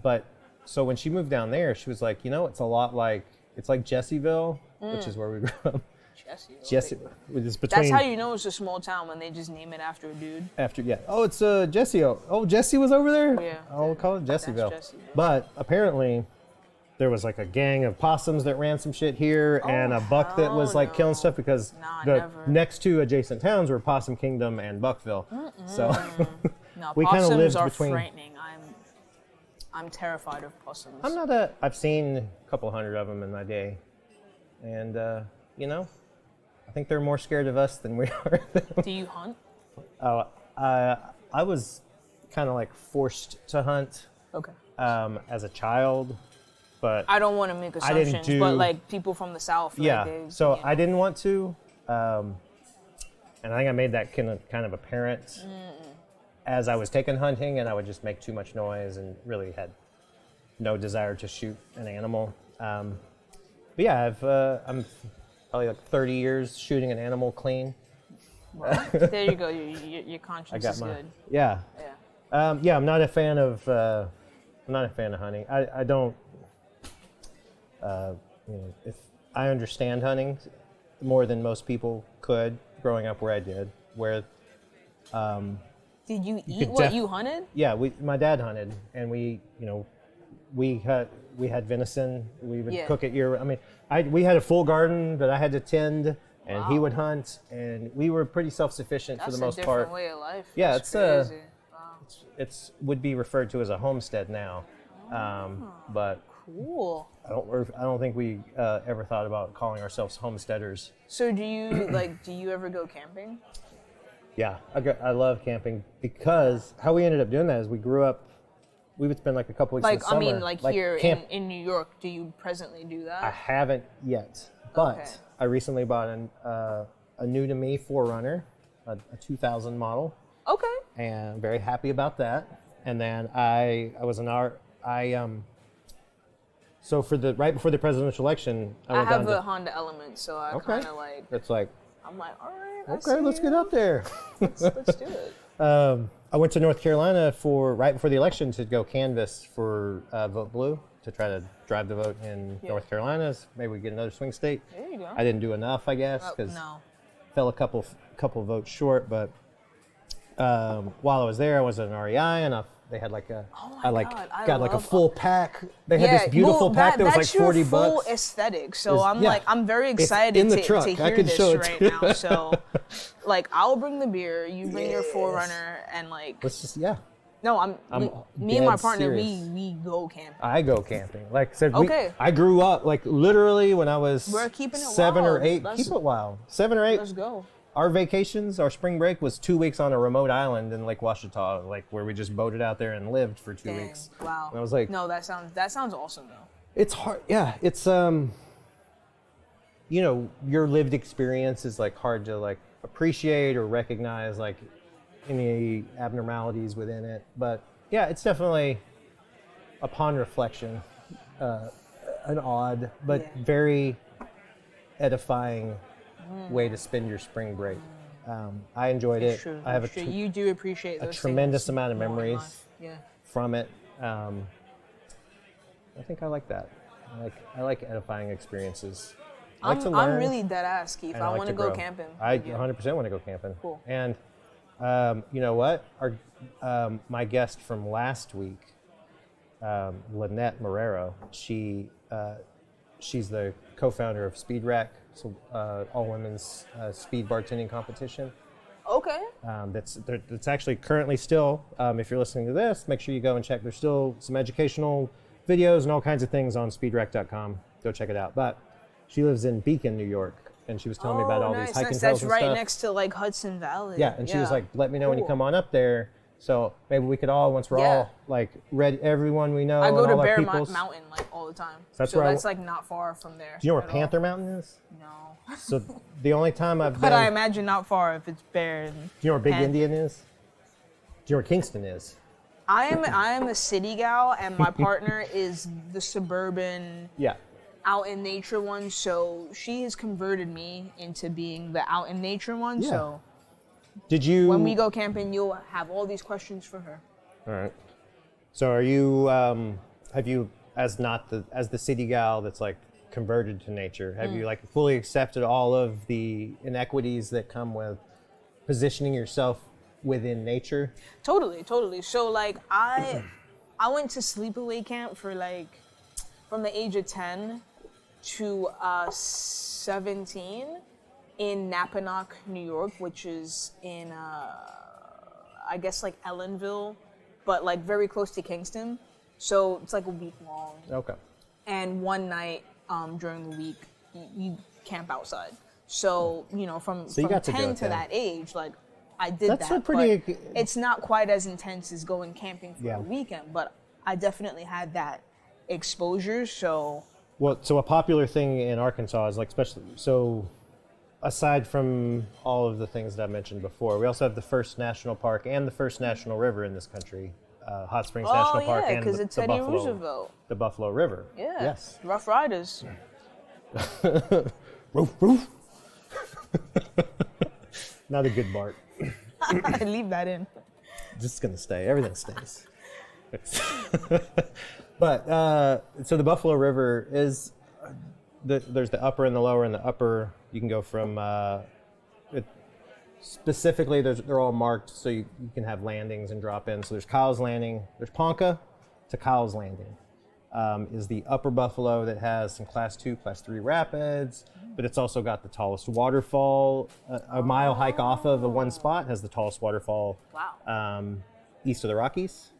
But so when she moved down there, she was like, it's a lot like Jesseville, which is where we grew up. Jesse, it's between. that's how you know it's a small town when they just name it after a dude. After oh, it's Jesse. Oh, Jesse was over there. Yeah. Oh, we'll call it Jesseville. Jesseville. But apparently, there was like a gang of possums that ran some shit here, and a buck that was like killing stuff because Nah, the never. next two adjacent towns were Possum Kingdom and Buckville. So No, we kind of possums lived are between. frightening. I'm terrified of possums. I've seen a couple hundred of them in my day, and I think they're more scared of us than we are. Do you hunt? I was kind of like forced to hunt Okay. as a child, but I don't want to make I didn't assumptions, but do- like people from the South. yeah. Like So I didn't want to, and I think I made that kind of apparent as I was taken hunting, and I would just make too much noise and really had no desire to shoot an animal. But yeah, I'm probably like 30 years shooting an animal clean. There you go. Your conscience is good. Yeah. Yeah. Yeah, I'm not a fan of hunting. I don't. If I understand hunting more than most people could, growing up where I did, where. Did you could eat what you hunted? Yeah, my dad hunted, and we had venison. We would Yeah. cook it year. I mean, we had a full garden that I had to tend, and he would hunt, and we were pretty self-sufficient for That's the most a different part. way of life. Yeah, That's it's, crazy. Wow. It's would be referred to as a homestead now, but Cool. I don't think we ever thought about calling ourselves homesteaders. So do you ever go camping? Yeah, I love camping because how we ended up doing that is we grew up. We would spend like a couple weeks in Like the summer. I mean, here camp. in New York, do you presently do that? I haven't yet, but Okay. I recently bought a new to me 4Runner, a 2000 model, Okay. and I'm very happy about that. And then I was so right before the presidential election, I went have down a to, Honda Element, so I Okay. kind of like. it's like, I'm like, all right. I okay, see let's get you. up there. Let's do it. I went to North Carolina right before the election to go canvass for Vote Blue to try to drive the vote in North Carolina. Maybe we get another swing state. There you go. I didn't do enough, I guess, because No. fell a couple votes short. But while I was there, I was at an REI, and they had like a Oh my I like God, I got like a love- full pack. They had this beautiful pack that was like 40 that's your full bucks. aesthetic. So Yeah. I'm very It's excited in the to truck. I hear can this show it right to you. now. So, like, I'll bring the beer, you bring your 4Runner, and like, Let's just No, me and my dead partner, serious. we go camping. I go camping. Like I said, Okay. I grew up like literally when I was We're keeping it 7 or wild. 8. Let's- Keep it wild. 7 or 8. Let's go. Our vacations, our spring break was 2 weeks on a remote island in Lake Washita, like where we just boated out there and lived for 2 Dang, weeks. wow. And I was like, no, that sounds awesome though. it's hard. Yeah, it's you know, your lived experience is like hard to like appreciate or recognize like any abnormalities within it. But yeah, it's definitely, upon reflection, an odd but very edifying way to spend your spring break. I enjoyed It's it. true. I have it's true. You do appreciate a those tremendous things amount of more in memories life. Yeah. from it. I think I like that. I like edifying experiences. I like to learn. I'm really dead ass, Keith. and I like want to go grow. camping. I with you. 100% want to go camping. Cool. And you know what? Our my guest from last week, Lynette Marrero, she's the co-founder of Speed Rack, so all women's speed bartending competition. Okay. That's actually currently still. If you're listening to this, make sure you go and check. There's still some educational videos and all kinds of things on speedrack.com. Go check it out. But she lives in Beacon, New York, and she was telling me about all nice, these hiking nice. trails That's and right stuff. next to like Hudson Valley. Yeah, and she was like, "Let me know when you Cool. come on up there." So maybe we could all, once we're Yeah. all like ready, everyone we know, I go and to all our Bear peoples. Mountain like all the time. That's so where that's like not far from there. Do you know where at all. Panther Mountain is? No. So the only time I've But been, I imagine not far if it's Bear. And do you know where Big Pan- Indian is? Do you know where Kingston is? I am a city gal, and my partner is the suburban, Yeah. out in nature one. So she has converted me into being the out in nature one. Yeah. So Did you? when we go camping, you'll have all these questions for her. All right. So are you? Have you, as the city gal that's like converted to nature, have you like fully accepted all of the inequities that come with positioning yourself within nature? Totally. So like I went to sleepaway camp for like from the age of 10 to 17 in Napanoch, New York, which is in I guess like Ellenville, but like very close to Kingston. So it's like a week long. Okay. And one night during the week you camp outside. So, you know, from you got to do 10 it to then. that age, like I did That's that. a pretty- but it's not quite as intense as going camping for Yeah. a weekend, but I definitely had that exposure. So Well, so a popular thing in Arkansas is like, especially so. Aside from all of the things that I mentioned before, we also have the first national park and the first national river in this country, Hot Springs National Park, yeah, and because the it's Teddy Buffalo, Roosevelt. the Buffalo River. Yeah. Yes. Rough Riders. Roof, roof. Not a good Bart. Leave that in. Just gonna stay. Everything stays. But so the Buffalo River is there's the upper and the lower, and the upper you can go from specifically they're all marked so you can have landings and drop in. So there's Kyle's Landing, there's Ponca to Kyle's Landing. Is the upper Buffalo that has some class 2, class 3 rapids, but it's also got the tallest waterfall. A mile hike off of the one spot has the tallest waterfall. Wow. East of the Rockies,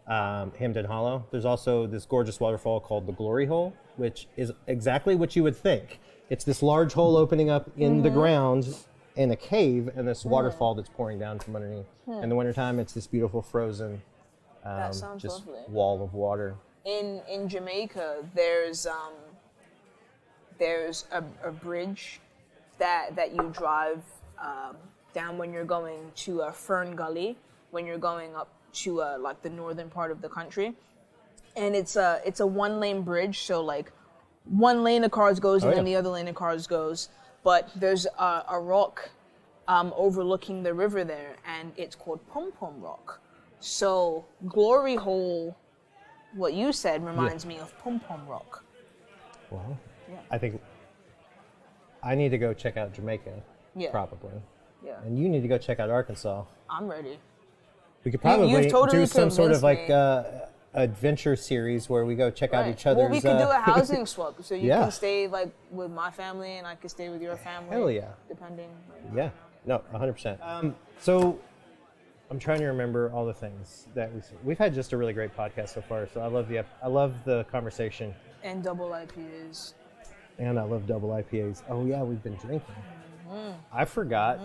Hamden Hollow. There's also this gorgeous waterfall called the Glory Hole, which is exactly what you would think. It's this large hole opening up in the ground in a cave, and this waterfall that's pouring down from underneath. In the wintertime, it's this beautiful frozen That sounds just lovely. wall of water. In Jamaica, there's a bridge that you drive down when you're going to Fern Gully, when you're going up to like the northern part of the country, and it's a 1-lane bridge. So like one lane of cars goes and then the other lane of cars goes, but there's a rock overlooking the river there, and it's called Pom Pom Rock. So Glory Hole, what you said reminds me of Pom Pom Rock. Well, I think I need to go check out Jamaica, Yeah. probably. Yeah, And you need to go check out Arkansas. I'm ready. We could probably you've totally do some sort of convinced like adventure series where we go check out each other's. Well, we could do a housing swap, so you Yeah. can stay like with my family, and I can stay with your family. Hell yeah. Depending. Yeah, no, 100%. So I'm trying to remember all the things that we've had. Just a really great podcast so far. So I love the conversation. And double IPAs. And I love double IPAs. Oh yeah, we've been drinking. I forgot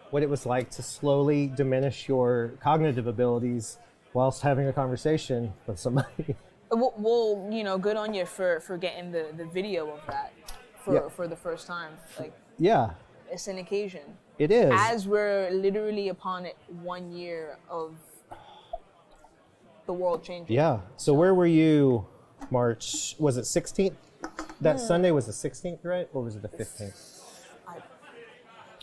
what it was like to slowly diminish your cognitive abilities whilst having a conversation with somebody. Well, good on you for getting the video of that for the first time. Like, yeah, it's an occasion. It is. As we're literally upon it 1 year of the world changing. Yeah. So where were you, March? Was it 16th? That Sunday was the 16th, right? Or was it the 15th?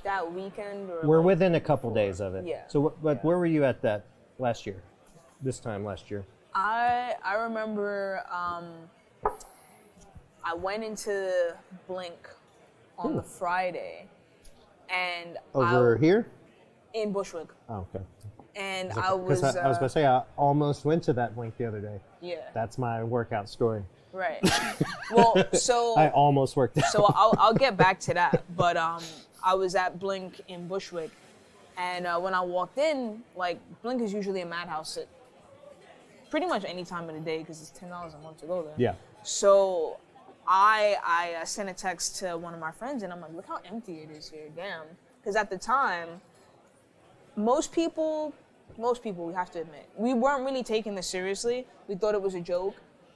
That weekend? Or We're within a couple days of it. Yeah. So where were you at that last year? This time last year? I remember I went into Blink on the Friday, and over here in Bushwick. Oh, okay. And I was going to say I almost went to that Blink the other day. Yeah. That's my workout story. Right. Well, so I almost worked out. So I'll get back to that, but I was at Blink in Bushwick, and when I walked in, like, Blink is usually a madhouse at pretty much any time of the day because it's $10 a month to go there. Yeah. So I sent a text to one of my friends, and I'm like, look how empty it is here, damn. Because at the time, most people, we have to admit, we weren't really taking this seriously. We thought it was a joke.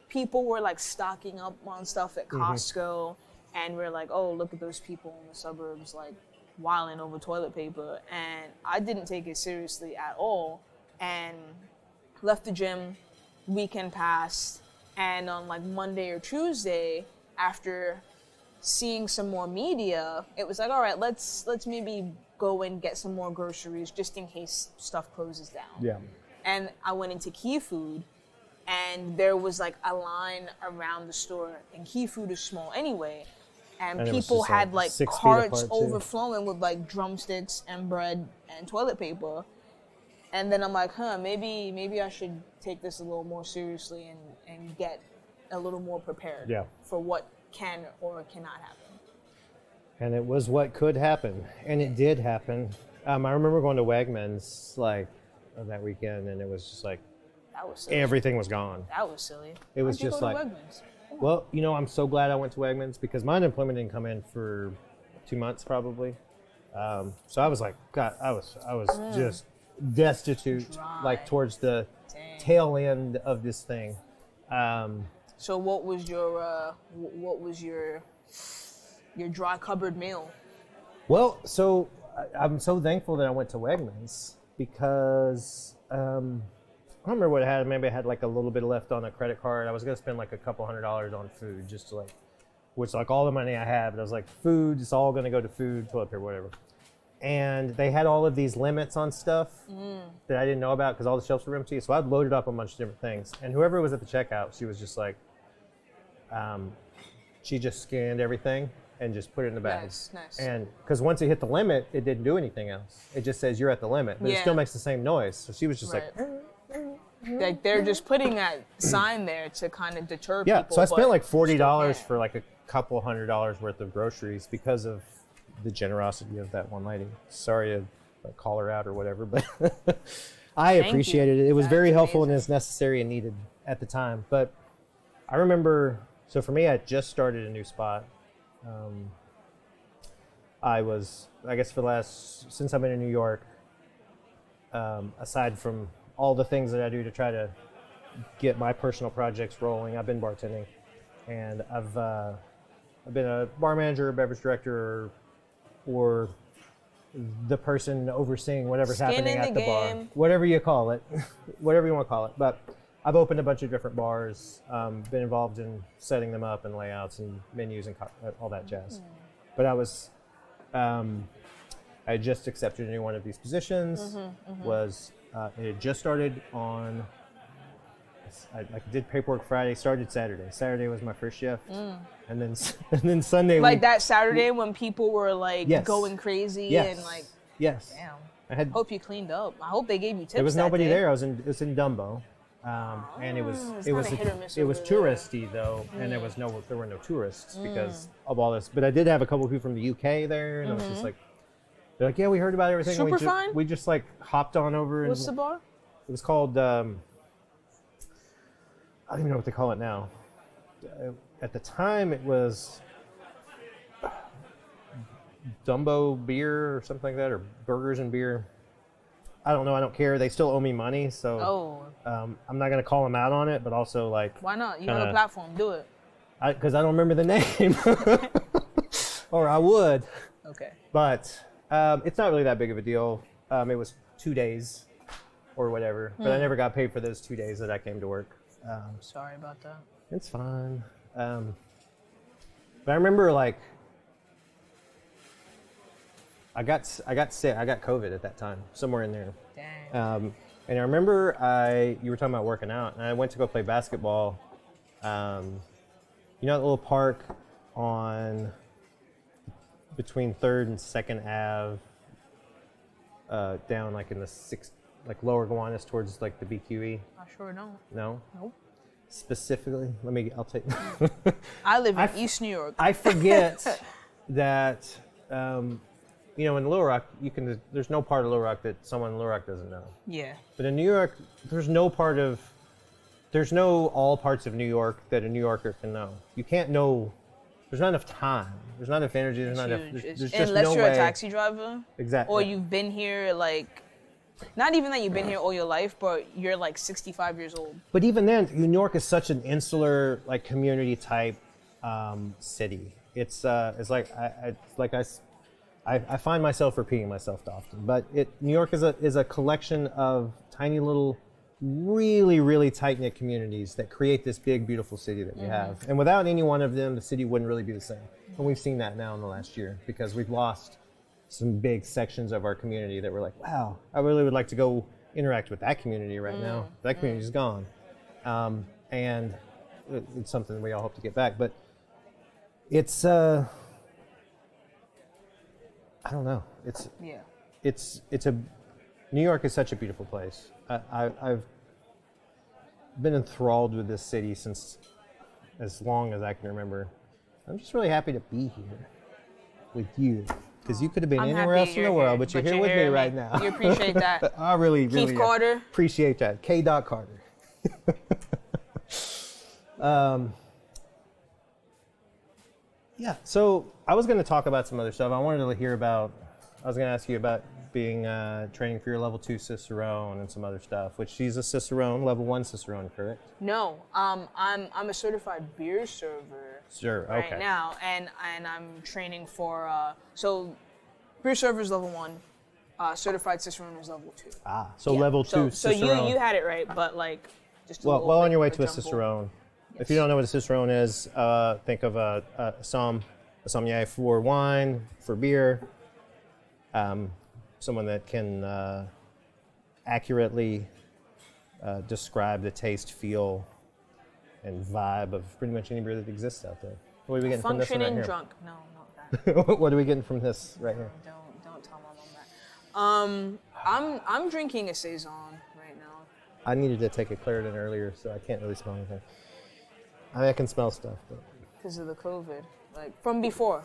People were like stocking up on stuff at Costco, and we're like, oh, look at those people in the suburbs like wilding over toilet paper. And I didn't take it seriously at all, and left the gym. Weekend passed, and on like Monday or Tuesday, after seeing some more media, it was like, all right, let's maybe go and get some more groceries just in case stuff closes down. Yeah. And I went into Key Food, and there was like a line around the store, and Key Food is small anyway, and people had like carts overflowing with like drumsticks and bread and toilet paper. And then I'm like, maybe I should take this a little more seriously and get a little more prepared for what can or cannot happen. And it was what could happen, and it did happen. I remember going to Wegmans like that weekend, and it was just like that was silly. Everything was gone. That was silly. It was just like, well, I'm so glad I went to Wegmans because my unemployment didn't come in for 2 months probably. So I was like, God, I was just destitute, like towards the tail end of this thing. So what was your dry cupboard meal? Well, so I'm so thankful that I went to Wegmans because I don't remember what I had. Maybe I had like a little bit left on a credit card. I was gonna spend like a couple $100 on food, just to like, which like all the money I have. But I was like, food, it's all gonna go to food, toilet paper, whatever. And they had all of these limits on stuff that I didn't know about because all the shelves were empty. So I'd loaded up a bunch of different things. And whoever was at the checkout, she was just like, she just scanned everything and just put it in the bag. Nice. And because once it hit the limit, it didn't do anything else. It just says you're at the limit, but it still makes the same noise. So she was just like they're just putting that sign there to kind of deter people. Yeah, so I spent like $40 for like a couple $100 worth of groceries because of the generosity of that one lady. Sorry to call her out or whatever, but I appreciated it. It was very helpful and is necessary and needed at the time. But I remember, so for me, I just started a new spot. I was, I guess since I've been in New York, aside from all the things that I do to try to get my personal projects rolling, I've been bartending. And I've been a bar manager, a beverage director, or the person overseeing whatever's happening at the bar. Whatever you call it. Whatever you want to call it. But I've opened a bunch of different bars, been involved in setting them up and layouts and menus and all that jazz. But I just accepted a new one of these positions. It had just started on, I did paperwork Friday, started Saturday. Saturday was my first shift. And then Sunday. Like that Saturday when people were like going crazy and like. Yes. Damn. Hope you cleaned up. I hope they gave you tips. There was nobody that day. there. It was in Dumbo. And it was touristy though, and there were no tourists because of all this. But I did have a couple of people from the UK there, and I was just like, They're like, yeah, we heard about everything. Superfine? We just like hopped on over. What's the bar? It was called, I don't even know what they call it now. At the time, it was Dumbo Beer or something like that, or Burgers and Beer. I don't know. I don't care. They still owe me money, so I'm not going to call them out on it, but also like... Why not? You have a platform. Do it. Because I don't remember the name. Or I would. Okay. But it's not really that big of a deal. It was 2 days or whatever, but I never got paid for those 2 days that I came to work. Sorry about that. It's fine. But I remember like I got sick. I got COVID at that time, somewhere in there. Dang. And I remember you were talking about working out, and I went to go play basketball. You know that little park on between 3rd and 2nd Ave, down like in the like lower Gowanus towards like the BQE. I sure don't. No. Nope. Specifically, I'll take. I live in East New York. I forget that, you know, in Little Rock, there's no part of Little Rock that someone in Little Rock doesn't know. Yeah. But in New York, there's no all parts of New York that a New Yorker can know. You can't know. There's not enough time. There's not enough energy. There's not enough. There's just unless no you're way. a taxi driver. Exactly. Or you've been here like, not even that you've been here all your life, but you're like 65 years old. But even then, New York is such an insular, like community type city. It's like I find myself repeating myself often. But New York is a collection of tiny little, really, really tight knit communities that create this big, beautiful city that we have. And without any one of them, the city wouldn't really be the same. And we've seen that now in the last year because we've lost some big sections of our community that we're like, wow, I really would like to go interact with that community right now. That community's gone. And it's something we all hope to get back. But it's, I don't know. New York is such a beautiful place. I've been enthralled with this city since as long as I can remember. I'm just really happy to be here with you. Because you could have been anywhere else in the world, but you're here with me right now. You appreciate that. I really Keith Carter. Appreciate that. K. Carter. Yeah, so I was going to talk about some other stuff. I was going to ask you about being training for your level 2 Cicerone and some other stuff, which she's a Cicerone, level 1 Cicerone, correct? No, I'm a certified beer server. Sure, okay. Right now, and I'm training for so beer server is level 1, certified Cicerone is level 2. So level 2 So Cicerone. you had it right, but like just well on your way to a jumble. Cicerone. Yes. If you don't know what a Cicerone is, think of a sommelier for wine, for beer. Someone that can accurately describe the taste, feel, and vibe of pretty much any beer that exists out there. What are we getting from this one right Functioning here? drunk. No, not that. What are we getting from this right here? Don't tell Mom that. I'm drinking a saison right now. I needed to take a Claritin earlier, so I can't really smell anything. I mean, I can smell stuff, but Because of the COVID, like from before.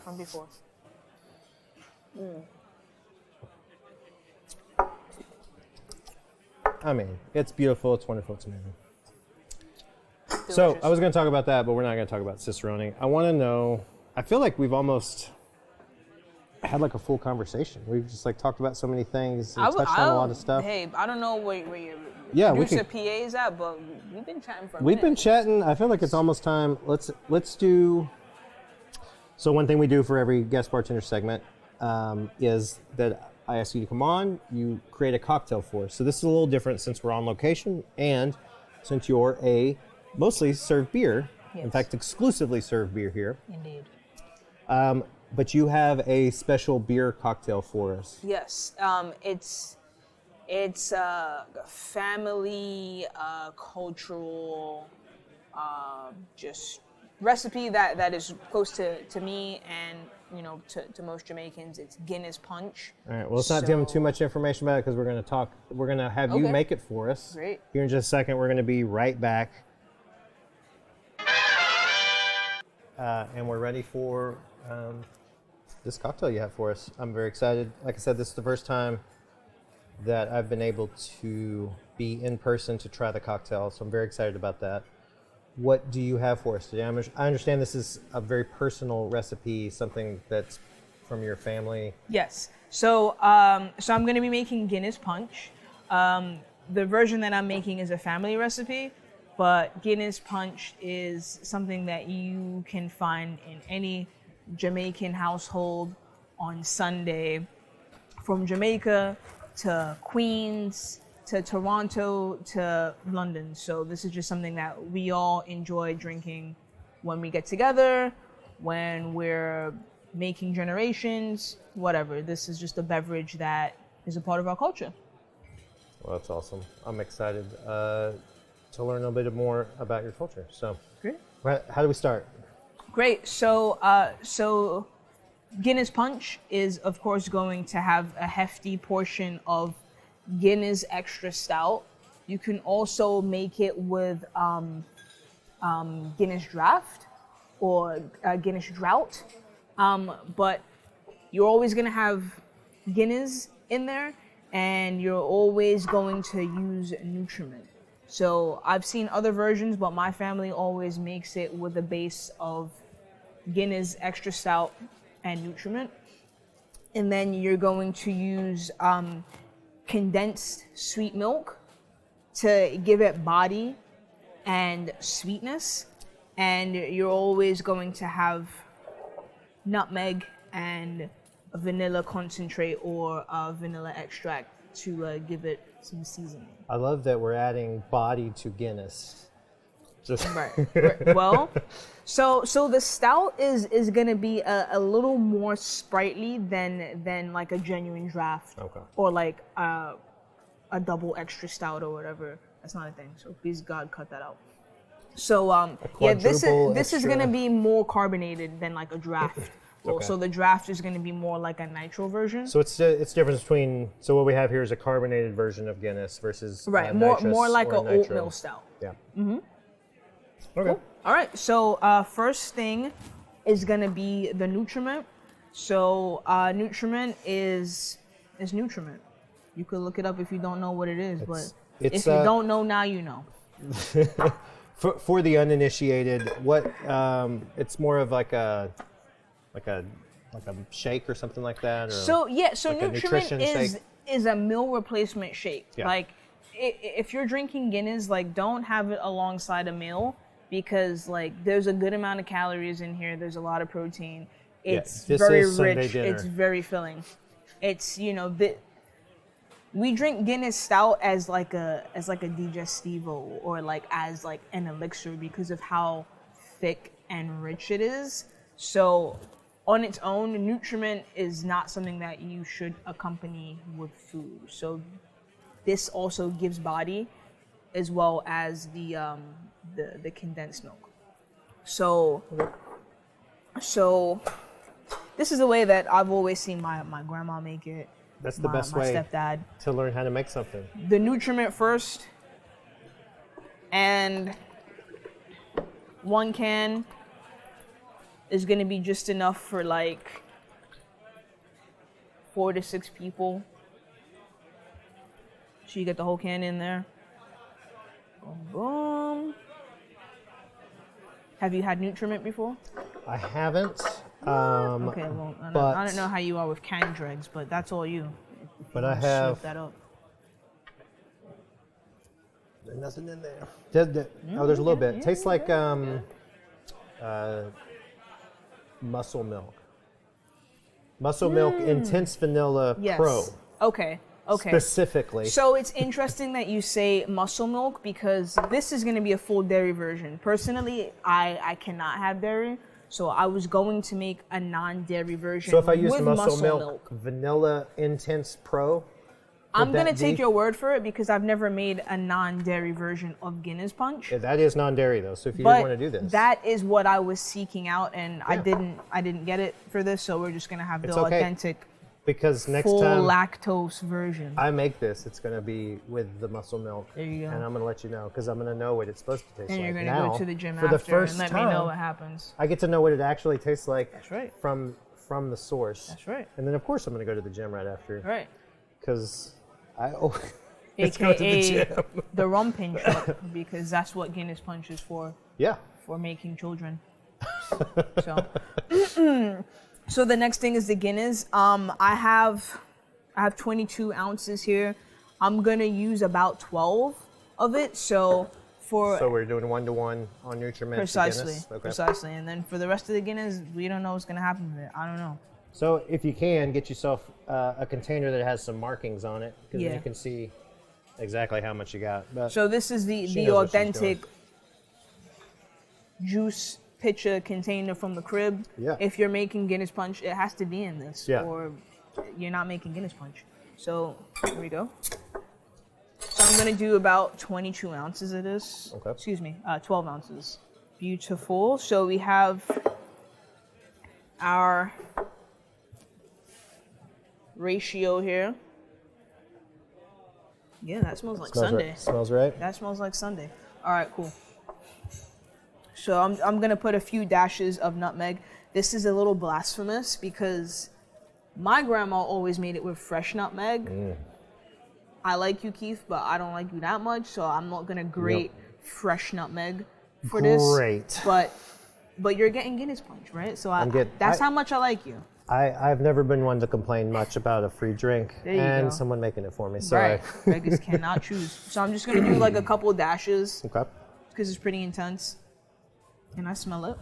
I mean, it's beautiful, it's wonderful, it's amazing. So I was going to talk about that, but we're not going to talk about Cicerone. I want to know. I feel like we've almost had like a full conversation. We've just like talked about so many things and touched on a lot of stuff. Hey, I don't know where Yeah, we producer could- PA is at, but we've been chatting for a We've minute. been chatting. I feel like it's almost time. Let's do. So one thing we do for every guest bartender segment is that I ask you to come on. You create a cocktail for us. So this is a little different since we're on location and since you're a mostly serve beer. In Yes. fact, exclusively serve beer here. Indeed. But you have a special beer cocktail for us. Yes, it's a family cultural just recipe that is close to me and to most Jamaicans. It's Guinness punch. All right. Well, let's not give them too much information about it because we're going to talk. We're going to have you Okay. make it for us. Great. Here in just a second, we're going to be right back. And we're ready for this cocktail you have for us. I'm very excited. Like I said, this is the first time that I've been able to be in person to try the cocktail, so I'm very excited about that. What do you have for us today? I understand this is a very personal recipe, something that's from your family. Yes. So so I'm going to be making Guinness Punch. The version that I'm making is a family recipe, but Guinness Punch is something that you can find in any Jamaican household on Sunday, from Jamaica to Queens to Toronto to London. So this is just something that we all enjoy drinking when we get together, when we're making generations, whatever. This is just a beverage that is a part of our culture. Well, that's awesome. I'm excited to learn a little bit more about your culture. So, Great. how do we start? Great. So so Guinness Punch is, of course, going to have a hefty portion of Guinness Extra Stout. You can also make it with Guinness Draft or Guinness Drought, but you're always going to have Guinness in there, and you're always going to use nutriment. So I've seen other versions, but my family always makes it with a base of Guinness Extra Stout and nutriment. And then you're going to use condensed sweet milk to give it body and sweetness. And you're always going to have nutmeg and a vanilla concentrate or a vanilla extract to give it some seasoning. I love that we're adding body to Guinness. Just Right. Well, so the stout is gonna be a little more sprightly than like a genuine draft, Okay. or like a double extra stout or whatever. That's not a thing. So please God, cut that out. So yeah, this is extra. gonna be more carbonated than like a draft. Well, Okay. so the draft is gonna be more like a nitro version. So it's difference between. So what we have here is a carbonated version of Guinness versus Right, nitrous more like or an nitro. oatmeal stout. Yeah. Mm-hmm. Okay. All right, so first thing is gonna be the nutriment. So nutriment is nutriment. You could look it up if you don't know what it is, but it's, if you don't know now, you know. For the uninitiated, what it's more of like a shake or something like that. Or So yeah, so like a nutriment nutrition shake? is a meal replacement shake. Yeah. Like if you're drinking Guinness, like don't have it alongside a meal, because like there's a good amount of calories in here. There's a lot of protein. It's this very is Sunday rich. dinner. It's very filling. It's we drink Guinness Stout as like a digestivo, or like as like an elixir, because of how thick and rich it is. So on its own, nutriment is not something that you should accompany with food. So this also gives body, as well as the condensed milk. So this is the way that I've always seen my grandma make it. That's the best my way stepdad. to learn how to make something. The nutriment first, and 1 can is gonna be just enough for like 4 to 6 people. So you get the whole can in there. Boom, boom. Have you had nutriment before? I haven't. Okay, well, but I don't know how you are with canned dregs, but that's all you. If But you I wanna have- slip that up. There's nothing in there. Oh, there's a little bit. Tastes like muscle milk. Muscle milk Intense Vanilla Yes. Pro Okay. specifically. So it's interesting that you say muscle milk, because this is going to be a full dairy version. Personally, I cannot have dairy, so I was going to make a non-dairy version. So if I use with muscle milk Vanilla Intense Pro, I'm that going to take be- your word for it, because I've never made a non-dairy version of Guinness Punch. yeah, that is non-dairy though. So if you But did want to do this, that is what I was seeking out, and I Yeah. didn't get it for this, so we're just going to have It's the okay. authentic because next full time lactose version. I make this, it's going to be with the muscle milk. There you go. And I'm going to let you know, because I'm going to know what it's supposed to taste and like. you're Now, going to go to the gym for after the first and let time, me know what happens. I get to know what it actually tastes like. That's right. From from the source. That's right. And then, of course, I'm going to go to the gym right after. Right. Because let's go to the AKA gym. the rum pinch cup, because that's what Guinness Punch is for Yeah. making children. So the next thing is the Guinness. I have 22 ounces here. I'm gonna use about 12 of it. So we're doing 1-to-1 on Nutriment. precisely, Okay. precisely. And then for the rest of the Guinness, we don't know what's gonna happen with it. I don't know. So if you can, get yourself a container that has some markings on it, because then Yeah. you can see exactly how much you got. But So this is She the knows what she's authentic juice pitcher container from the crib. Yeah. If you're making Guinness Punch, it has to be in this, Yeah. or you're not making Guinness Punch. So here we go. So I'm gonna do about 22 ounces of this. Okay. Excuse me, 12 ounces. Beautiful. So we have our ratio here. Yeah, that smells like Sunday. Right. Smells right. That smells like Sunday. All right, cool. So I'm gonna put a few dashes of nutmeg. This is a little blasphemous because my grandma always made it with fresh nutmeg. I like you, Keith, but I don't like you that much, so I'm not gonna grate fresh nutmeg for this. Great. But you're getting Guinness Punch, right? So that's I- how much I like you. I've never been one to complain much about a free drink There you and go. someone making it for me. Sorry. Right. Beggars cannot choose. So I'm just gonna do like a couple of dashes Okay. because it's pretty intense. And I smell it.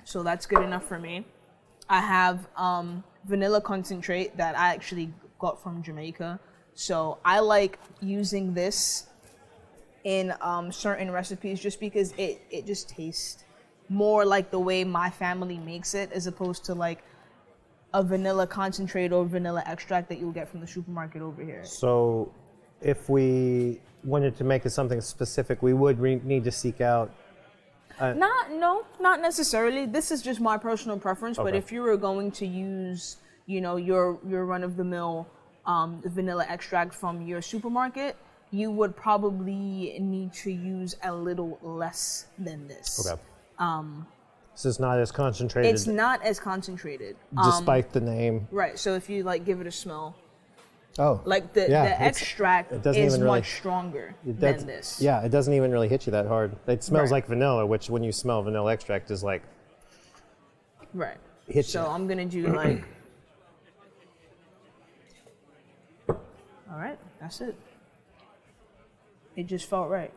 So that's good enough for me. I have vanilla concentrate that I actually got from Jamaica. So I like using this in certain recipes just because it just tastes more like the way my family makes it, as opposed to like a vanilla concentrate or vanilla extract that you'll get from the supermarket over here. So if we wanted to make it something specific, we would need to seek out. Not necessarily. This is just my personal preference. But Okay. if you were going to use, your run of the mill vanilla extract from your supermarket, you would probably need to use a little less than this. Okay. So it's not as concentrated. It's not as concentrated. Despite the name. Right. So if you give it a smell, Oh. like the extract it doesn't is even really- much stronger That's- than this. Yeah, it doesn't even really hit you that hard. It smells Right. like vanilla, which when you smell vanilla extract is like Right. hit So you. I'm gonna do like. All right, that's it. It just felt right.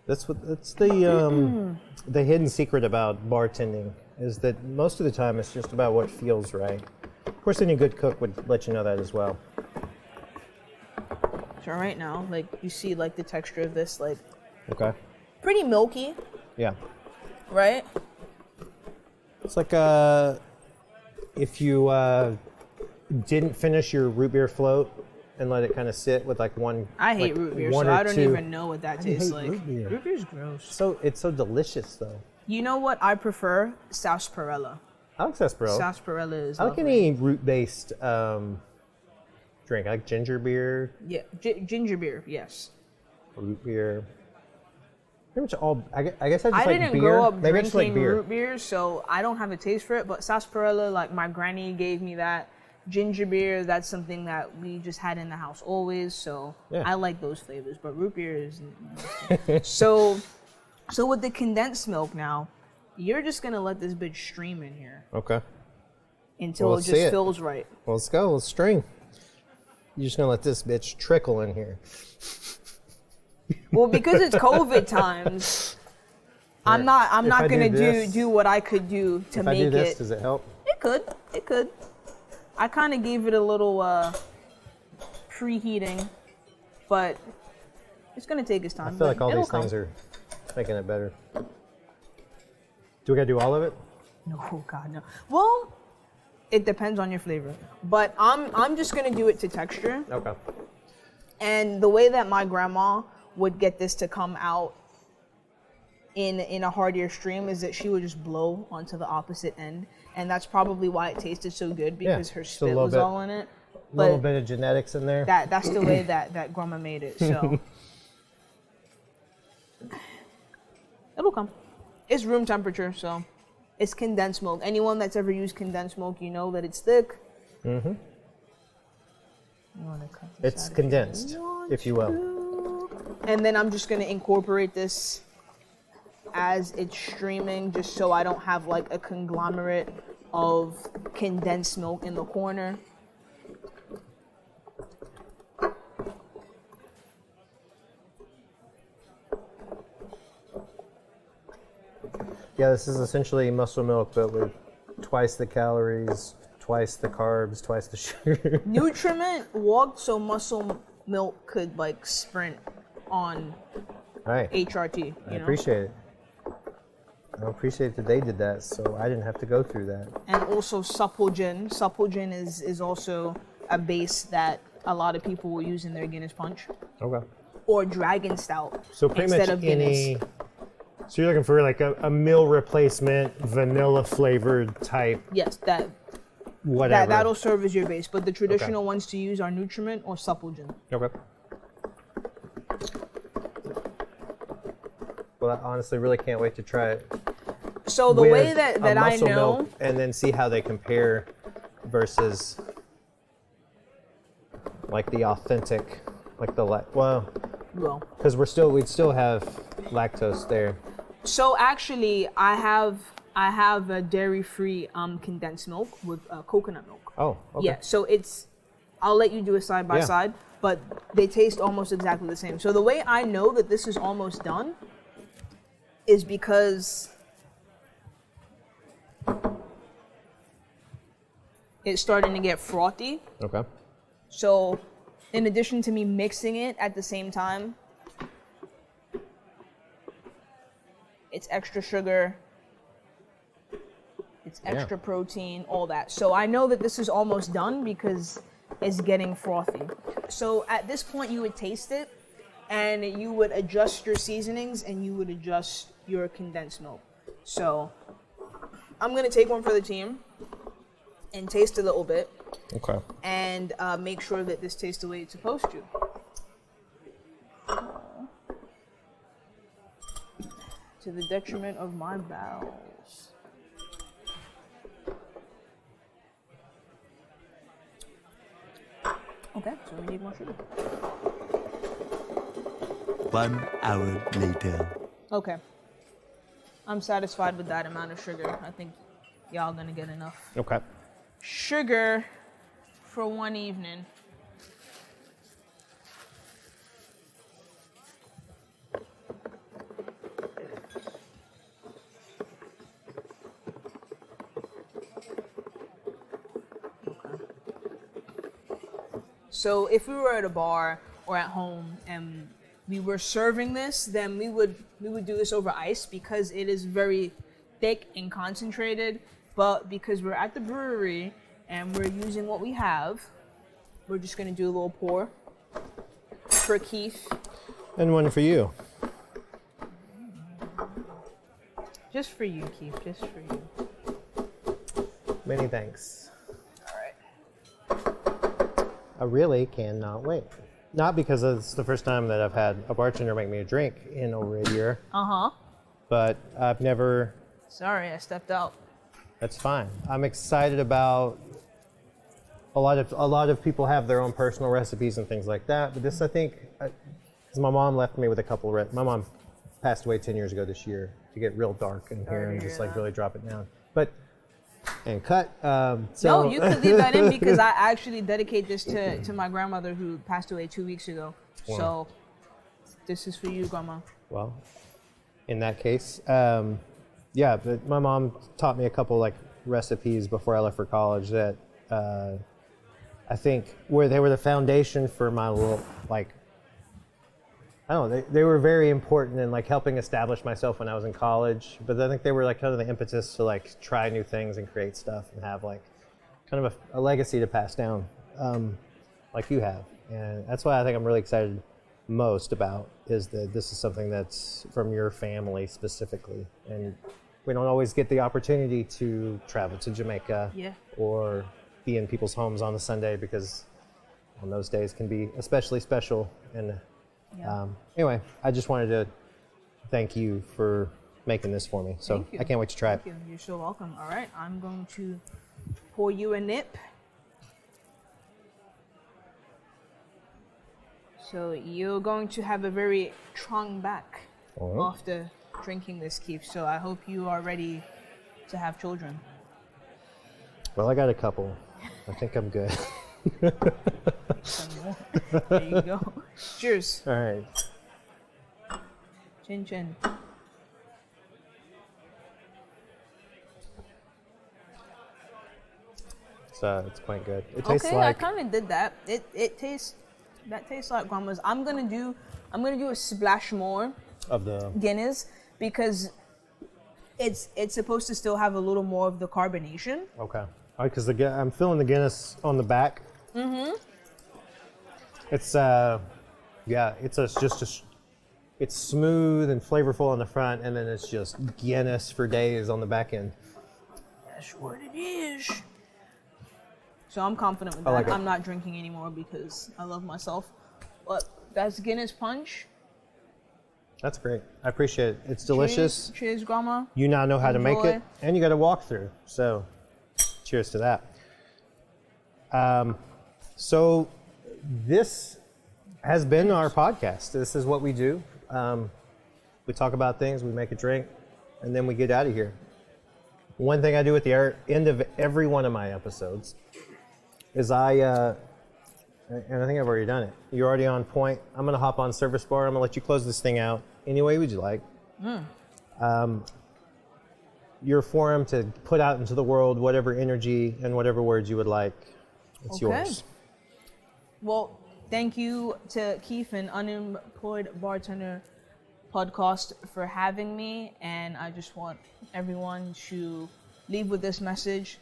That's the hidden secret about bartending, is that most of the time it's just about what feels right. Of course, any good cook would let you know that as well. So right now, you see the texture of this, Okay. pretty milky, Yeah. right? It's like if you didn't finish your root beer float and let it kind of sit with one. I hate root beer, so one or I don't two. even know what that How do you tastes hate like. root beer? Root beer's gross. So it's so delicious though. You know what I prefer? Sarsaparilla. I like sarsaparilla. Sarsaparilla is I like lovely. any root-based drink. I like ginger beer, Yeah, ginger beer, yes. root beer. Pretty much all. I guess I just I like didn't beer. grow up Maybe I just drinking like beer. root beer, so I don't have a taste for it. But sarsaparilla, my granny gave me that. Ginger beer, that's something that we just had in the house always. So Yeah. I like those flavors. But root beer is so with the condensed milk now, you're just gonna let this bitch stream in here Okay. until Well, it let's just see it. fills right. Well, let's go. Let's string. You're just gonna let this bitch trickle in here. Well, because it's COVID times, I'm not If I gonna do this- do what I could do to If I make do this, it. does it help? It could. I kind of gave it a little preheating, but it's gonna take its time. I feel like but all it'll these come. things are making it better. Do we gotta do all of it? No, God, no. Well, it depends on your flavor, but I'm just gonna do it to texture. Okay. And the way that my grandma would get this to come out in a heartier stream is that she would just blow onto the opposite end, and that's probably why it tasted so good, because her just a spit little was bit- all in it. A little But bit of genetics in there. that's the way that grandma made it. So it'll come. It's room temperature, so It's condensed milk. Anyone that's ever used condensed milk, you know that it's thick. Mm-hmm. It's condensed, if you will. And then I'm just gonna incorporate this as it's streaming, just so I don't have like a conglomerate of condensed milk in the corner. Yeah, this is essentially muscle milk, but with twice the calories, twice the carbs, twice the sugar. Nutriment walked so muscle milk could like sprint on All right. HRT. I appreciate it. I appreciate that they did that, so I didn't have to go through that. And also Supplegen. Supplegen is also a base that a lot of people will use in their Guinness Punch. Okay. Or Dragon Stout. So pretty instead much of Guinness. any. So you're looking for like a meal replacement, vanilla flavored type, Yes, whatever. that'll serve as your base. But the traditional ones to use are Nutriment or Supplegen. Okay. Well, I honestly really can't wait to try it. So the with way that a I muscle know, milk and then see how they compare versus like the authentic, like the well, because we'd still have lactose there. so actually I have a dairy-free condensed milk with coconut milk. Oh, okay. Yeah, so I'll let you do it side by Yeah. side, but they taste almost exactly the same. So the way I know that this is almost done is because it's starting to get frothy. Okay. So in addition to me mixing it at the same time, it's extra sugar, it's extra protein, all that. So I know that this is almost done because it's getting frothy. So at this point you would taste it and you would adjust your seasonings and you would adjust your condensed milk. So I'm gonna take one for the team and taste a little bit. Okay. And make sure that this tastes the way it's supposed to. To the detriment of my bowels. Okay, so we need more sugar. 1 hour later. Okay. I'm satisfied with that amount of sugar. I think y'all gonna get enough. Okay. Sugar for one evening. So if we were at a bar or at home and we were serving this, then we would do this over ice because it is very thick and concentrated. But because we're at the brewery and we're using what we have, we're just gonna do a little pour for Keith. And one for you. Just for you, Keith, just for you. Many thanks. All right. I really cannot wait. Not because it's the first time that I've had a bartender make me a drink in over a year, Uh-huh. but I've never. Sorry, I stepped out. That's fine. I'm excited about a lot of people have their own personal recipes and things like that. But this, I think, because my mom left me with a couple of my mom passed away 10 years ago this year to get real dark in here and just like really drop it down. But and cut. So No, you could leave that in because I actually dedicate this to my grandmother who passed away 2 weeks ago. Wow. So this is for you, Grandma. Well, in that case, yeah, but my mom taught me a couple like recipes before I left for college that I think they were the foundation for my little like. I don't know, they were very important in like helping establish myself when I was in college, but I think they were like kind of the impetus to like try new things and create stuff and have like kind of a legacy to pass down like you have. And that's why I think I'm really excited most about is that this is something that's from your family specifically. And we don't always get the opportunity to travel to Jamaica or be in people's homes on a Sunday because on those days can be especially special. And anyway, I just wanted to thank you for making this for me. So Thank you. I can't wait to try it. Thank you. You're so welcome. All right, I'm going to pour you a nip. So you're going to have a very strong back after drinking this, Keith. So I hope you are ready to have children. Well, I got a couple. I think I'm good. Some more. There you go. Cheers. All right. Chin chin. It's quite good. It tastes Okay, like I kind of did that. It tastes like grandma's. I'm gonna do a splash more of the Guinness because it's supposed to still have a little more of the carbonation. okay. All right, because I'm feeling the Guinness on the back. Mm-hmm. It's it's smooth and flavorful on the front, and then it's just Guinness for days on the back end. That's what it is. So I'm confident with that. like it. I'm not drinking anymore because I love myself. But that's Guinness Punch. That's great. I appreciate it. It's delicious. Cheers, Grandma. You now know how to make Enjoy. it, and you got a walkthrough. So, cheers to that. So this has been our podcast. This is what we do. We talk about things, we make a drink, and then we get out of here. One thing I do at the end of every one of my episodes is and I think I've already done it. You're already on point. I'm going to hop on Service Bar. I'm going to let you close this thing out any way would you like. Your forum to put out into the world whatever energy and whatever words you would like. It's yours. Well, thank you to Keith and Unemployed Bartender podcast for having me. And I just want everyone to leave with this message.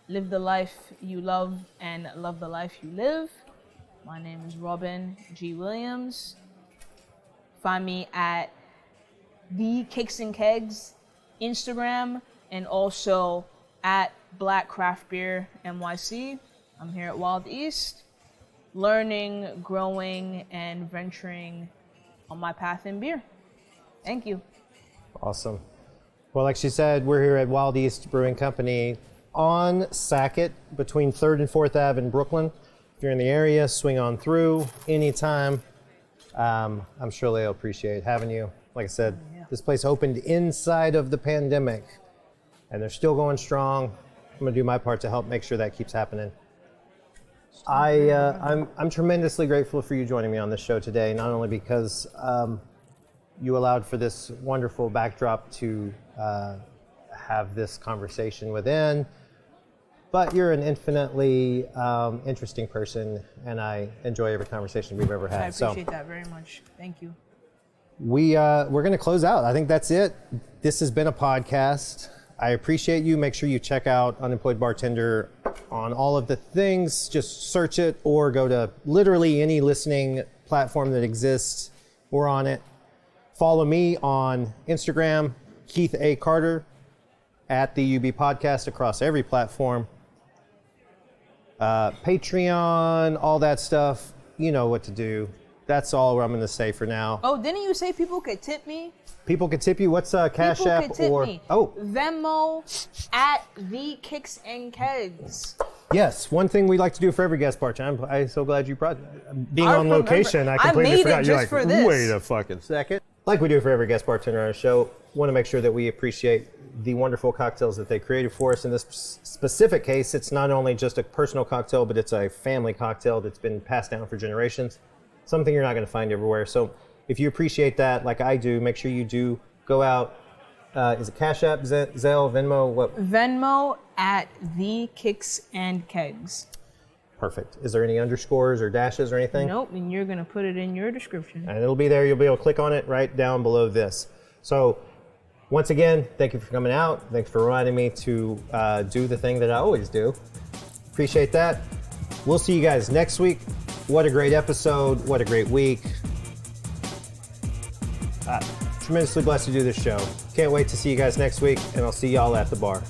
Live the life you love and love the life you live. My name is Robin G. Williams. Find me at The Kicks and Kegs Instagram and also at Black Craft Beer NYC. I'm here at Wild East, learning, growing, and venturing on my path in beer. Thank you. Awesome. Well, like she said, we're here at Wild East Brewing Company on Sackett between 3rd and 4th Ave in Brooklyn. If you're in the area, swing on through anytime. I'm sure they'll appreciate having you. Like I said, this place opened inside of the pandemic, and they're still going strong. I'm going to do my part to help make sure that keeps happening. I'm tremendously grateful for you joining me on this show today, not only because you allowed for this wonderful backdrop to have this conversation within, but you're an infinitely interesting person, and I enjoy every conversation we've ever had. I appreciate that very much. Thank you. We're going to close out. I think that's it. This has been a podcast. I appreciate you. Make sure you check out Unemployed Bartender on all of the things. Just search it or go to literally any listening platform that exists. We're on it. Follow me on Instagram, Keith A. Carter, at the UB Podcast across every platform. Patreon, all that stuff. You know what to do. That's all I'm going to say for now. Oh, didn't you say people could tip me? People could tip you. What's Cash People App could tip or me. oh Venmo at The Kicks and Kegs. yes, one thing we like to do for every guest bartender. I'm so glad you brought being I on remember. location. I I completely made it forgot. You're just like, for this. wait a fucking second. Like we do for every guest bartender on our show, want to make sure that we appreciate the wonderful cocktails that they created for us. In this specific case, it's not only just a personal cocktail, but it's a family cocktail that's been passed down for generations. Something you're not going to find everywhere. So if you appreciate that, like I do, make sure you do go out. Is it Cash App, Zelle, Venmo? What? Venmo at The Kicks and Kegs. Perfect. Is there any underscores or dashes or anything? Nope, and you're going to put it in your description. And it'll be there. You'll be able to click on it right down below this. So once again, thank you for coming out. Thanks for reminding me to do the thing that I always do. Appreciate that. We'll see you guys next week. What a great episode. What a great week. Tremendously blessed to do this show. Can't wait to see you guys next week, and I'll see y'all at the bar.